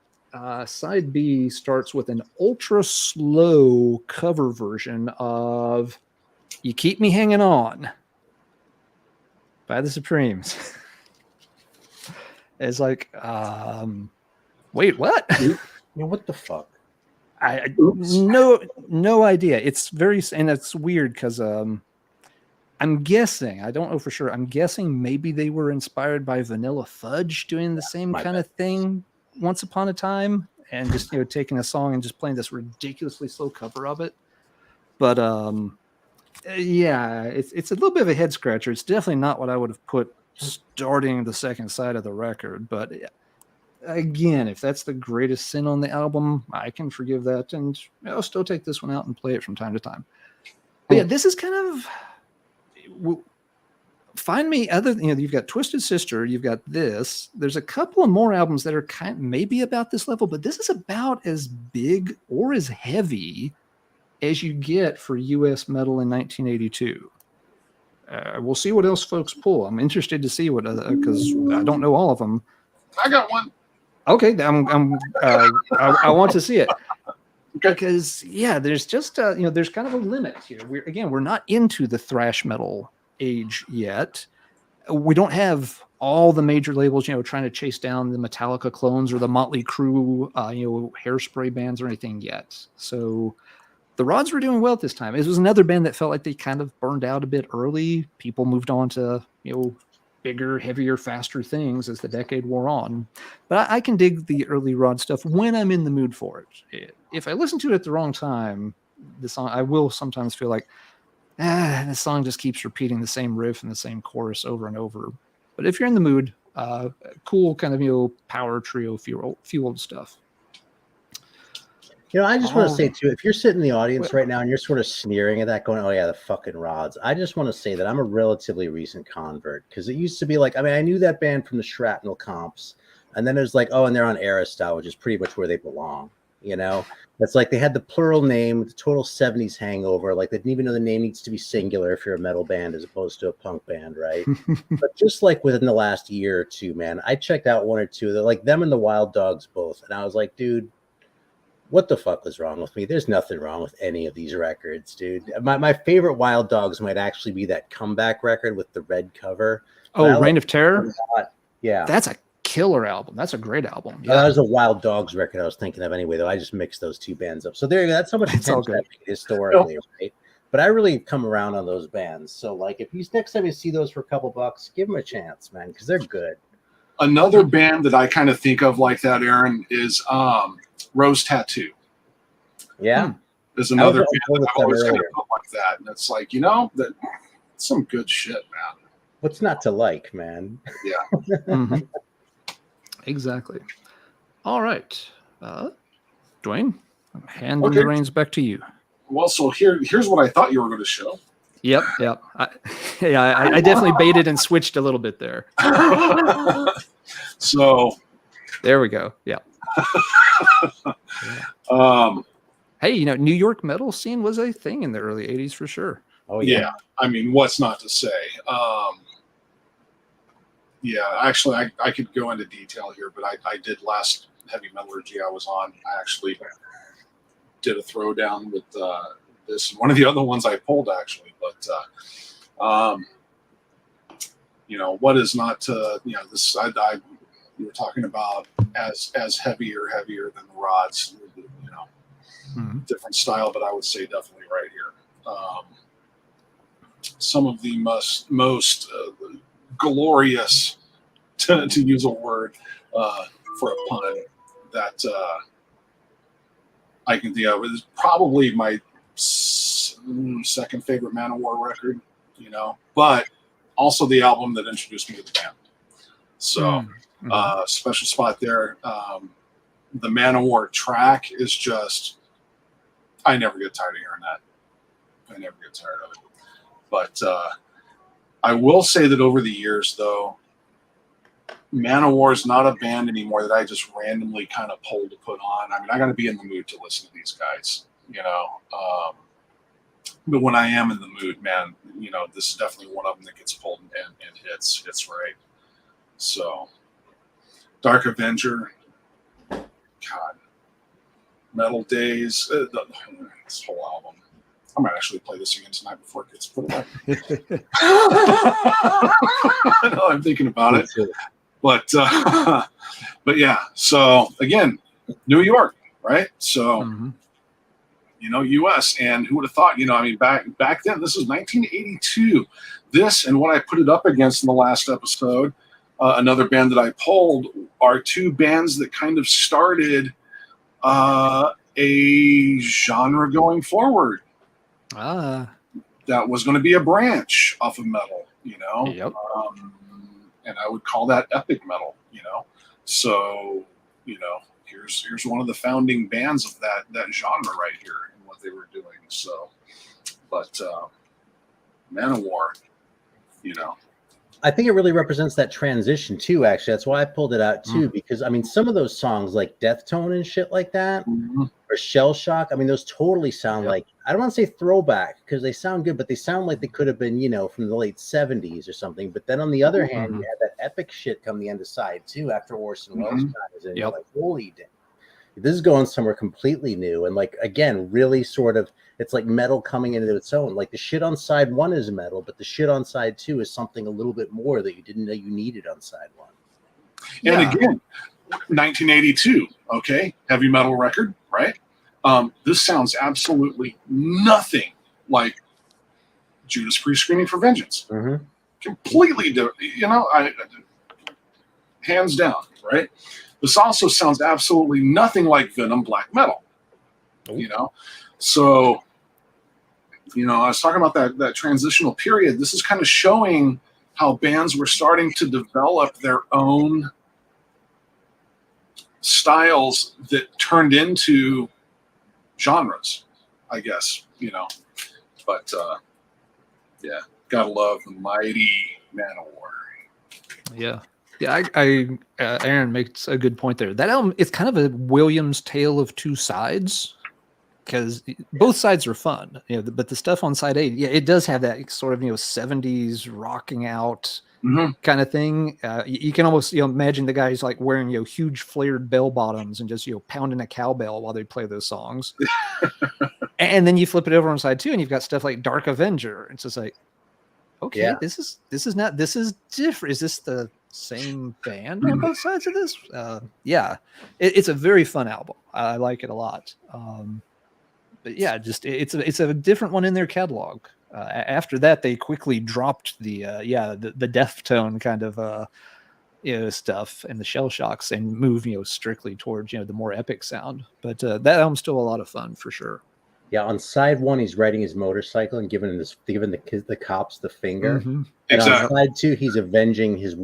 A: Side B starts with an ultra slow cover version of "You Keep Me Hanging On" by the Supremes. It's like, wait, what?
C: What the fuck?
A: No idea. It's and it's weird because I'm guessing, I don't know for sure, I'm guessing maybe they were inspired by Vanilla Fudge doing the same kind of thing once upon a time, and just taking a song and just playing this ridiculously slow cover of it. But yeah, it's a little bit of a head scratcher. It's definitely not what I would have put starting the second side of the record. But again, if that's the greatest sin on the album, I can forgive that, and I'll still take this one out and play it from time to time. But yeah, this is kind of find me other. You've got Twisted Sister, you've got this. There's a couple of more albums that are kind of maybe about this level, but this is about as big or as heavy as you get for US metal in 1982. We'll see what else folks pull. I'm interested to see what, because I don't know all of them.
B: I got one.
A: Okay, I want to see it. Because there's just there's kind of a limit here. We're not into the thrash metal age yet. We don't have all the major labels, trying to chase down the Metallica clones or the Motley Crue, hairspray bands or anything yet. So the Rods were doing well at this time. It was another band that felt like they kind of burned out a bit early. People moved on to, bigger, heavier, faster things as the decade wore on. But I can dig the early Rod stuff when I'm in the mood for it. If I listen to it at the wrong time, the song, I will sometimes feel like, the song just keeps repeating the same riff and the same chorus over and over. But if you're in the mood, cool kind of power trio fueled stuff.
C: I just want to say too, if you're sitting in the audience right now and you're sort of sneering at that, going, "Oh yeah, the fucking Rods," I just want to say that I'm a relatively recent convert, because it used to be like, I knew that band from the Shrapnel comps, and then it was like, oh, and they're on Aristyle, which is pretty much where they belong. It's like they had the plural name with the total 70s hangover. Like they didn't even know the name needs to be singular if you're a metal band as opposed to a punk band, right? But just like within the last year or two, man, I checked out one or two. They're like them and the Wild Dogs both, and I was like, dude, what the fuck was wrong with me? There's nothing wrong with any of these records, dude. My favorite Wild Dogs might actually be that Comeback record with the red cover.
A: Oh, Reign of Terror?
C: Yeah.
A: That's a killer album. That's a great album.
C: Yeah. That was a Wild Dogs record I was thinking of anyway, though. I just mixed those two bands up. So there you go. That's how much attention I paid historically, right? But I really come around on those bands. So like if you next time you see those for a couple bucks, give them a chance, man, because they're good.
B: Another band that I kind of think of like that, Aaron, is Rose Tattoo.
C: Yeah.
B: There's another band that I've always kind of felt like that. And it's like, that's some good shit, man.
C: What's not to like, man?
B: Yeah.
A: Mm-hmm. Exactly. All right. Duane, I'm handing the reins back to you.
B: Well, so here's what I thought you were going to show.
A: Yep. I definitely baited and switched a little bit there.
B: So
A: there we go. Yeah. Hey, New York metal scene was a thing in the early 80s for sure.
C: Oh yeah.
B: I mean, what's not to say? Actually, I could go into detail here, but I did last Heavy Metallurgy I was on. I actually did a throwdown with this and one of the other ones I pulled actually, but what is not to this you were talking about as heavier than the Rods, different style, but I would say definitely right here. Some of the most glorious, to use a word for a pun, that I can think of. It's probably my second favorite Manowar record, but also the album that introduced me to the band. So special spot there. The Manowar track is just, I never get tired of hearing that. I never get tired of it. But I will say that over the years, though, Manowar is not a band anymore that I just randomly kind of pull to put on. I mean, I got to be in the mood to listen to these guys, but when I am in the mood, man, this is definitely one of them that gets pulled and hits right. So, Dark Avenger, God, Metal Days, this whole album. I might actually play this again tonight before it gets put away. I'm thinking about it. But yeah, so again, New York, right? So, US, and who would have thought, back then, this was 1982. This and what I put it up against in the last episode, another band that I pulled, are two bands that kind of started a genre going forward. That was going to be a branch off of metal,
A: Yep.
B: And I would call that epic metal, So, here's one of the founding bands of that genre right here and what they were doing. So, but Manowar,
C: I think it really represents that transition too, actually. That's why I pulled it out too, because some of those songs like Death Tone and shit like that, or Shell Shock, those totally sound like, I don't want to say throwback because they sound good, but they sound like they could have been, from the late 70s or something. But then on the other hand, you had that epic shit come the end of side too after Orson Welles dies, and you're like, holy damn. This is going somewhere completely new, and like again, really sort of, it's like metal coming into its own. Like the shit on side one is metal, but the shit on side two is something a little bit more that you didn't know you needed on side one.
B: And again, 1982, okay, heavy metal record, right? This sounds absolutely nothing like Judas Priest Screaming for Vengeance. completely different. Hands down, right? This also sounds absolutely nothing like Venom black metal. So I was talking about that transitional period. This is kind of showing how bands were starting to develop their own styles that turned into genres, I guess, but gotta love the mighty Manowar.
A: Yeah, Aaron makes a good point there. That album, it's kind of a Williams tale of two sides, because both sides are fun, but the stuff on side A, it does have that sort of 70s rocking out kind of thing. You can almost imagine the guys like wearing huge flared bell bottoms and just pounding a cowbell while they play those songs. And then you flip it over on side 2 and you've got stuff like Dark Avenger. It's just like, okay, this is different. Is this the same band on both sides of this? It's a very fun album. I like it a lot. But yeah, just it's a different one in their catalog. After that, they quickly dropped the death tone kind of stuff and the shell shocks and moved strictly towards the more epic sound. But that album's still a lot of fun for sure.
C: Yeah, on side 1, he's riding his motorcycle and giving the cops the finger.
A: Mm-hmm.
C: And
B: Exactly.
C: on side 2, he's avenging his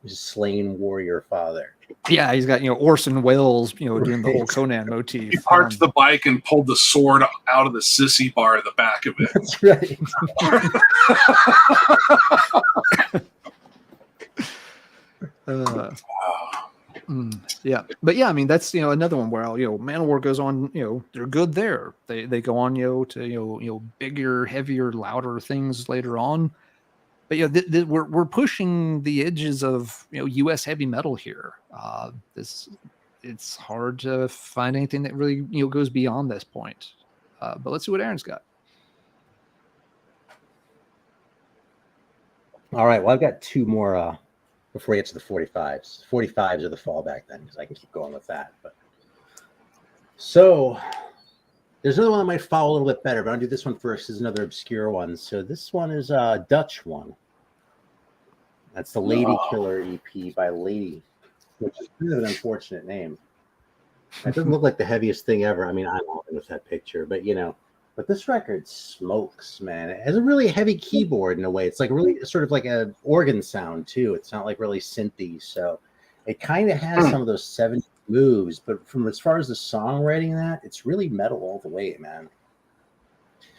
C: slain warrior father.
A: Yeah, he's got Orson Welles, doing the whole Conan motif.
B: He parked the bike and pulled the sword out of the sissy bar at the back of it.
C: That's right.
A: Yeah, but yeah, I mean that's another one where Manowar goes on, they're good there. They go on to bigger, heavier, louder things later on. But we're pushing the edges of U.S. heavy metal here. It's hard to find anything that really goes beyond this point. But let's see what Aaron's got.
C: All right, well, I've got 2 more before we get to the 45s. 45s are the fallback then, because I can keep going with that. But so there's another one that might follow a little bit better, but I'll do this one first. This is another obscure one. So this one is a Dutch one. That's the Lady Killer EP by Lady, which is kind of an unfortunate name. It doesn't look like the heaviest thing ever. I mean, I'm all in with that picture, but but this record smokes, man. It has a really heavy keyboard in a way. It's like really sort of like an organ sound too. It's not like really synthy. So it kind of has some of those 70s moves, but from as far as the songwriting, it's really metal all the way, man.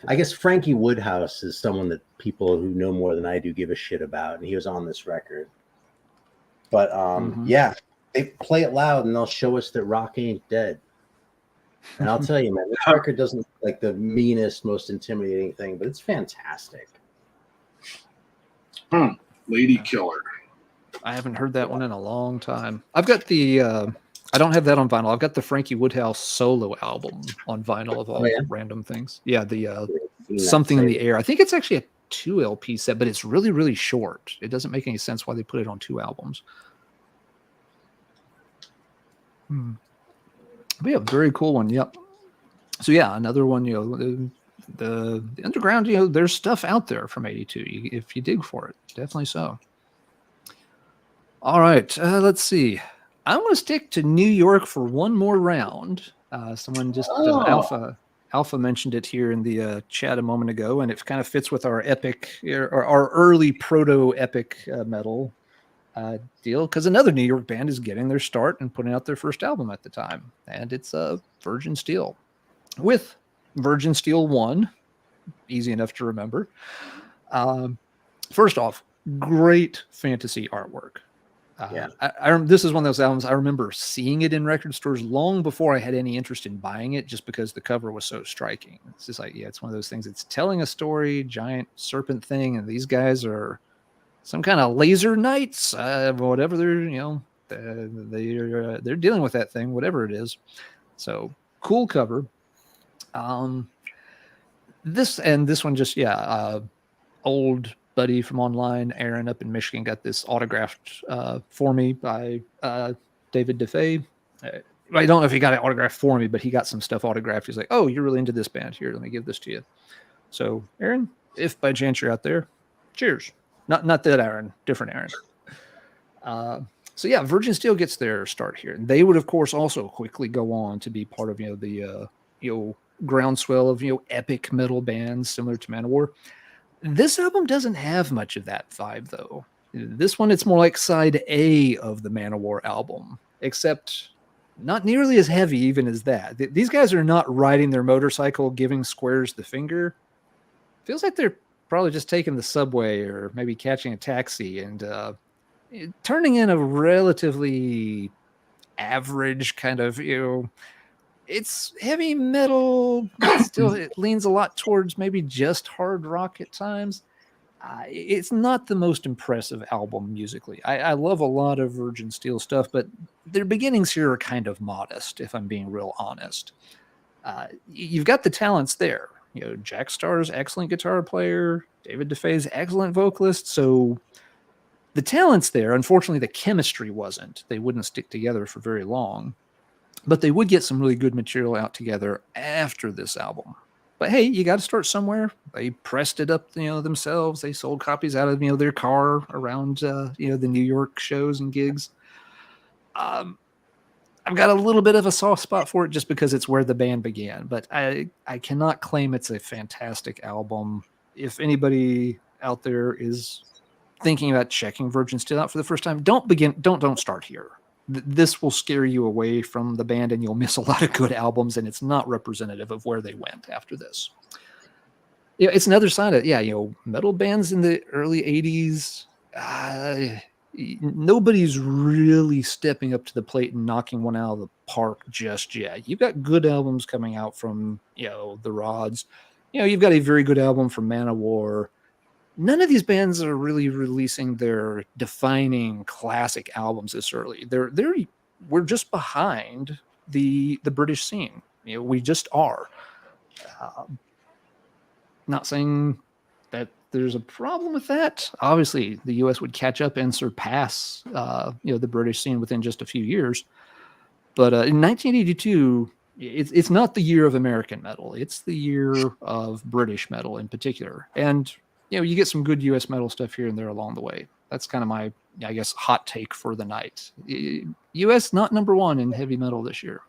C: I guess Frankie Woodhouse is someone that people who know more than I do give a shit about, and he was on this record. But they play it loud and they'll show us that rock ain't dead. And I'll tell you, man, this record doesn't look like the meanest, most intimidating thing, but it's fantastic.
B: Lady Killer.
A: I haven't heard that one in a long time. I've got the I don't have that on vinyl. I've got the Frankie Woodhouse solo album on vinyl of all random things. Yeah, the Something in the Air. I think it's actually a 2 LP set, but it's really, really short. It doesn't make any sense why they put it on 2 albums. But yeah, very cool one. Yep. So yeah, another one. The underground. There's stuff out there from '82 if you dig for it. Definitely so. All right, let's see. I'm going to stick to New York for one more round. Someone just Alpha mentioned it here in the chat a moment ago, and it kind of fits with our epic or our early proto epic metal deal, because another New York band is getting their start and putting out their first album at the time, and it's Virgin Steele with Virgin Steele 1, easy enough to remember. First off, great fantasy artwork. This is one of those albums I remember seeing it in record stores long before I had any interest in buying it, just because the cover was so striking. It's just like, it's one of those things. It's telling a story, giant serpent thing, and these guys are some kind of laser knights, whatever they're they're dealing with that thing, whatever it is. So cool cover. This one just old buddy from online, Aaron up in Michigan, got this autographed for me by David DeFay. I don't know if he got it autographed for me, but he got some stuff autographed. He's like, "Oh, you're really into this band. Here, let me give this to you." So, Aaron, if by chance you're out there, cheers. Not that Aaron, different Aaron. So yeah, Virgin Steel gets their start here. And they would, of course, also quickly go on to be part of the groundswell of epic metal bands similar to Manowar. This album doesn't have much of that vibe, though. This one, it's more like side A of the Manowar album, except not nearly as heavy even as that. These guys are not riding their motorcycle, giving squares the finger. Feels like they're probably just taking the subway or maybe catching a taxi and turning in a relatively average kind of, it's heavy metal, but still it leans a lot towards maybe just hard rock at times. It's not the most impressive album musically. I love a lot of Virgin Steel stuff, but their beginnings here are kind of modest, if I'm being real honest. You've got the talents there. Jack Starr's excellent guitar player, David DeFay's excellent vocalist. So the talent's there. Unfortunately, the chemistry wasn't. They wouldn't stick together for very long. But they would get some really good material out together after this album. But hey, you got to start somewhere. They pressed it up, themselves. They sold copies out of, their car around, the New York shows and gigs. I've got a little bit of a soft spot for it just because it's where the band began. But I cannot claim it's a fantastic album. If anybody out there is thinking about checking Virgin Steel out for the first time, don't start here. This will scare you away from the band and you'll miss a lot of good albums, and it's not representative of where they went after this. It's another sign of, metal bands in the early 80s. Nobody's really stepping up to the plate and knocking one out of the park just yet. You've got good albums coming out from, the Rods. You've got a very good album from Manowar. None of these bands are really releasing their defining classic albums this early. We're just behind the British scene. We just are. Not saying that there's a problem with that. Obviously, the U.S. would catch up and surpass the British scene within just a few years. But in 1982, it's not the year of American metal. It's the year of British metal in particular. And you get some good U.S. metal stuff here and there along the way. That's kind of my, hot take for the night. U.S. not number one in heavy metal this year.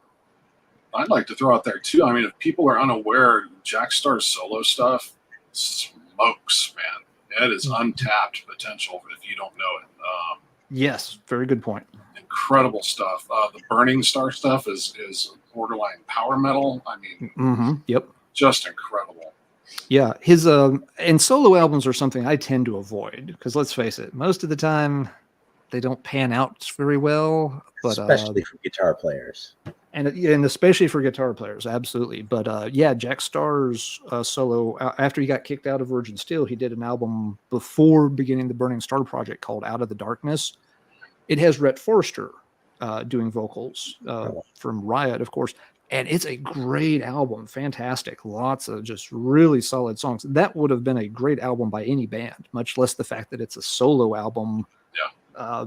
B: I'd like to throw out there, too. I mean, if people are unaware, Jack Starr's solo stuff smokes, man. It is untapped potential if you don't know it.
A: Yes, very good point.
B: Incredible stuff. The Burning Star stuff is borderline power metal. I mean,
A: yep,
B: just incredible.
A: Yeah, his and solo albums are something I tend to avoid because let's face it, most of the time they don't pan out very well. But
C: especially for guitar players,
A: and especially for guitar players, absolutely. But Jack Starr's solo after he got kicked out of Virgin Steel, he did an album before beginning the Burning Star project called Out of the Darkness. It has Rhett Forrester doing vocals from Riot, of course. And it's a great album. Fantastic. Lots of just really solid songs. That would have been a great album by any band, much less the fact that it's a solo album.
B: Yeah.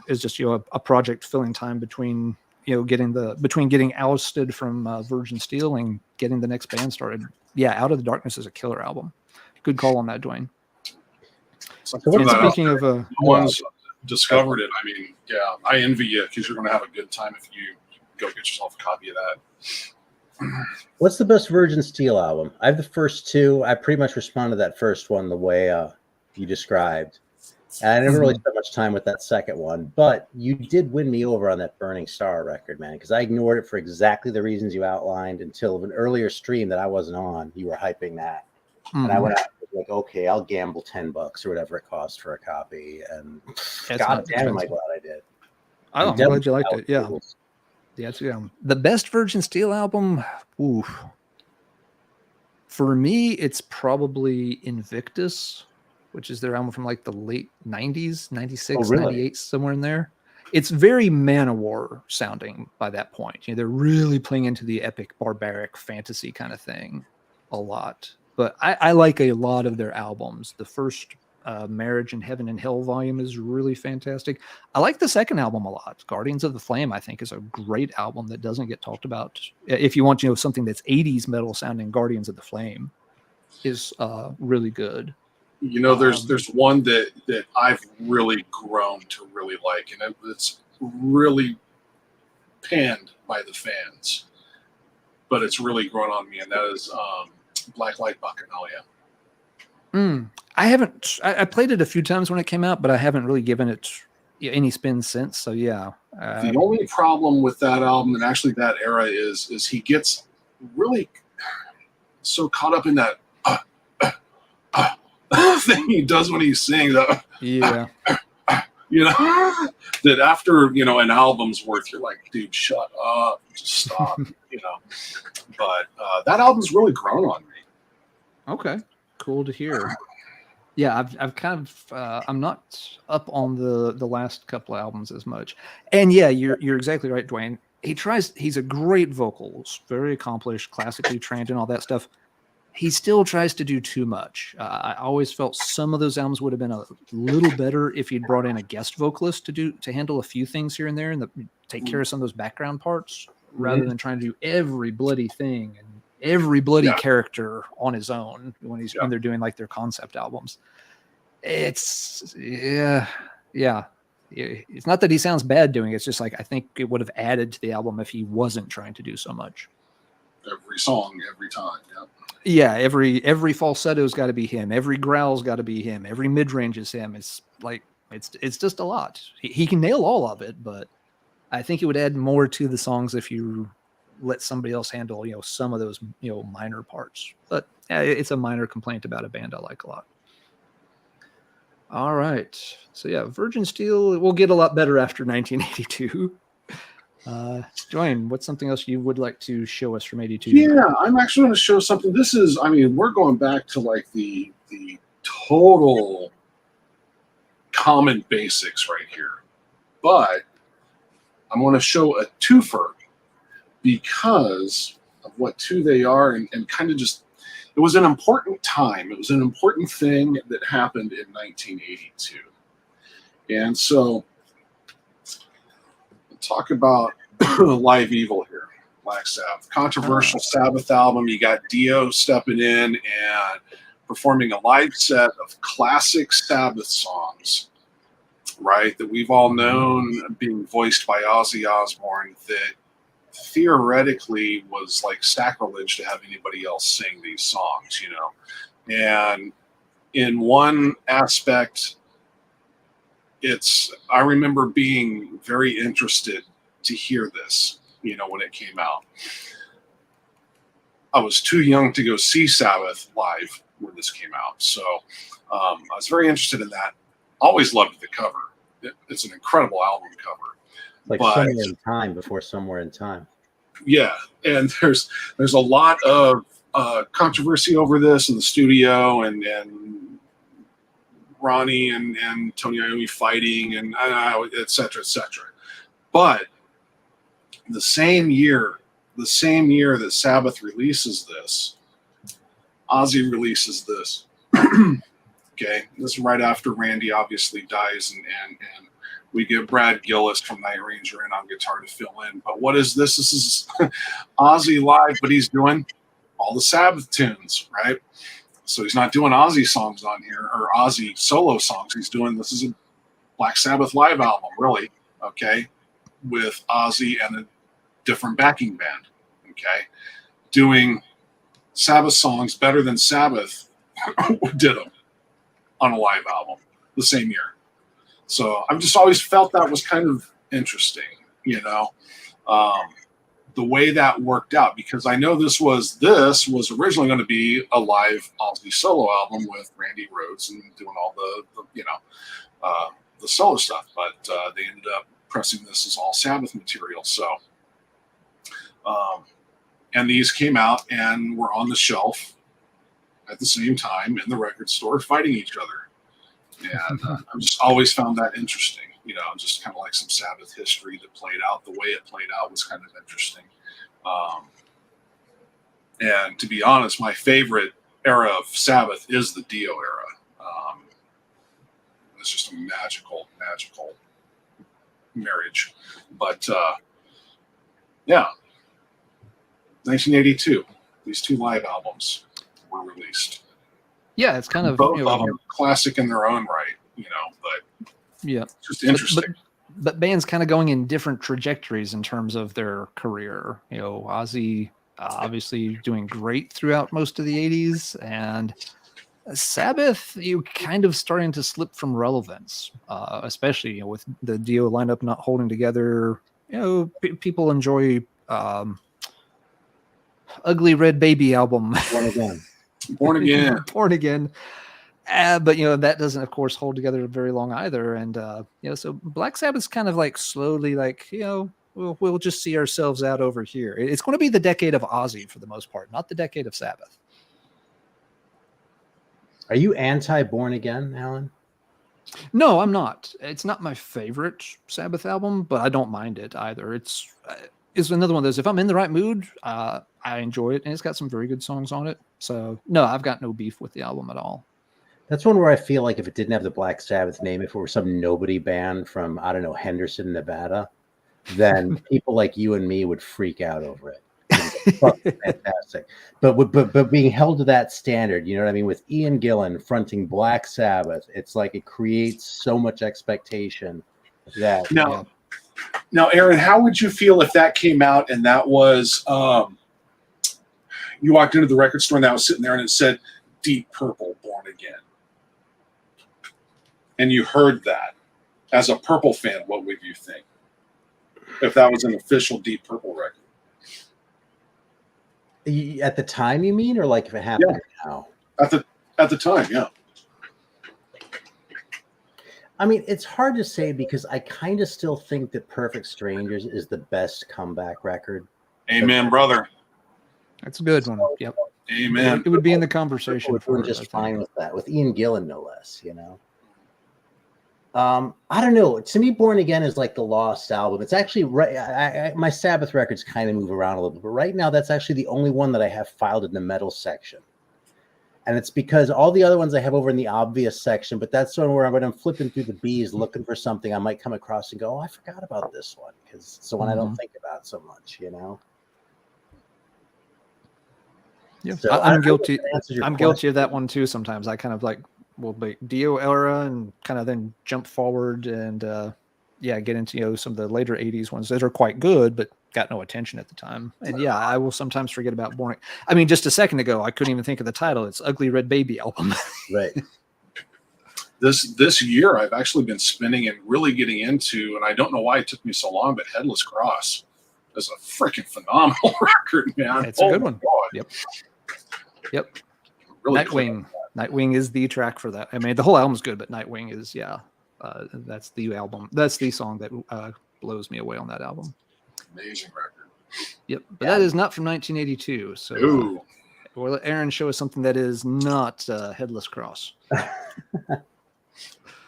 A: Is just, a project filling time between, getting ousted from Virgin Steel and getting the next band started. Yeah. Out of the Darkness is a killer album. Good call on that, Duane.
B: So
A: speaking of
B: ones discovered it, I mean, yeah, I envy you because you're going to have a good time if you go get yourself a copy of that.
C: What's the best Virgin Steel album? I have the first two. I pretty much responded to that first one the way you described. And I never really spent much time with that second one, but you did win me over on that Burning Star record, man, because I ignored it for exactly the reasons you outlined until an earlier stream that I wasn't on. You were hyping that. And I went out like, okay, I'll gamble $10 or whatever it costs for a copy. And God damn, am I glad I did.
A: I'm glad you liked it. Yeah. Yeah, the best Virgin Steel album, for me, it's probably Invictus, which is their album from like the late 90s, 96, 98, somewhere in there. It's very Manowar sounding by that point. They're really playing into the epic, barbaric fantasy kind of thing a lot. But I like a lot of their albums. The first Marriage in Heaven and Hell volume is really fantastic. I like the second album a lot. Guardians of the Flame, I think, is a great album that doesn't get talked about. If you want something that's 80s metal sounding, Guardians of the Flame is really good.
B: You know, there's one that I've really grown to really like, and it's really panned by the fans, but it's really grown on me, and that is Blacklight Bacchanalia.
A: I haven't. I played it a few times when it came out, but I haven't really given it any spin since. So yeah.
B: The only problem with that album and actually that era is he gets really so caught up in that thing he does when he sings.
A: Yeah.
B: You know, that after, you know, an album's worth, you're like, dude, shut up, just stop, you know. But that album's really grown on me.
A: Okay, cool to hear. Yeah, I've kind of I'm not up on the last couple of albums as much. And yeah, you're exactly right, Duane. He's a great vocalist, very accomplished, classically trained and all that stuff. He still tries to do too much. I always felt some of those albums would have been a little better if he'd brought in a guest vocalist to handle a few things here and there and take care of some of those background parts rather than trying to do every bloody thing and every bloody character on his own when they're doing like their concept albums. It's it's not that he sounds bad doing it. It's just like I think it would have added to the album if he wasn't trying to do so much.
B: Every song, every time.
A: Yeah, every falsetto's got to be him. Every growl's got to be him. Every mid range is him. It's like it's just a lot. He can nail all of it, but I think it would add more to the songs if you let somebody else handle some of those minor parts. But it's a minor complaint about a band I like a lot. All right, so yeah, Virgin Steel will get a lot better after 1982. Duane, what's something else you would like to show us from 82?
B: Yeah, I'm actually going to show something. This is, I mean, we're going back to like the total common basics right here. But I'm going to show a twofer because of what two they are and kind of just, it was an important time. It was an important thing that happened in 1982. And so, talk about Live Evil here, Black Sabbath. Controversial Sabbath album. You got Dio stepping in and performing a live set of classic Sabbath songs, right, that we've all known, being voiced by Ozzy Osbourne, that theoretically was like sacrilege to have anybody else sing these songs, And in one aspect, I remember being very interested to hear this, when it came out. I was too young to go see Sabbath live when this came out. So I was very interested in that. Always loved the cover. It's an incredible album cover.
C: Like Somewhere in Time before Somewhere in Time.
B: Yeah, and there's a lot of controversy over this in the studio, and Ronnie and Tony Iommi fighting, and et cetera, et cetera. But the same year that Sabbath releases this, Ozzy releases this. Okay, this is right after Randy obviously dies, and we get Brad Gillis from Night Ranger in on guitar to fill in. But what is this? This is Ozzy live, but he's doing all the Sabbath tunes, right? So he's not doing Ozzy songs on here, or Ozzy solo songs. This is a Black Sabbath live album, really, okay, with Ozzy and a different backing band, okay, doing Sabbath songs better than Sabbath did them on a live album the same year. So I've just always felt that was kind of interesting, the way that worked out, because I know this was originally going to be a live Ozzy solo album with Randy Rhoads and doing all the solo stuff, but they ended up pressing this as all Sabbath material. So, and these came out and were on the shelf at the same time in the record store fighting each other. And I've just always found that interesting, just kind of like some Sabbath history that played out. The way it played out was kind of interesting. And to be honest, my favorite era of Sabbath is the Dio era. It's just a magical marriage. But yeah, 1982, these two live albums were released.
A: Yeah, it's kind of
B: both of them classic in their own right, but
A: yeah,
B: just interesting.
A: But bands kind of going in different trajectories in terms of their career. Ozzy obviously doing great throughout most of the 80s, and Sabbath, you kind of starting to slip from relevance, especially with the Dio lineup not holding together. People enjoy Ugly Red Baby album.
B: Born again.
A: Born again. But that doesn't, of course, hold together very long either. And so Black Sabbath's kind of like slowly, like we'll just see ourselves out over here. It's going to be the decade of Ozzy for the most part, not the decade of Sabbath.
C: Are you anti-Born Again, Alan? No,
A: I'm not. It's not my favorite Sabbath album, but I don't mind it either. It's another one of those. If I'm in the right mood, I enjoy it, and it's got some very good songs on it. So no, I've got no beef with the album at all.
C: That's one where I feel like if it didn't have the Black Sabbath name, if it were some nobody band from, I don't know, Henderson, Nevada, then people like you and me would freak out over it. Fantastic. But being held to that standard, you know what I mean? With Ian Gillan fronting Black Sabbath, it's like it creates so much expectation that...
B: Now, Aaron, how would you feel if that came out and that was... you walked into the record store and that was sitting there and it said Deep Purple, Born Again. And you heard that. As a Purple fan, what would you think? If that was an official Deep Purple record.
C: At the time, you mean? Or like if it happened now?
B: At the time, yeah.
C: I mean, it's hard to say because I kind of still think that Perfect Strangers is the best comeback record.
B: Amen, brother.
A: That's a good one. Yep.
B: Amen.
A: It would be in the conversation.
C: We're just fine with that. With Ian Gillan, no less, I don't know. To me, Born Again is like the lost album. It's actually right. My Sabbath records kind of move around a little bit, but right now that's actually the only one that I have filed in the metal section. And it's because all the other ones I have over in the obvious section, but that's one where when I'm flipping through the B's looking for something, I might come across and go, oh, I forgot about this one. Because it's the one I don't think about so much,
A: Yeah,
C: so
A: I'm guilty. I'm guilty of that one too. Sometimes I kind of like will be Dio era and kind of then jump forward and get into some of the later 80s ones that are quite good but got no attention at the time. And I will sometimes forget about Born. I mean, just a second ago I couldn't even think of the title. It's Ugly Red Baby album.
C: Right.
B: This year I've actually been spinning and really getting into, and I don't know why it took me so long, but Headless Cross is a freaking phenomenal record, man.
A: It's a good one.
B: God.
A: Yep.
B: Really
A: Nightwing. Nightwing is the track for that. I mean, the whole album's good, but Nightwing is, that's the album. That's the song that blows me away on that album.
B: Amazing record.
A: Yep. But that is not from 1982. So we'll let Aaron show us something that is not Headless Cross.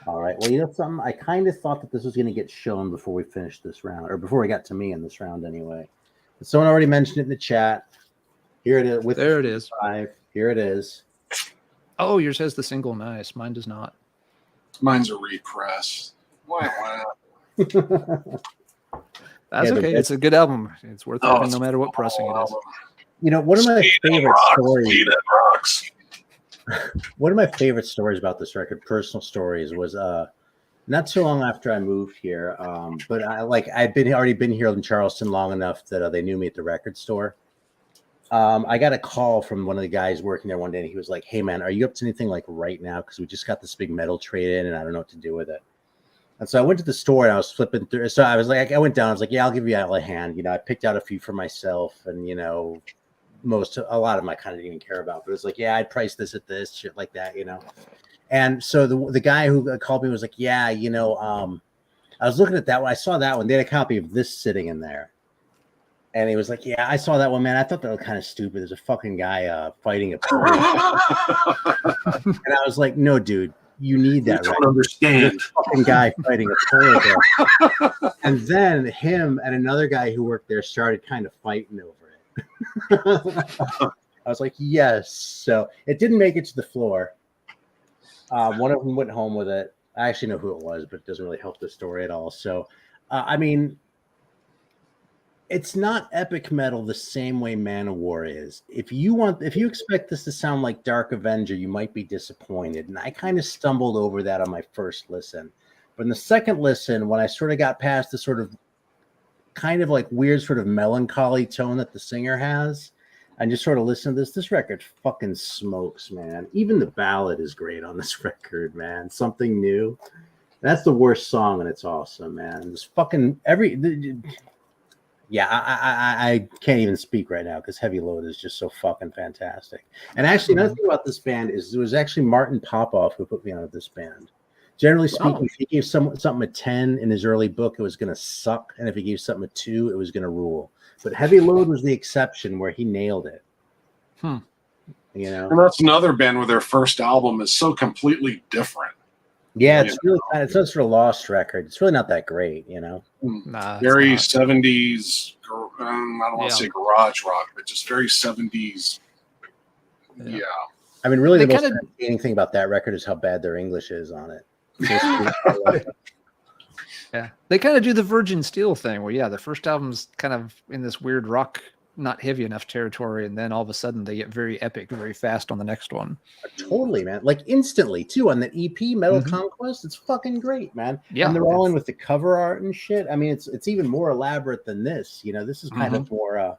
C: All right. Well, something? I kind of thought that this was going to get shown before we finished this round, or before we got to me in this round anyway. But someone already mentioned it in the chat. Here it is.
A: There it is.
C: Here it is.
A: Oh, yours has the single. Nice. Mine does not.
B: Mine's a repress. Why?
A: That's okay. It's a good album. It's worth having no matter what pressing it is.
C: One of my favorite stories.
B: Rocks.
C: One of my favorite stories about this record, personal stories, was not too long after I moved here. But I'd already been here in Charleston long enough that they knew me at the record store. I got a call from one of the guys working there one day, and he was like, "Hey man, are you up to anything like right now? Because we just got this big metal trade in, and I don't know what to do with it." And so I went to the store and I was flipping through. So I was like, I went down. I was like, "Yeah, I'll give you a hand." I picked out a few for myself, and a lot of them I kind of didn't even care about. But it was like, "Yeah, I'd price this at this, shit like that." And so the guy who called me was like, "Yeah, I was looking at that one. I saw that one. They had a copy of this sitting in there." And he was like, "Yeah, I saw that one, man. I thought that was kind of stupid. There's a fucking guy fighting a pole." And I was like, "No, dude, you need that.
B: I don't understand.
C: There's a fucking guy fighting a pole." And then him and another guy who worked there started kind of fighting over it. I was like, "Yes." So it didn't make it to the floor. One of them went home with it. I actually know who it was, but it doesn't really help the story at all. So, I mean, it's not epic metal the same way Manowar is. If you expect this to sound like Dark Avenger, you might be disappointed. And I kind of stumbled over that on my first listen. But in the second listen, when I sort of got past the sort of kind of like weird sort of melancholy tone that the singer has, and just sort of listen to this record fucking smokes, man. Even the ballad is great on this record, man. Something New. That's the worst song, and it's awesome, man. This fucking yeah, I can't even speak right now because Heavy Load is just so fucking fantastic. And actually, another thing about this band is it was actually Martin Popoff who put me on this band. Generally speaking, if he gave something a 10 in his early book, it was going to suck. And if he gave something a 2, it was going to rule. But Heavy Load was the exception where he nailed it. You know?
B: And that's another band where their first album is so completely different.
C: Yeah, it's really kind of, it's a sort of lost record. It's really not that great, you know?
A: Nah,
B: very 70s, I don't want to say garage rock, but just very 70s. Yeah.
C: I mean, really, the most entertaining thing about that record is how bad their English is on it.
A: Yeah, they kind of do the Virgin Steel thing where, the first album's kind of in this weird rock, not heavy enough territory, and then all of a sudden they get very epic very fast on the next one.
C: Totally, man. Like instantly, too, on that EP, Metal Conquest, it's fucking great, man. Yeah. And they're all in with the cover art and shit. I mean, it's even more elaborate than this. You know, this is kind of more,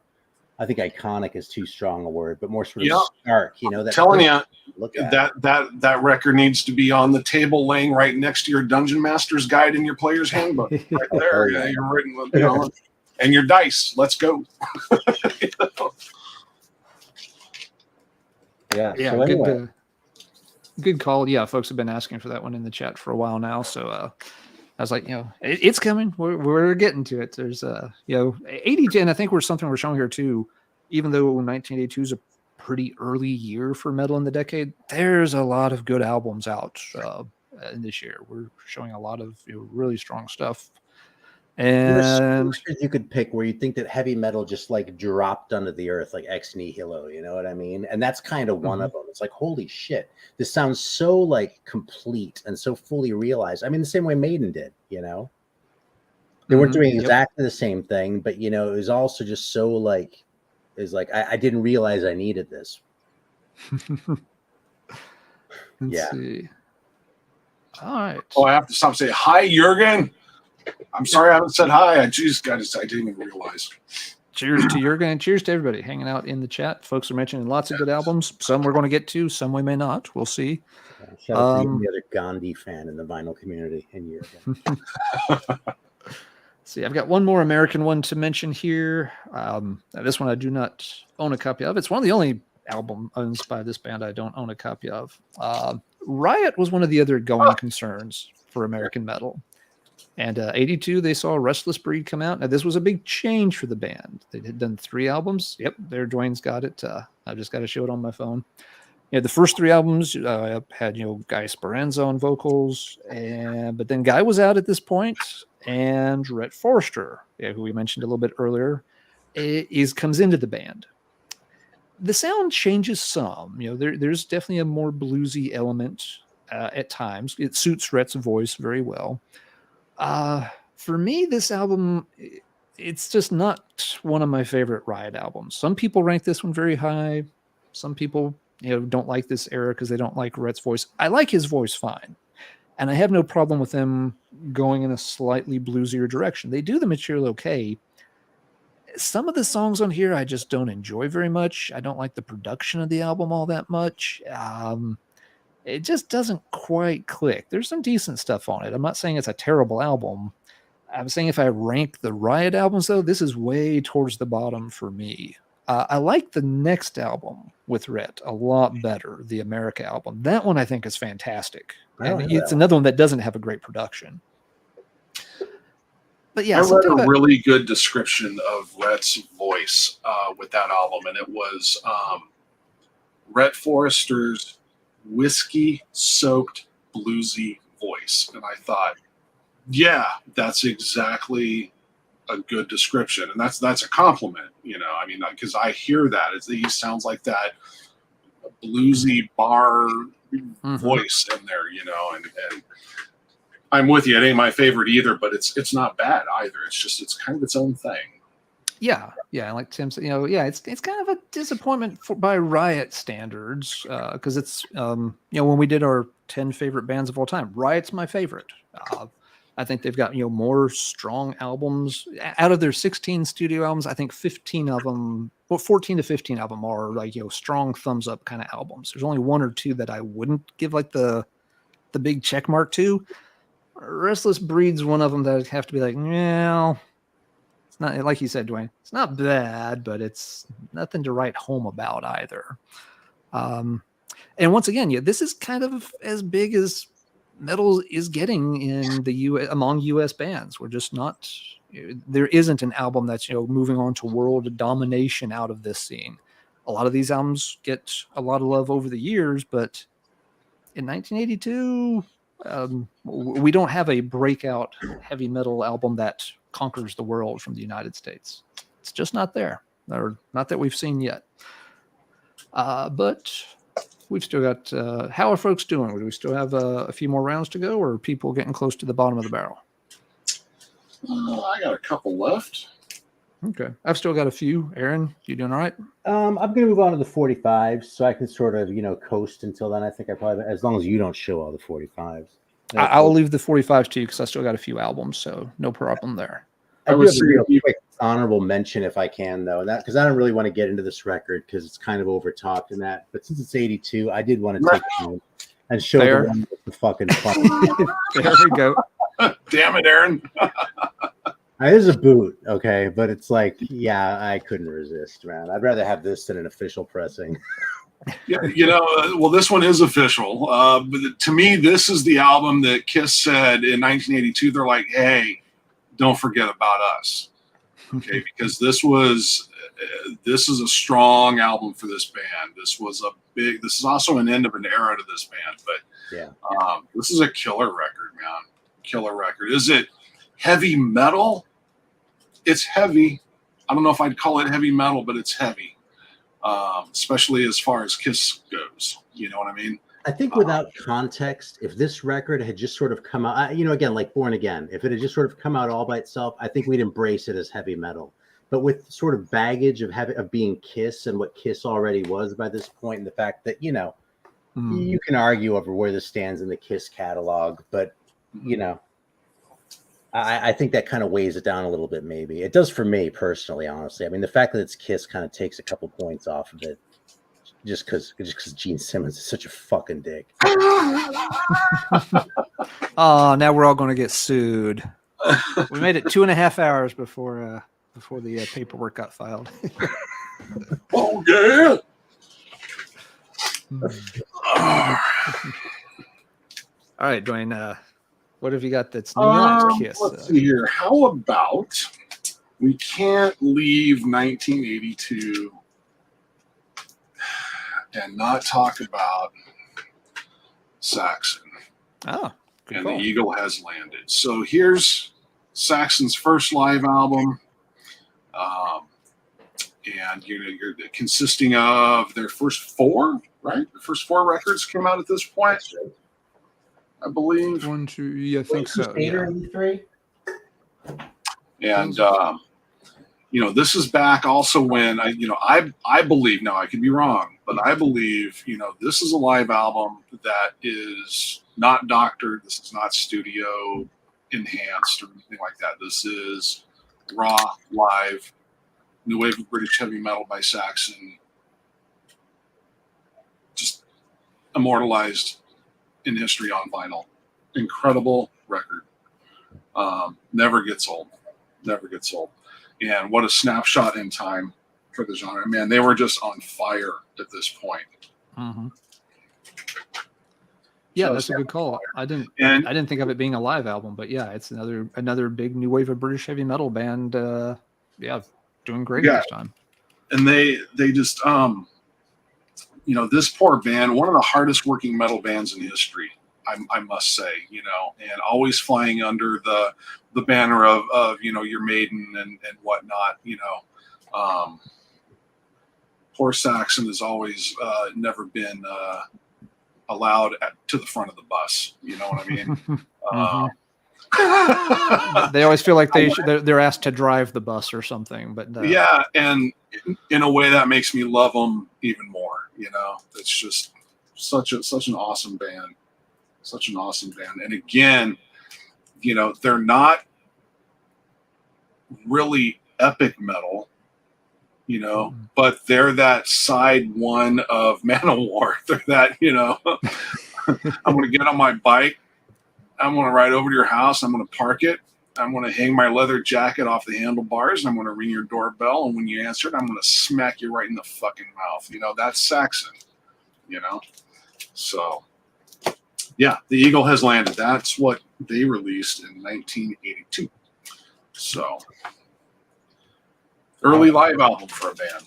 C: I think iconic is too strong a word, but more sort of stark, you know.
B: That telling you, that record needs to be on the table laying right next to your Dungeon Master's Guide in your player's handbook. Right there. Yeah, you're written with, you know, and your dice. Let's go.
C: Yeah.
A: Yeah.
C: So anyway.
A: Good call. Yeah, folks have been asking for that one in the chat for a while now. So I was like, it's coming. We're getting to it. There's 80 and I think we're showing here too. Even though 1982 is a pretty early year for metal in the decade, there's a lot of good albums out in this year. We're showing a lot of really strong stuff. And
C: you could pick where you think that heavy metal just like dropped under the earth, like Ex Nihilo, you know what I mean? And that's kind of one of them. It's like, holy shit, this sounds so like complete and so fully realized. I mean, the same way Maiden did, you know? They weren't doing exactly the same thing, but it was also just so like, I didn't realize I needed this.
A: Let's see. All right.
B: Oh, I have to stop saying hi, Jurgen. I'm sorry I haven't said hi. I didn't even realize.
A: Cheers to Jurgen and cheers to everybody hanging out in the chat. Folks are mentioning lots of good albums. Some we're going to get to, some we may not. We'll see.
C: Shout out to the other Gandhi fan in the vinyl community and Jurgen.
A: See, I've got one more American one to mention here. This one I do not own a copy of. It's one of the only albums by this band I don't own a copy of. Riot was one of the other going concerns for American metal. And 82, they saw Restless Breed come out. Now, this was a big change for the band. They had done 3 albums. Yep, there, Duane's got it. I've just got to show it on my phone. The first 3 albums had, Guy Speranza on vocals. But then Guy was out at this point. And Rhett Forrester, who we mentioned a little bit earlier, comes into the band. The sound changes some. There's definitely a more bluesy element at times. It suits Rhett's voice very well. For me, this album, it's just not one of my favorite Riot albums. Some people rank this one very high. Some people, don't like this era because they don't like Rhett's voice. I like his voice fine. And I have no problem with them going in a slightly bluesier direction. They do the material okay. Some of the songs on here I just don't enjoy very much. I don't like the production of the album all that much. It just doesn't quite click. There's some decent stuff on it. I'm not saying it's a terrible album. I'm saying if I rank the Riot albums, though, this is way towards the bottom for me. I like the next album with Rhett a lot better, the America album. That one I think is fantastic. And it's another one that doesn't have a great production. But yeah,
B: I read a really good description of Rhett's voice with that album, and it was Rhett Forrester's whiskey-soaked bluesy voice. And I thought, yeah, that's exactly a good description. And that's a compliment, I mean, because I hear that. He sounds like that bluesy bar voice in there, and I'm with you. It ain't my favorite either, but it's not bad either. It's kind of its own thing.
A: Yeah, like Tim said, it's kind of a disappointment by Riot standards because it's when we did our 10 favorite bands of all time, Riot's my favorite. I think they've got more strong albums out of their 16 studio albums. I think 15 of them, 14 to 15 of them are like strong thumbs up kind of albums. There's only one or two that I wouldn't give like the big check mark to. Restless Breed's one of them that I'd have to be like, it's not like you said, Duane. It's not bad, but it's nothing to write home about either. And once again, this is kind of as big as metal is getting in the among U.S. bands. We're just not. There isn't an album that's moving on to world domination out of this scene. A lot of these albums get a lot of love over the years, but in 1982, we don't have a breakout heavy metal album that conquers the world from the United States. It's just not there, or not that we've seen yet. But we've still got. How are folks doing? Do we still have a few more rounds to go, or are people getting close to the bottom of the barrel?
B: I got a couple left.
A: Okay, I've still got a few. Aaron, you doing all right?
C: I'm going to move on to the 45s, so I can sort of coast until then. I think I probably, as long as you don't show all the 45s.
A: I'll leave the 45s to you because I still got a few albums, so no problem there.
C: I would say a quick honorable mention if I can, though, and that because I don't really want to get into this record because it's kind of overtopped in that. But since it's 82, I did want to take a moment and show the one with the fucking fun.
A: There we go.
B: Damn it, Aaron.
C: It is a boot, okay, but it's like, I couldn't resist, man. I'd rather have this than an official pressing.
B: Well, this one is official. But to me, this is the album that Kiss said in 1982. They're like, hey, don't forget about us. Okay, because this is a strong album for this band. This is also an end of an era to this band, but this is a killer record, man. Killer record. Is it heavy metal? It's heavy. I don't know if I'd call it heavy metal, but it's heavy. Especially as far as Kiss goes. You know what I mean?
C: I think without context, if this record had just sort of come out, again, like Born Again, if it had just sort of come out all by itself, I think we'd embrace it as heavy metal. But with sort of baggage of being Kiss and what Kiss already was by this point, and the fact that, you can argue over where this stands in the Kiss catalog, but, I think that kind of weighs it down a little bit, maybe. It does for me personally, honestly. I mean, the fact that it's Kiss kind of takes a couple points off of it. Just because Gene Simmons is such a fucking dick.
A: Oh, now we're all going to get sued. We made it 2.5 hours before the paperwork got filed.
B: Oh yeah.
A: All right, Duane. What have you got that's not Kiss?
B: Let's see here. How about we can't leave 1982 and not talk about Saxon.
A: Oh,
B: and call. The Eagle Has Landed. So here's Saxon's first live album. And you're consisting of their first four, right? The first four records came out at this point, I believe.
A: 1, 2, I think so.
C: Yeah. 3.
B: And this is back also when I believe, now I could be wrong, but I believe this is a live album that is not doctored. This is not studio enhanced or anything like that. This is raw live. New wave of British heavy metal by Saxon, just immortalized in history on vinyl. Incredible record. Never gets old. Never gets old. And what a snapshot in time for the genre. Man, they were just on fire at this point.
A: Mm-hmm. Yeah, so that's a good call. I didn't think of it being a live album, but yeah, it's another big new wave of British heavy metal band. Doing great this time.
B: And they just this poor band, one of the hardest working metal bands in history, I must say, and always flying under the banner of your Maiden and whatnot, poor Saxon has always never been allowed to the front of the bus, you know what I mean?
A: They always feel like they're asked to drive the bus or something. But
B: yeah, and in a way that makes me love them even more. You know, it's just such an awesome band, And again, you know, they're not really epic metal, you know, but they're that side one of Manowar. They're that, you know, I'm going to get on my bike. I'm going to ride over to your house. I'm going to park it. I'm going to hang my leather jacket off the handlebars. And I'm going to ring your doorbell. And when you answer it, I'm going to smack you right in the fucking mouth. You know, that's Saxon, you know? So, yeah, the Eagle has landed. That's what they released in 1982. So, early live album for a band.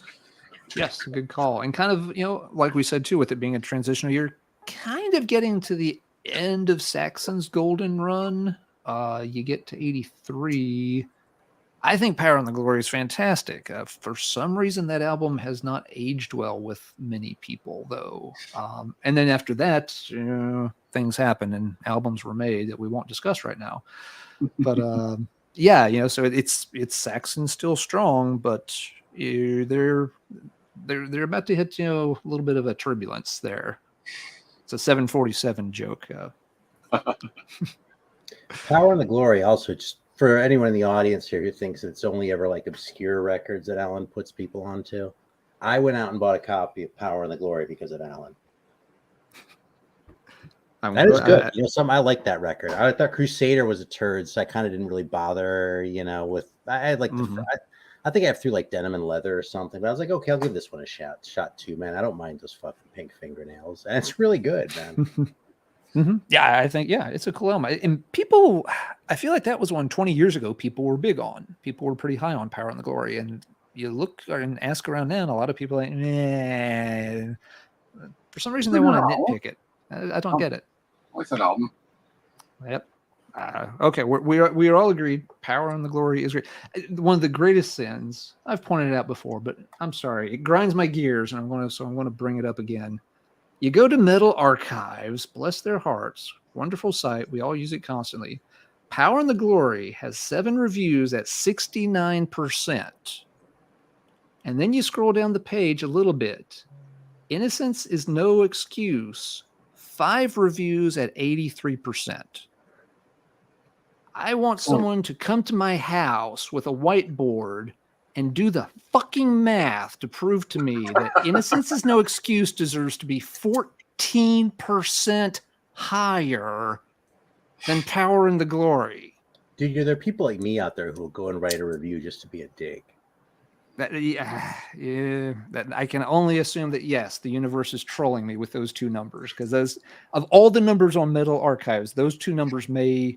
A: Yes, good call. And kind of, you know, like we said too, with it being a transitional year, kind of getting to the end of Saxon's golden run. You get to 83. I think Power and the Glory is fantastic. For some reason, that album has not aged well with many people, though. And then after that, you know, things happen and albums were made that we won't discuss right now. But yeah, you know, so it's Saxon still strong, but they're about to hit, you know, a little bit of a turbulence there. It's a 747 joke.
C: Power and the Glory also, just for anyone in the audience here who thinks it's only ever like obscure records that Alan puts people onto, I went out and bought a copy of Power and the Glory because of Alan. That is good. You know, I like that record. I thought Crusader was a turd, so I kind of didn't really bother, you know, with, I had like, I think I have through like Denim and Leather or something, but I was like, okay, I'll give this one a shot too, man. I don't mind those fucking pink fingernails. And it's really good, man.
A: Yeah, I think, yeah, it's a cool album. And people, I feel like that was one 20 years ago people were big on. People were pretty high on Power and the Glory. And you look and ask around now, and a lot of people are like, nah. For some reason, they want to nitpick it. I don't get it.
B: I like that album.
A: Yep. Okay, we are all agreed. Power and the Glory is great. One of the greatest sins, I've pointed it out before, but I'm sorry, it grinds my gears, and I'm going to bring it up again. You go to Metal Archives, bless their hearts, wonderful site. We all use it constantly. Power and the Glory has 7 reviews at 69%. And then you scroll down the page a little bit. Innocence is No Excuse, 5 reviews at 83%. I want someone to come to my house with a whiteboard and do the fucking math to prove to me that Innocence is No Excuse deserves to be 14% higher than Power and the Glory.
C: Dude, there are people like me out there who will go and write a review just to be a dick.
A: That I can only assume that, yes, the universe is trolling me with those 2 numbers, because those, of all the numbers on Metal Archives, those 2 numbers may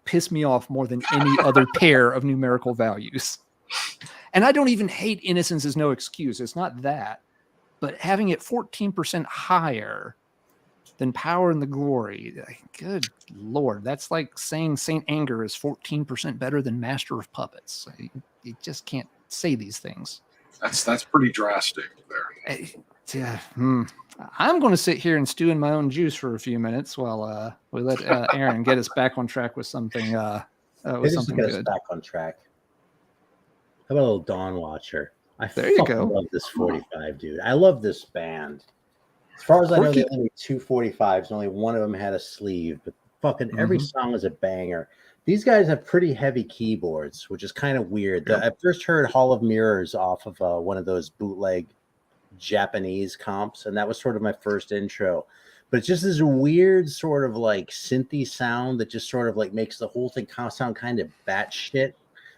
A: piss me off more than any other pair of numerical values. And I don't even hate Innocence is No Excuse. It's not that. But having it 14% higher than Power and the Glory, good Lord, that's like saying Saint Anger is 14% better than Master of Puppets. You just can't say these things.
B: That's pretty drastic there.
A: I'm going to sit here and stew in my own juice for a few minutes while we let Aaron get us back on track with something. With something
C: get
A: good.
C: Us back on track. How about a little Dawn Watcher?
A: There you go.
C: Love this 45, dude. I love this band. As far as I know, there are only 2 45s. Only one of them had a sleeve, but fucking every song is a banger. These guys have pretty heavy keyboards, which is kind of weird. I first heard Hall of Mirrors off of one of those bootleg Japanese comps, and that was sort of my first intro. But it's just this weird sort of like synthy sound that just sort of like makes the whole thing sound kind of batshit,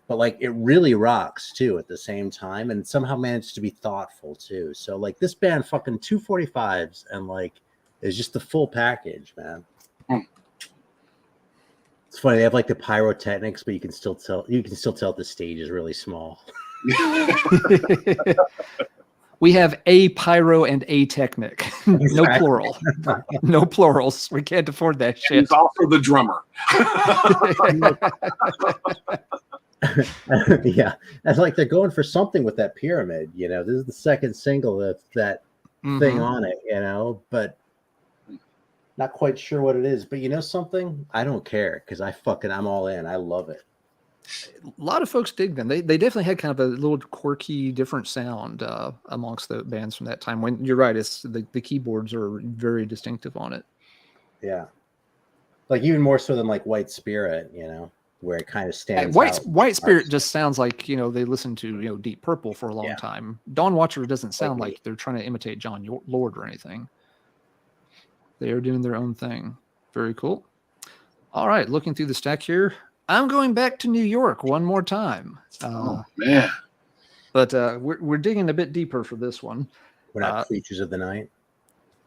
C: but like it really rocks too at the same time, and somehow managed to be thoughtful too. So like this band, fucking 2 45s, and like is just the full package, man. It's funny, they have like the pyrotechnics, but you can still tell the stage is really small.
A: We have a pyro and a technic. No plural. No plurals. We can't afford that shit.
B: He's also the drummer.
C: Yeah. That's like they're going for something with that pyramid, you know. This is the second single that thing on it, you know, but Not quite sure what it is, but you know something? I don't care because I'm all in. I love it.
A: A lot of folks dig them. They definitely had kind of a little quirky, different sound amongst the bands from that time. When you're right, it's the keyboards are very distinctive on it.
C: Yeah, like even more so than like White Spirit, you know, where it kind of stands
A: White
C: out.
A: White Spirit just sounds like, you know, they listened to, you know, Deep Purple for a long time. Dawn Watcher doesn't sound like they're trying to imitate John Lord or anything. They are doing their own thing. Very cool. All right, looking through the stack here, I'm going back to New York one more time.
B: Oh man!
A: But we're digging a bit deeper for this one.
C: We're not Creatures of the Night.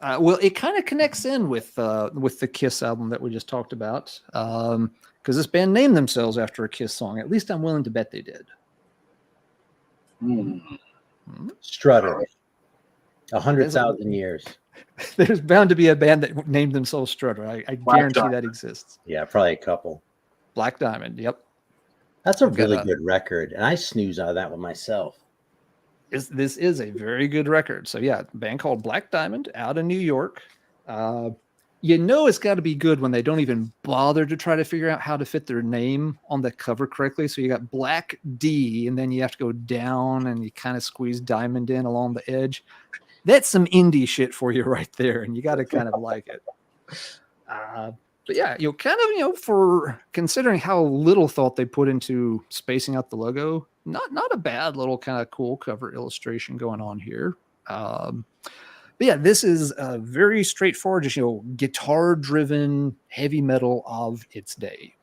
A: Well, it kind of connects in with the Kiss album that we just talked about, because this band named themselves after a Kiss song. At least I'm willing to bet they did.
C: Strutter. 100,000 years.
A: There's bound to be a band that named themselves Strutter. I guarantee that exists.
C: Yeah, probably a couple.
A: Black Diamond. Yep.
C: That's a really good record, and I snooze out of that one myself.
A: This is a very good record. So yeah, a band called Black Diamond out of New York. You know it's got to be good when they don't even bother to try to figure out how to fit their name on the cover correctly. So you got Black D, and then you have to go down and you kind of squeeze Diamond in along the edge. That's some indie shit for you right there, and you got to kind of like it. But yeah, you know, kind of, you know, for considering how little thought they put into spacing out the logo, not a bad little kind of cool cover illustration going on here. But yeah, this is a very straightforward, just, you know, guitar-driven heavy metal of its day.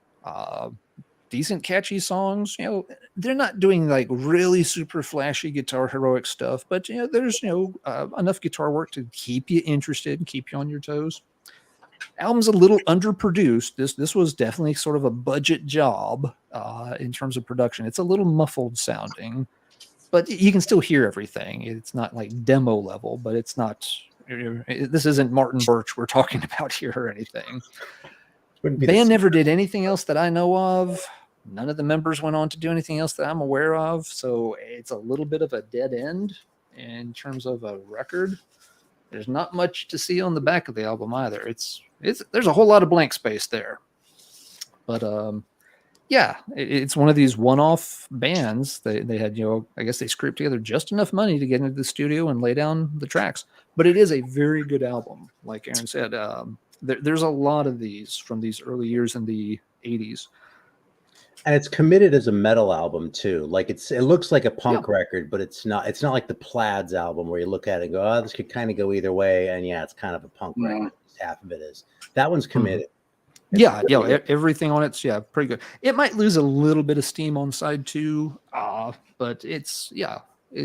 A: Decent, catchy songs. You know, they're not doing like really super flashy guitar heroic stuff, but you know, there's, you know, enough guitar work to keep you interested and keep you on your toes. Album's a little underproduced. This was definitely sort of a budget job in terms of production. It's a little muffled sounding, but you can still hear everything. It's not like demo level, but it's not. This isn't Martin Birch we're talking about here or anything. Band never did anything else that I know of. None of the members went on to do anything else that I'm aware of. So it's a little bit of a dead end in terms of a record. There's not much to see on the back of the album either. There's a whole lot of blank space there. But yeah, it's one of these one-off bands. They had, you know, I guess they scraped together just enough money to get into the studio and lay down the tracks. But it is a very good album. Like Aaron said, there's a lot of these from these early years in the 80s.
C: And it's committed as a metal album too. Like it looks like a punk record, but it's not like the Plaids album where you look at it and go, oh, this could kind of go either way. And yeah, it's kind of a punk record. Half of it is. That one's committed.
A: Yeah, everything on it's pretty good. It might lose a little bit of steam on side 2, but it's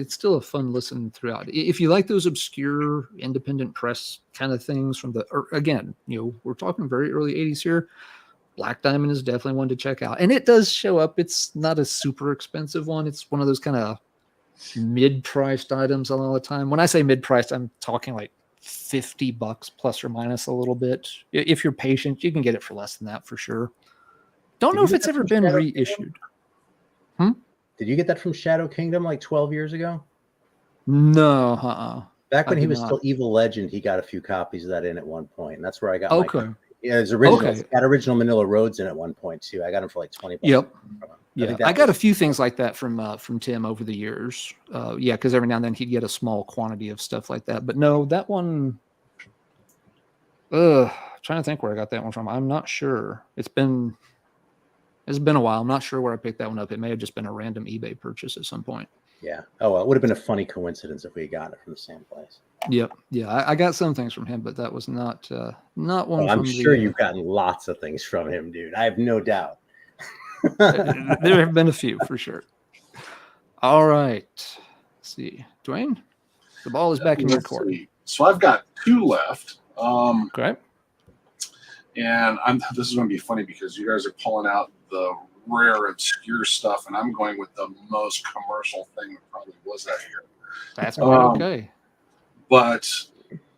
A: still a fun listen throughout. If you like those obscure independent press kind of things from again, you know, we're talking very early 80s here. Black Diamond is definitely one to check out. And it does show up. It's not a super expensive one. It's one of those kind of mid-priced items a lot of the time. When I say mid-priced, I'm talking like $50 plus or minus a little bit. If you're patient, you can get it for less than that for sure. Don't know if it's ever been reissued.
C: Did you get that from Shadow Kingdom like 12 years ago?
A: No,
C: Back when he was still Evil Legend, he got a few copies of that in at one point, and that's where I got
A: okay.
C: Yeah, it's original. Okay. Got original Manila Roads in at one point too. I got them for like $20.
A: Yep. I got a few things like that from Tim over the years. Because every now and then he'd get a small quantity of stuff like that. But no, that one. Trying to think where I got that one from. I'm not sure. It's been a while. I'm not sure where I picked that one up. It may have just been a random eBay purchase at some point.
C: Yeah. Oh, well, it would have been a funny coincidence if we had gotten it from the same place.
A: Yep. Yeah, I got some things from him, but that was not one.
C: I'm sure you've gotten lots of things from him, dude. I have no doubt.
A: There have been a few for sure. All right. Let's see, Duane, the ball is back in your court.
B: So I've got 2 left.
A: Okay.
B: And this is going to be funny because you guys are pulling out the rare, obscure stuff, and I'm going with the most commercial thing that probably was out here.
A: That's okay.
B: But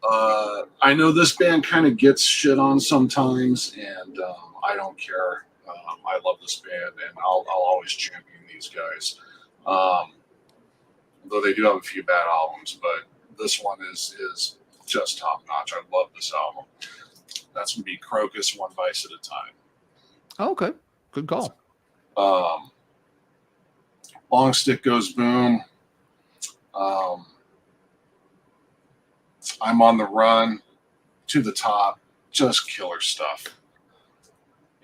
B: I know this band kind of gets shit on sometimes, and I don't care. I love this band, and I'll always champion these guys. Though they do have a few bad albums, but this one is just top notch. I love this album. That's going to be Crocus, One Vice at a Time.
A: Oh, okay, good call.
B: Long Stick Goes Boom. I'm on the Run, To the Top, just killer stuff.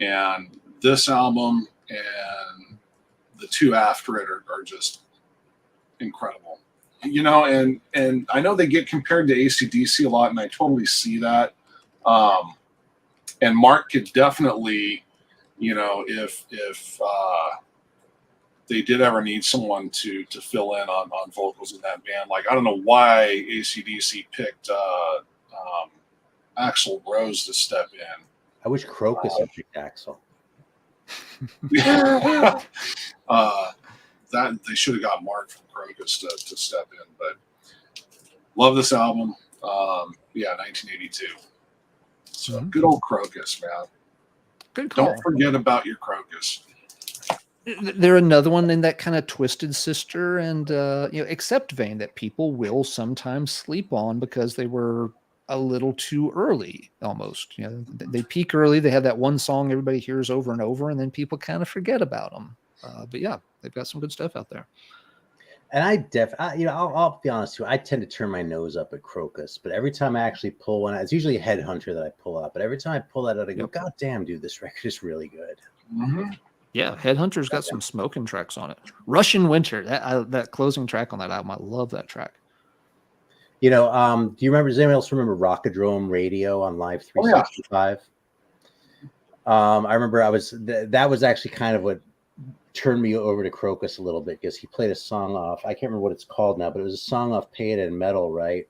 B: And this album and the two after it are just incredible. You know, and I know they get compared to AC/DC a lot, and I totally see that. And Mark could definitely, you know, if they did ever need someone to fill in on vocals in that band, like I don't know why AC/DC picked Axl Rose to step in.
C: I wish Crocus had picked Axl.
B: That they should have got Mark from Crocus to step in, but love this album. 1982. So good old Crocus, man.
A: Good call.
B: Don't forget about your Crocus.
A: They're another one in that kind of Twisted Sister and Accept vein that people will sometimes sleep on because they were a little too early almost. You know, they peak early. They have that one song everybody hears over and over, and then people kind of forget about them. But yeah, they've got some good stuff out there.
C: And I'll be honest with you, I tend to turn my nose up at Crocus, but every time I actually pull one, it's usually a Headhunter that I pull out. But every time I pull that out, I go, God damn, dude, this record is really good.
B: Mm-hmm.
A: Yeah, Headhunter's got some smoking tracks on it. Russian Winter, that closing track on that album, I love that track.
C: You know, do you remember? Does anyone else remember Rockadrome Radio on Live 365? I remember that was actually kind of what turned me over to Crocus a little bit because he played a song off. I can't remember what it's called now, but it was a song off Pay It in Metal, right?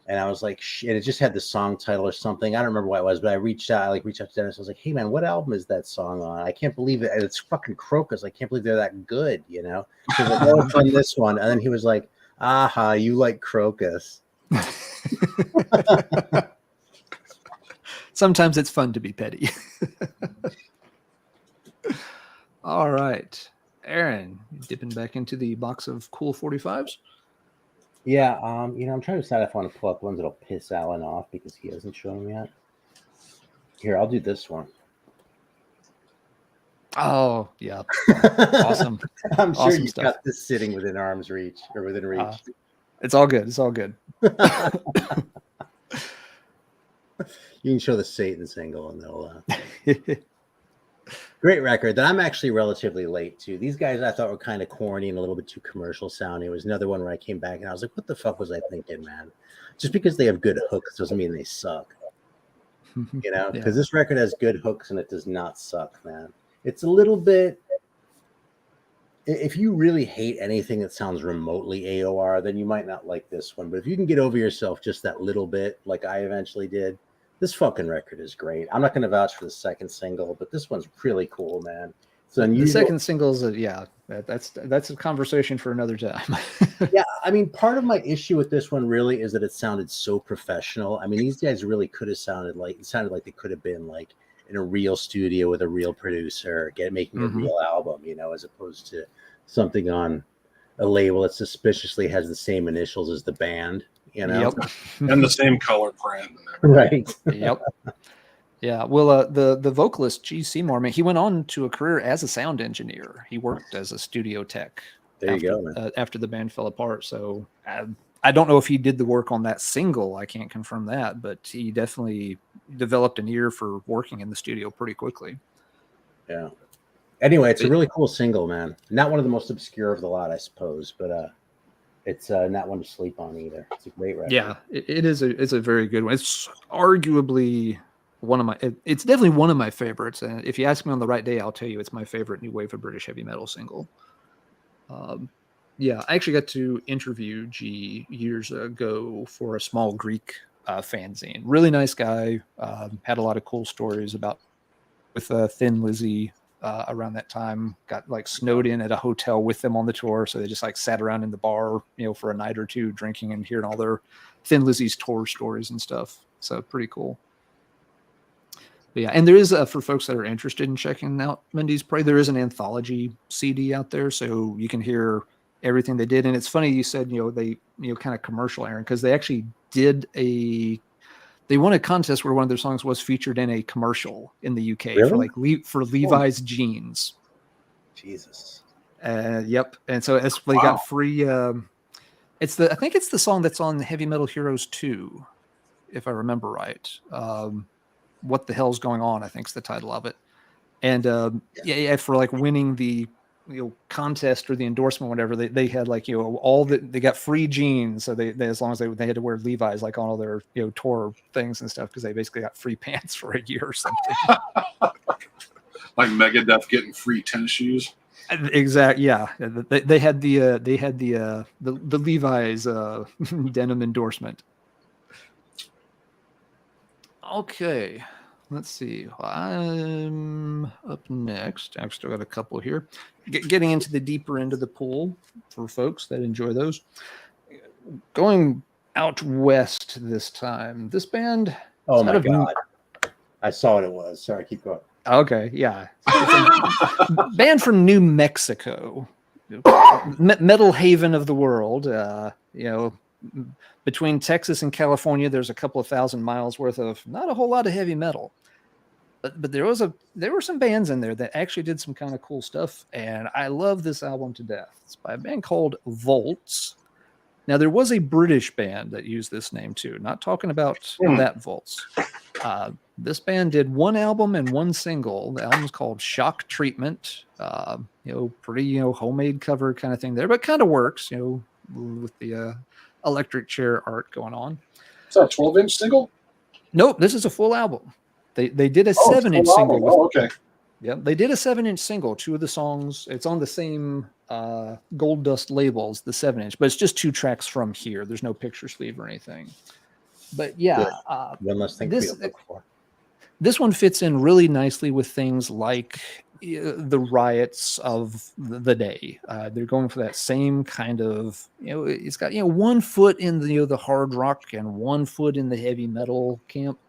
C: And I was like, shit, it just had the song title or something. I don't remember what it was, but I reached out to Dennis. I was like, hey man, what album is that song on? I can't believe it. It's fucking Crocus. I can't believe they're that good, you know? He was like, oh, it's on this one. And then he was like, aha, you like Crocus.
A: Sometimes it's fun to be petty. All right. Aaron, dipping back into the box of cool 45s.
C: Yeah, I'm trying to decide if I want to pull up ones that'll piss Alan off because he hasn't shown them yet. Here, I'll do this one.
A: Oh, yeah. Awesome.
C: I'm sure
A: awesome
C: you've
A: stuff.
C: got this sitting within arm's reach or within reach.
A: It's all good. It's all good.
C: You can show the Satan single and they'll great record that I'm actually relatively late to. These guys I thought were kind of corny and a little bit too commercial sounding. It was another one where I came back and I was like, what the fuck was I thinking, man? Just because they have good hooks doesn't mean they suck. You know, because this record has good hooks and it does not suck, man. It's a little bit, if you really hate anything that sounds remotely AOR, then you might not like this one. But if you can get over yourself just that little bit, like I eventually did, this fucking record is great. I'm not going to vouch for the second single, but this one's really cool, man. It's unusual.
A: The second single's that's a conversation for another time.
C: Yeah, I mean, part of my issue with this one really is that it sounded so professional. I mean, these guys really could have sounded like they could have been like in a real studio with a real producer, making a real album, you know, as opposed to something on a label that suspiciously has the same initials as the band. You know,
B: and the same color print,
C: right?
A: Yep. Yeah. Well, the vocalist G. Seymour, man, he went on to a career as a sound engineer. He worked as a studio tech.
C: There you go, man.
A: After the band fell apart, so I don't know if he did the work on that single. I can't confirm that, but he definitely developed an ear for working in the studio pretty quickly.
C: Yeah. Anyway, it's a really cool single, man. Not one of the most obscure of the lot, I suppose, but it's not one to sleep on either. It's a great record.
A: Yeah, it's a very good one. It's arguably it's definitely one of my favorites. And if you ask me on the right day, I'll tell you it's my favorite new wave of British heavy metal single. I actually got to interview G years ago for a small Greek fanzine. Really nice guy. Had a lot of cool stories with Thin Lizzy. Around that time, got like snowed in at a hotel with them on the tour, so they just like sat around in the bar, you know, for a night or two, drinking and hearing all their Thin Lizzy's tour stories and stuff. So pretty cool. But yeah, and there is for folks that are interested in checking out Mendes Prey, there is an anthology CD out there, so you can hear everything they did. And it's funny you said they kind of commercial, Aaron, because they actually did they won a contest where one of their songs was featured in a commercial in the UK
C: Really?
A: for like for Levi's jeans.
C: Jesus.
A: Yep. And so they got free. I think it's the song that's on Heavy Metal Heroes 2, if I remember right. What the hell's going on? I think is the title of it. And for like winning the contest or the endorsement, whatever, they had like they got free jeans. So they as long as they had to wear Levi's like on all their tour things and stuff, because they basically got free pants for a year or something.
B: Like Megadeth getting free tennis shoes.
A: Exactly. Yeah, they had the Levi's denim endorsement. Okay. Let's see. I'm up next. I've still got a couple here. Getting into the deeper end of the pool for folks that enjoy those. Going out west this time. This band.
C: Oh my God. I saw what it was. Sorry, keep going.
A: Okay, yeah. Band from New Mexico. Metal haven of the world. Between Texas and California, there's a couple of thousand miles worth of not a whole lot of heavy metal. But there were some bands in there that actually did some kind of cool stuff, and I love this album to death. It's by a band called Volts. Now, there was a British band that used this name too. Not talking about that Volts. This band did one album and one single. The album's called Shock Treatment. Pretty homemade cover kind of thing there, but kind of works. With the electric chair art going on.
B: Is that a 12-inch single?
A: Nope, this is a full album. They did a 7-inch single.
B: Okay.
A: Yeah, they did a 7-inch single. 2 of the songs. It's on the same Gold Dust labels, the 7-inch, but it's just 2 tracks from here. There's no picture sleeve or anything. But yeah,
C: one less thing to look for.
A: This one fits in really nicely with things like the riots of the day. They're going for that same kind of, it's got 1 foot in the hard rock and 1 foot in the heavy metal camp.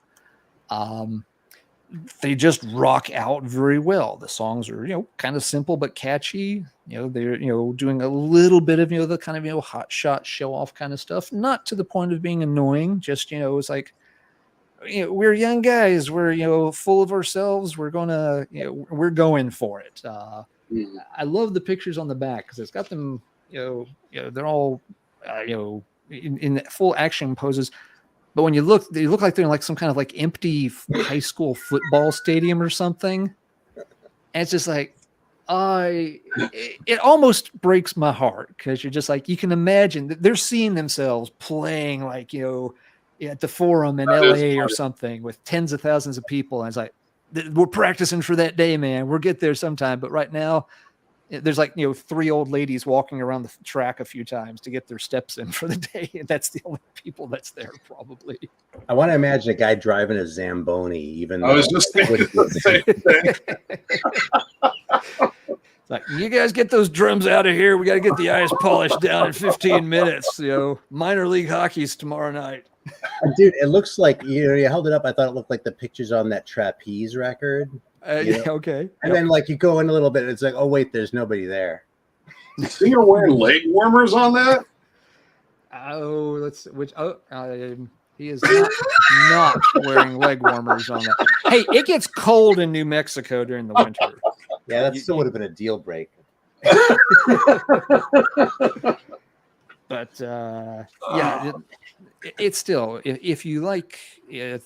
A: They just rock out very well. The songs are, kind of simple but catchy. They're, doing a little bit of, the kind of, hot shot show off kind of stuff. Not to the point of being annoying. Just, it's like, we're young guys. We're, full of ourselves. We're gonna, we're going for it. I love the pictures on the back because it's got them, they're all, in full action poses. But when you look, they look like they're in like some kind of like empty high school football stadium or something. And it's just like, it almost breaks my heart because you're just like, you can imagine that they're seeing themselves playing like, at the Forum in LA or something with tens of thousands of people. And it's like, we're practicing for that day, man. We'll get there sometime. But right now, there's like, 3 old ladies walking around the track a few times to get their steps in for the day. And that's the only people that's there, probably.
C: I want to imagine a guy driving a Zamboni, even though
B: I was just thinking the same thing.
A: It's like, you guys get those drums out of here. We got to get the ice polished down in 15 minutes. Minor league hockey's tomorrow night.
C: Dude, it looks like, you held it up. I thought it looked like the pictures on that Trapeze record.
A: Okay.
C: And then like you go in a little bit, it's like, oh wait, there's nobody there.
B: So you're wearing leg warmers on that?
A: He is not wearing leg warmers on that. Hey, it gets cold in New Mexico during the winter.
C: Yeah, that still would have been a deal breaker.
A: But it's still, if you like any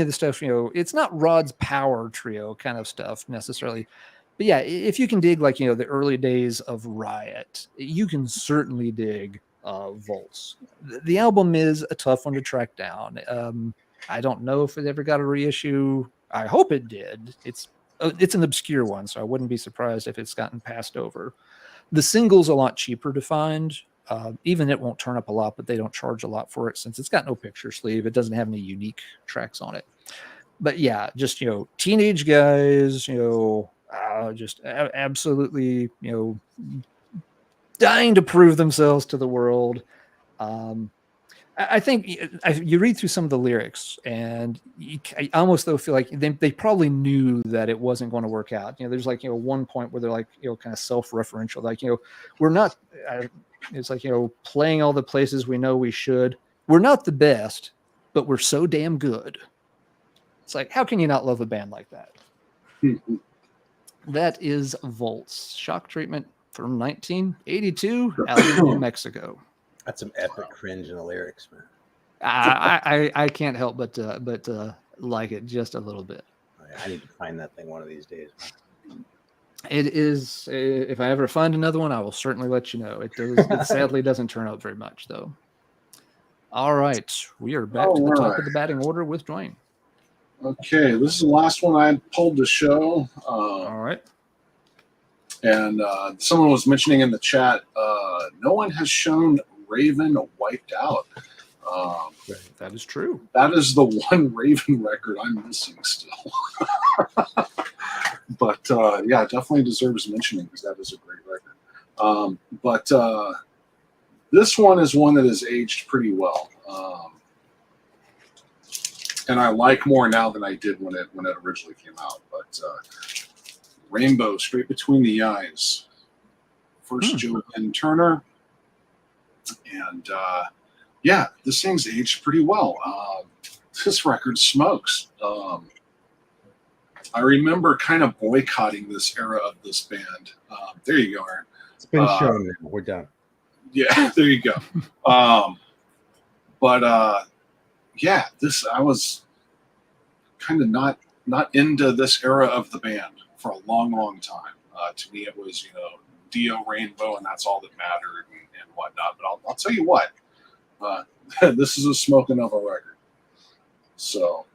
A: of the stuff, it's not Rod's Power Trio kind of stuff necessarily, but yeah, if you can dig like the early days of Riot, you can certainly dig Volts. The album is a tough one to track down. I don't know if it ever got a reissue. I hope it did. It's an obscure one, so I wouldn't be surprised if it's gotten passed over. The single's a lot cheaper to find. Even it won't turn up a lot, but they don't charge a lot for it since it's got no picture sleeve. It doesn't have any unique tracks on it. But yeah, just, teenage guys, just absolutely, dying to prove themselves to the world. I think you read through some of the lyrics and I almost though feel like they probably knew that it wasn't going to work out. There's like, one point where they're like, kind of self-referential, like, we're not, it's like, playing all the places we know we should. We're not the best, but were so damn good. It's like, how can you not love a band like that? That is Volts. Shock Treatment from 1982 out of New Mexico.
C: That's some epic cringe in the lyrics, man.
A: I can't help but like it just a little bit.
C: I need to find that thing one of these days.
A: It is. If I ever find another one, I will certainly let you know. It sadly doesn't turn out very much, though. All right, we are back to the top of the batting order with Duane.
B: Okay, this is the last one I pulled to show.
A: All right.
B: And someone was mentioning in the chat, no one has shown Raven Wiped Out.
A: That is true.
B: That is the one Raven record I'm missing still. But yeah, definitely deserves mentioning because that is a great record. But this one is one that has aged pretty well. And I like more now than I did when it originally came out. But Rainbow, Straight Between the Eyes. First Julian Turner. And yeah, this thing's aged pretty well. This record smokes. I remember kind of boycotting this era of this band. There you go, Aaron.
C: It's been shown now. We're done.
B: Yeah, there you go. But yeah, I was kind of not into this era of the band for a long, long time. To me, it was, Dio Rainbow, and that's all that mattered and whatnot. But I'll tell you what, this is a smoking of a record. So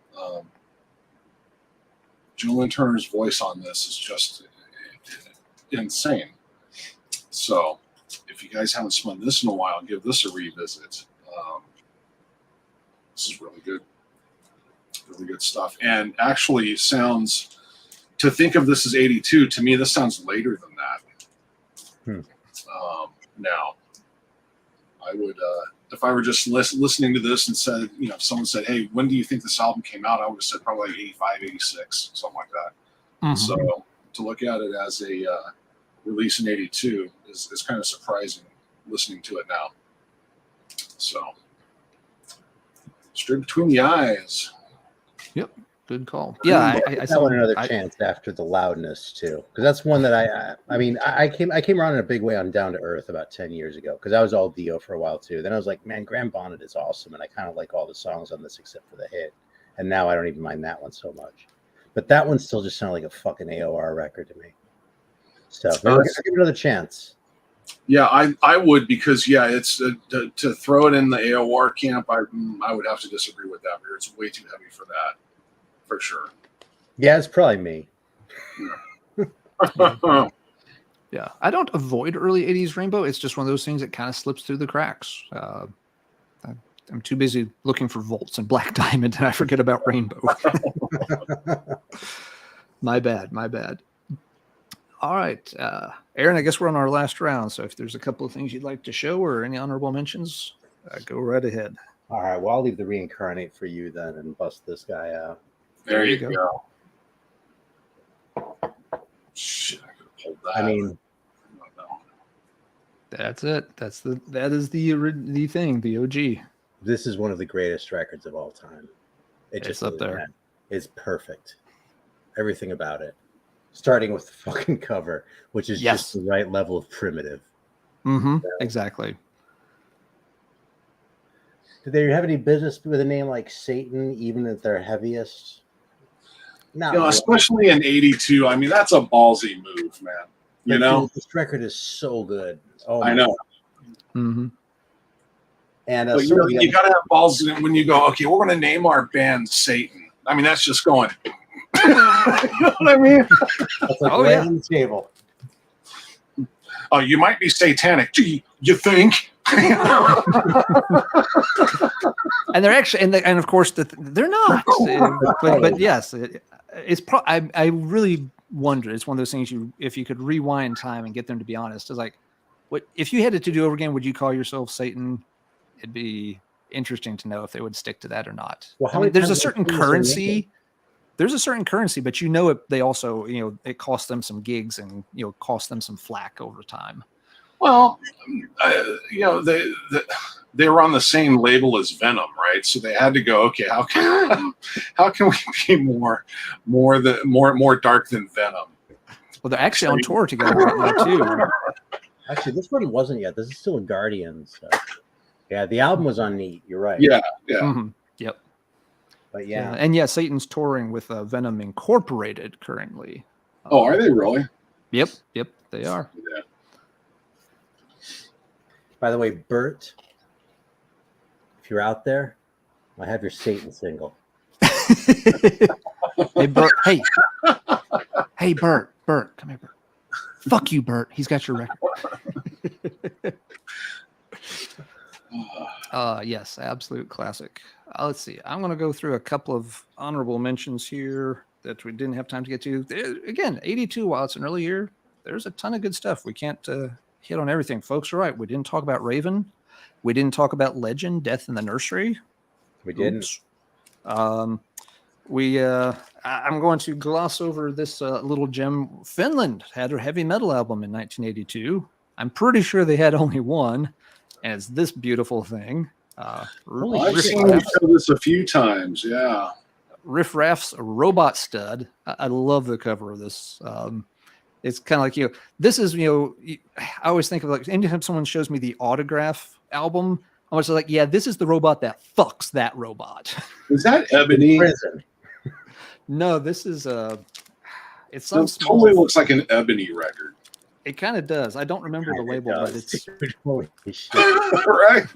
B: Julian Turner's voice on this is just insane. So if you guys haven't spun this in a while, give this a revisit. This is really good. Really good stuff. And actually sounds, to think of this as 82, to me, this sounds later than that. Now, I would, if I were just listening to this and said, if someone said, hey, when do you think this album came out? I would have said probably like 85, 86, something like that. Mm-hmm. So to look at it as a release in 82 is kind of surprising listening to it now. So, Straight Between the Eyes.
A: Yep, good call. Yeah,
C: I saw another chance after the Loudness too, because that's one that I came around in a big way on Down to Earth about 10 years ago, because I was all Dio for a while too. Then I was like, man, Graham Bonnet is awesome, and I kind of like all the songs on this except for the hit. And now I don't even mind that one so much. But that one still just sounded like a fucking AOR record to me. So I'll give it another chance.
B: Yeah, I would, because it's to throw it in the AOR camp. I would have to disagree with that. It's way too heavy for that, for sure.
C: Yeah, it's probably me.
A: Yeah, I don't avoid early 80s Rainbow. It's just one of those things that kind of slips through the cracks. I'm too busy looking for Volts and Black Diamond, and I forget about Rainbow. My bad. All right, Aaron, I guess we're on our last round. So if there's a couple of things you'd like to show or any honorable mentions, go right ahead.
C: All right, well, I'll leave the Reincarnate for you then and bust this guy out.
B: There you go. Shit, I could have pulled that.
C: I mean,
A: that's it. That is the thing, the OG.
C: This is one of the greatest records of all time.
A: It's up there.
C: It's perfect. Everything about it. Starting with the fucking cover, which is just the right level of primitive.
A: Mm-hmm. Exactly.
C: Do they have any business with a name like Satan, even at their heaviest? No.
B: Really. Especially in 82. I mean, that's a ballsy move, man.
C: Dude, this record is so good. Oh,
B: I know.
A: Mm-hmm.
C: And
B: but you got to have balls when you go, okay, we're going to name our band Satan. I mean, that's just going... you know what I mean?
C: That's like on the table.
B: Oh, you might be satanic. Gee, you think?
A: And they're actually, and of course, they're not. But yes, it's. I really wonder. It's one of those things. If you could rewind time and get them to be honest, it's like, what if you had it to do over again? Would you call yourself Satan? It'd be interesting to know if they would stick to that or not. Well, there's a certain currency. There's a certain currency, but they also, it cost them some gigs and, cost them some flack over time.
B: Well, they were on the same label as Venom, right? So they had to go, okay, how can we be more dark than Venom?
A: Well, they're actually on tour together right now too.
C: Actually, this one wasn't yet. This is still a Guardian. So. Yeah, the album was on Neat. You're right.
B: Yeah.
A: Mm-hmm. Yep.
C: But yeah.
A: And Satan's touring with Venom Incorporated currently.
B: Oh, are they really?
A: Yep, they are.
B: Yeah.
C: By the way, Bert, if you're out there, I have your Satan single.
A: Hey, Bert. Hey, Bert, come here, Bert. Fuck you, Bert. He's got your record. Yes, absolute classic. Let's see. I'm going to go through a couple of honorable mentions here that we didn't have time to get to. Again, 82, while it's an early year, there's a ton of good stuff. We can't hit on everything. Folks are right. We didn't talk about Raven. We didn't talk about Legend, Death in the Nursery.
C: We didn't.
A: I'm going to gloss over this little gem. Finland had a heavy metal album in 1982. I'm pretty sure they had only one, and it's this beautiful thing.
B: I've seen you show this a few times. Yeah.
A: Riff Raff's Robot Stud. I love the cover of this. It's kind of like, this is, I always think of like, anytime someone shows me the Autograph album, I'm always like, yeah, this is the robot that fucks that robot.
B: Is that Ebony?
A: No, this is it's
B: some small. Totally looks like an Ebony record.
A: It kind of does. I don't remember the label, but it's
B: right.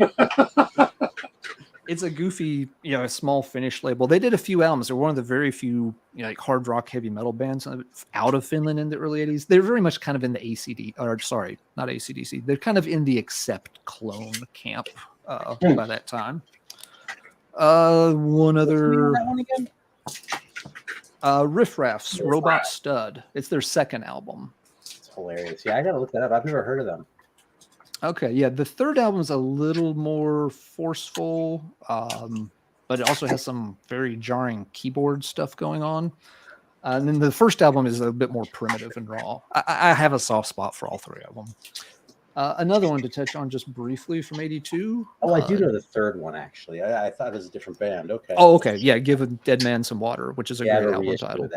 A: It's a goofy, a small Finnish label. They did a few albums. They're one of the very few, like hard rock, heavy metal bands out of Finland in the early 80s. They're very much kind of in the not ACDC. They're kind of in the Accept clone camp by that time. One other.
C: That one again?
A: Riff Raff's Robot Stud. It's their second album.
C: It's hilarious. Yeah, I gotta look that up. I've never heard of them.
A: Okay, yeah, the third album is a little more forceful, but it also has some very jarring keyboard stuff going on. And then the first album is a bit more primitive and raw. I have a soft spot for all three of them. Another one to touch on just briefly from 82.
C: Oh, I do know the third one, actually. I thought it was a different band. Okay.
A: Oh, okay. Yeah, Give a Dead Man Some Water, which is a great album title.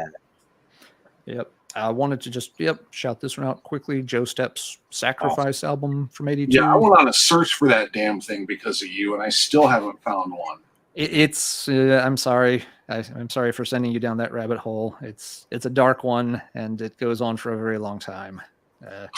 A: Yep. I wanted to just shout this one out quickly. Joe Stepp's Sacrifice album from 82.
B: Yeah, I went on a search for that damn thing because of you, and I still haven't found one.
A: It's I'm sorry. I'm sorry for sending you down that rabbit hole. It's a dark one, and it goes on for a very long time.
C: That's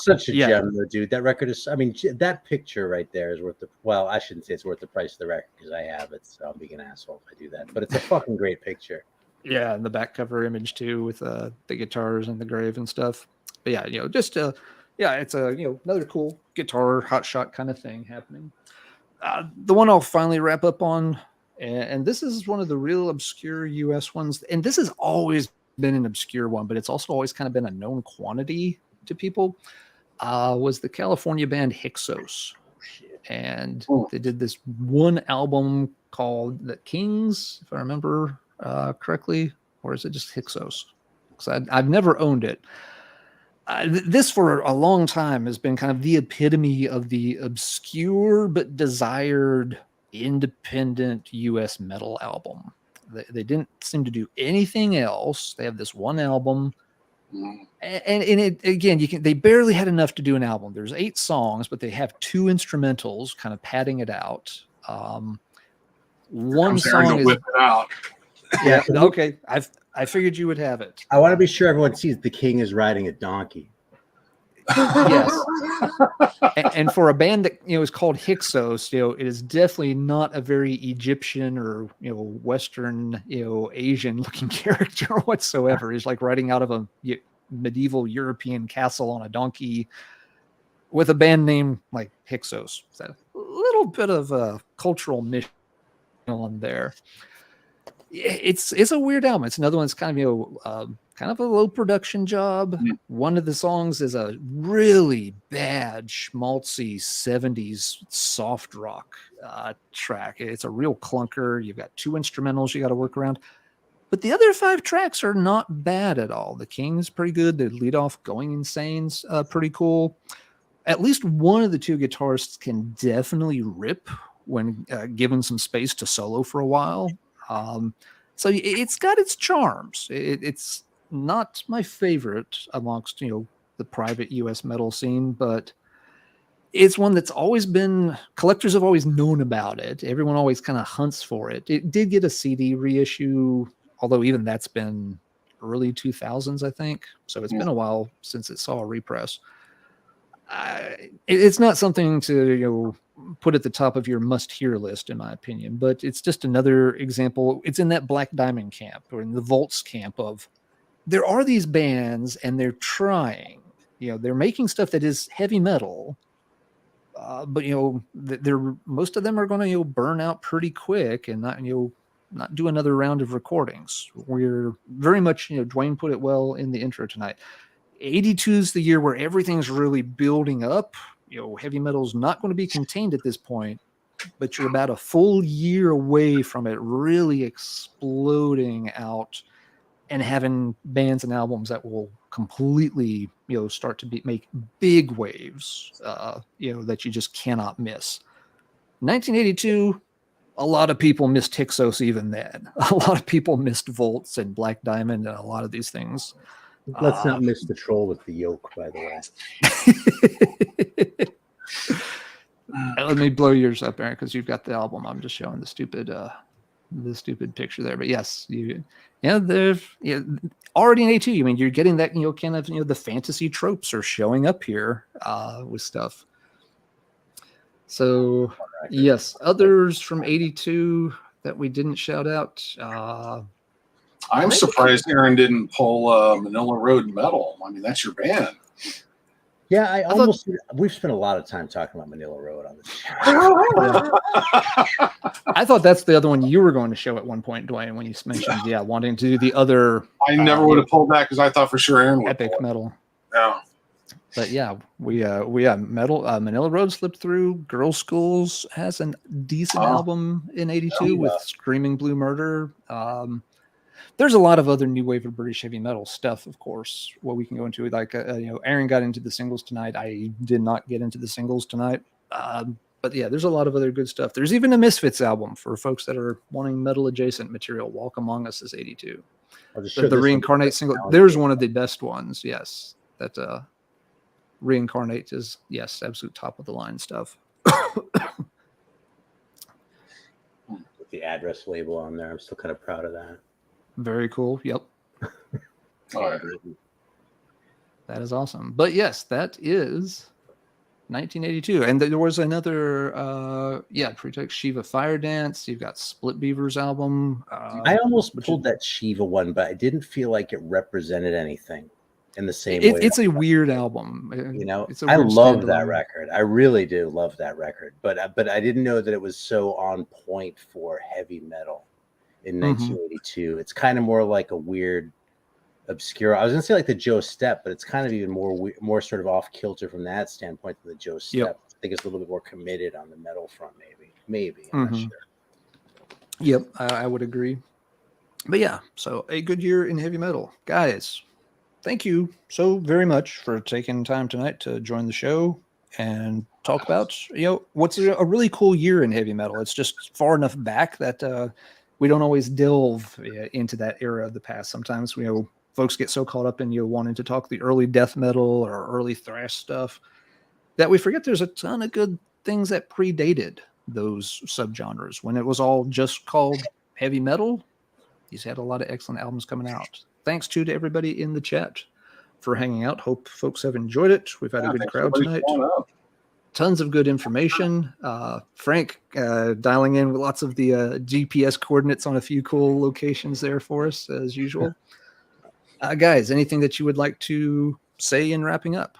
C: such a gem, though, dude. That record is. I mean, that picture right there is worth the. Well, I shouldn't say it's worth the price of the record because I have it, so I'm being an asshole if I do that. But it's a fucking great picture.
A: Yeah, and the back cover image too, with the guitars and the grave and stuff. But yeah, it's a another cool guitar hotshot kind of thing happening. The one I'll finally wrap up on, and this is one of the real obscure U.S. ones, and this has always been an obscure one, but it's also always kind of been a known quantity to people. Was the California band Hyksos, and they did this one album called The Kings, if I remember correctly, or is it just Hyksos? Because I've never owned it. This for a long time has been kind of the epitome of the obscure but desired independent U.S. metal album. They didn't seem to do anything else. They have this one album, and it again, they barely had enough to do an album. There's 8 songs, but they have 2 instrumentals, kind of padding it out. One song is
B: whip it out.
A: Yeah. Okay. I figured you would have it.
C: I want to be sure everyone sees the king is riding a donkey.
A: Yes. and for a band that is called Hyksos, it is definitely not a very Egyptian or Western Asian looking character whatsoever. He's like riding out of a medieval European castle on a donkey with a band name like Hyksos. So a little bit of a cultural mission on there. It's a weird album. It's another one that's kind of a low production job. One of the songs is a really bad schmaltzy 70s soft rock track. It's a real clunker. You've got 2 instrumentals you got to work around, but the other 5 tracks are not bad at all. The King's pretty good. The lead off Going Insane's pretty cool. at least one of the two guitarists can definitely rip when given some space to solo for a while. So it's got its charms. It's not my favorite amongst, the private US metal scene, but it's one that's always been, collectors have always known about it. Everyone always kind of hunts for it. It did get a CD reissue, although even that's been early 2000s, I think. So it's been a while since it saw a repress. It's not something to put at the top of your must-hear list, in my opinion, but it's just another example. It's in that Black Diamond camp or in the Volts camp of there are these bands and they're trying. They're making stuff that is heavy metal, but they're most of them are going to burn out pretty quick and not do another round of recordings. We're very much Duane put it well in the intro tonight. 82 is the year where everything's really building up. Heavy metal's not going to be contained at this point, but you're about a full year away from it really exploding out and having bands and albums that will completely, start to make big waves, that you just cannot miss. 1982, a lot of people missed Hyksos even then. A lot of people missed Volts and Black Diamond and a lot of these things.
C: Let's not miss the Troll with the Yoke, by the way.
A: Let me blow yours up, Aaron, because you've got the album. I'm just showing the stupid picture there. But yes, they're already in A2. You're getting that, kind of, the fantasy tropes are showing up here with stuff. So yes, others from 82 that we didn't shout out.
B: I'm surprised Aaron didn't pull Manila Road Metal. That's your band.
C: Yeah, we've spent a lot of time talking about Manila Road on this show.
A: I thought that's the other one you were going to show at one point, Duane, when you mentioned, wanting to do the other.
B: I never would have pulled that because I thought for sure Aaron would.
A: Epic metal.
B: Yeah.
A: But yeah, we metal. Manila Road slipped through. Girl Schools has a decent album in 82 with Screaming Blue Murder. There's a lot of other new wave of British heavy metal stuff, of course, what we can go into. Like, Aaron got into the singles tonight. I did not get into the singles tonight. But yeah, there's a lot of other good stuff. There's even a Misfits album for folks that are wanting metal adjacent material. Walk Among Us is 82. The Reincarnate single. There's one of the best ones. Yes. That Reincarnate is, yes, absolute top of the line stuff.
C: With the address label on there. I'm still kind of proud of that.
A: Very cool. Yep.
B: All right.
A: That is awesome. But yes, that is 1982. And there was another, Pretext Shiva Fire Dance. You've got Split Beaver's album.
C: I almost pulled that Shiva one, but I didn't feel like it represented anything in the same way.
A: It's a weird album.
C: I love that record. I really do love that record. But I didn't know that it was so on point for heavy metal. In 1982, it's kind of more like a weird, obscure. I was gonna say like the Joe Step, but it's kind of even more sort of off kilter from that standpoint than the Joe Step. Yep. I think it's a little bit more committed on the metal front, maybe. I'm not sure.
A: Yep, I would agree. But yeah, so a good year in heavy metal, guys. Thank you so very much for taking time tonight to join the show and talk about what's a really cool year in heavy metal. It's just far enough back that. We don't always delve into that era of the past. Sometimes, folks get so caught up in wanting to talk the early death metal or early thrash stuff that we forget there's a ton of good things that predated those subgenres. When it was all just called heavy metal, he's had a lot of excellent albums coming out. Thanks to everybody in the chat for hanging out. Hope folks have enjoyed it. We've had a good crowd tonight. Tons of good information. Frank dialing in with lots of the GPS coordinates on a few cool locations there for us, as usual. Guys, anything that you would like to say in wrapping up?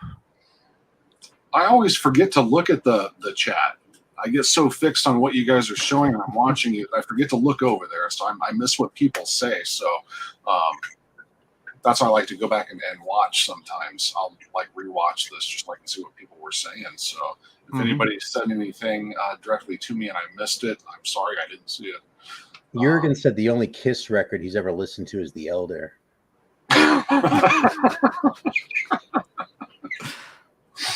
B: I always forget to look at the chat. I get so fixed on what you guys are showing and I'm watching it, I forget to look over there. So I miss what people say. So that's why I like to go back and watch sometimes. I'll rewatch this just to see what people were saying. So if anybody said anything directly to me and I missed it, I'm sorry I didn't see it.
C: Jurgen said the only Kiss record he's ever listened to is The Elder.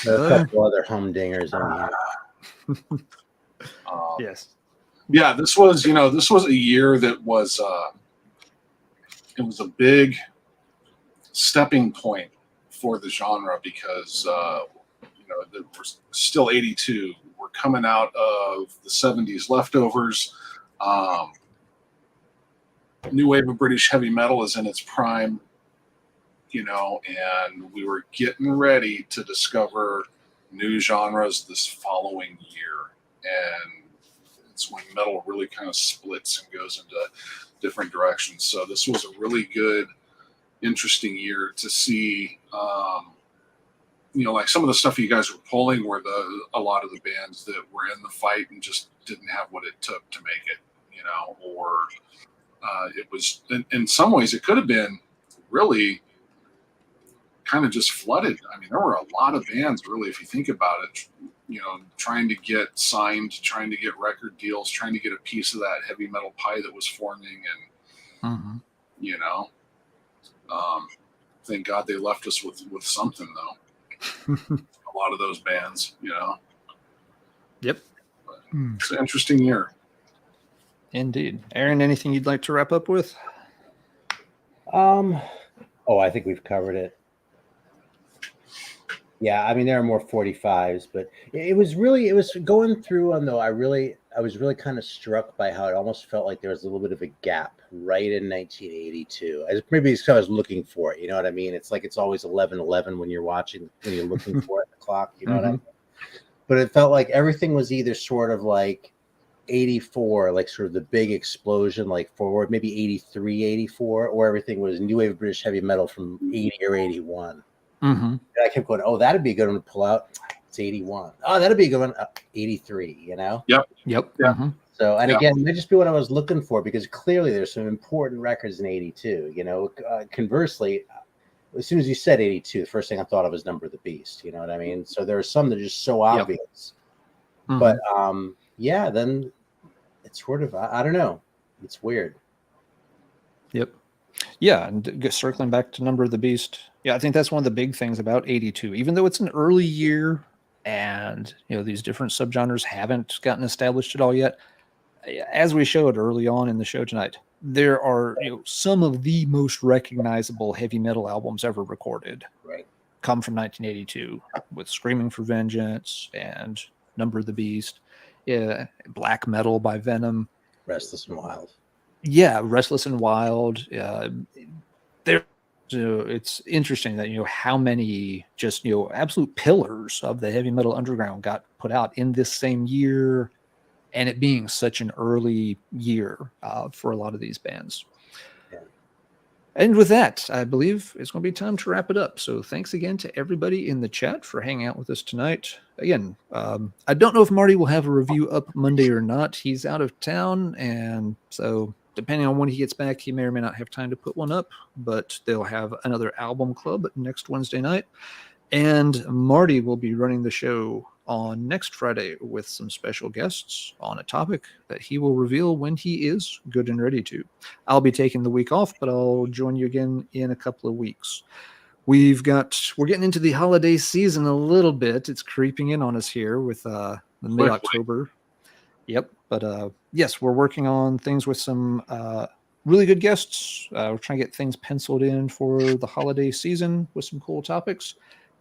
C: There are a couple other humdingers in here.
A: Yes.
B: Yeah, this was a year that was it was a big stepping point for the genre because we're still 82. We're coming out of the 70s leftovers. New wave of British heavy metal is in its prime, and we were getting ready to discover new genres this following year. And it's when metal really kind of splits and goes into different directions. So this was a really good, interesting year to see. Like some of the stuff you guys were pulling were a lot of the bands that were in the fight and just didn't have what it took to make it, or it was in some ways it could have been really kind of just flooded. I mean, there were a lot of bands, really, if you think about it, trying to get signed, trying to get record deals, trying to get a piece of that heavy metal pie that was forming. And, thank God they left us with something, though. A lot of those bands,
A: Yep.
B: But it's an interesting year.
A: Indeed. Aaron, anything you'd like to wrap up with?
C: I think we've covered it. Yeah, I mean, there are more 45s, but it was going through on, though, I was really kind of struck by how it almost felt like there was a little bit of a gap right in 1982. Maybe it's because I was looking for it, you know what I mean? It's like it's always 11:11 when you're looking for it, the clock, you know what I mean? But it felt like everything was either sort of like 84, like sort of the big explosion, like forward, maybe 83, 84, or everything was new wave British heavy metal from 80 or 81. And I kept going, that'd be a good one to pull out. It's 81. Oh, that'd be a good one. 83,
B: Yep.
A: Yeah.
C: So, and again, it may just be what I was looking for, because clearly there's some important records in 82. Conversely, as soon as you said 82, the first thing I thought of was Number of the Beast. You know what I mean? So there are some that are just so obvious. But then it's sort of, I don't know. It's weird.
A: Yep. Yeah, and circling back to Number of the Beast, I think that's one of the big things about 82. Even though it's an early year and, these different subgenres haven't gotten established at all yet, as we showed early on in the show tonight, there are some of the most recognizable heavy metal albums ever recorded come from 1982 with Screaming for Vengeance and Number of the Beast, Black Metal by Venom.
C: Restless and Wild.
A: Yeah, Restless and Wild. It's interesting that how many just absolute pillars of the heavy metal underground got put out in this same year, and it being such an early year for a lot of these bands.
C: Yeah.
A: And with that, I believe it's going to be time to wrap it up. So thanks again to everybody in the chat for hanging out with us tonight. Again, I don't know if Marty will have a review up Monday or not. He's out of town, and so depending on when he gets back, he may or may not have time to put one up, but they'll have another album club next Wednesday night. And Marty will be running the show on next Friday with some special guests on a topic that he will reveal when he is good and ready to. I'll be taking the week off, but I'll join you again in a couple of weeks. We're getting into the holiday season a little bit. It's creeping in on us here with the mid-October. Yep. But yes, we're working on things with some really good guests. We're trying to get things penciled in for the holiday season with some cool topics.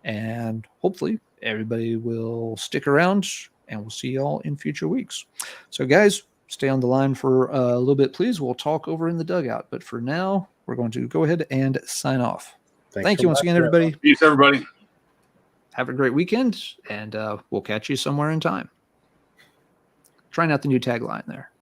A: And hopefully everybody will stick around, and we'll see y'all in future weeks. So guys, stay on the line for a little bit, please. We'll talk over in the dugout. But for now, we're going to go ahead and sign off. Thank you once again, everybody.
B: Peace, everybody.
A: Have a great weekend, and we'll catch you somewhere in time. Try not the new tagline there.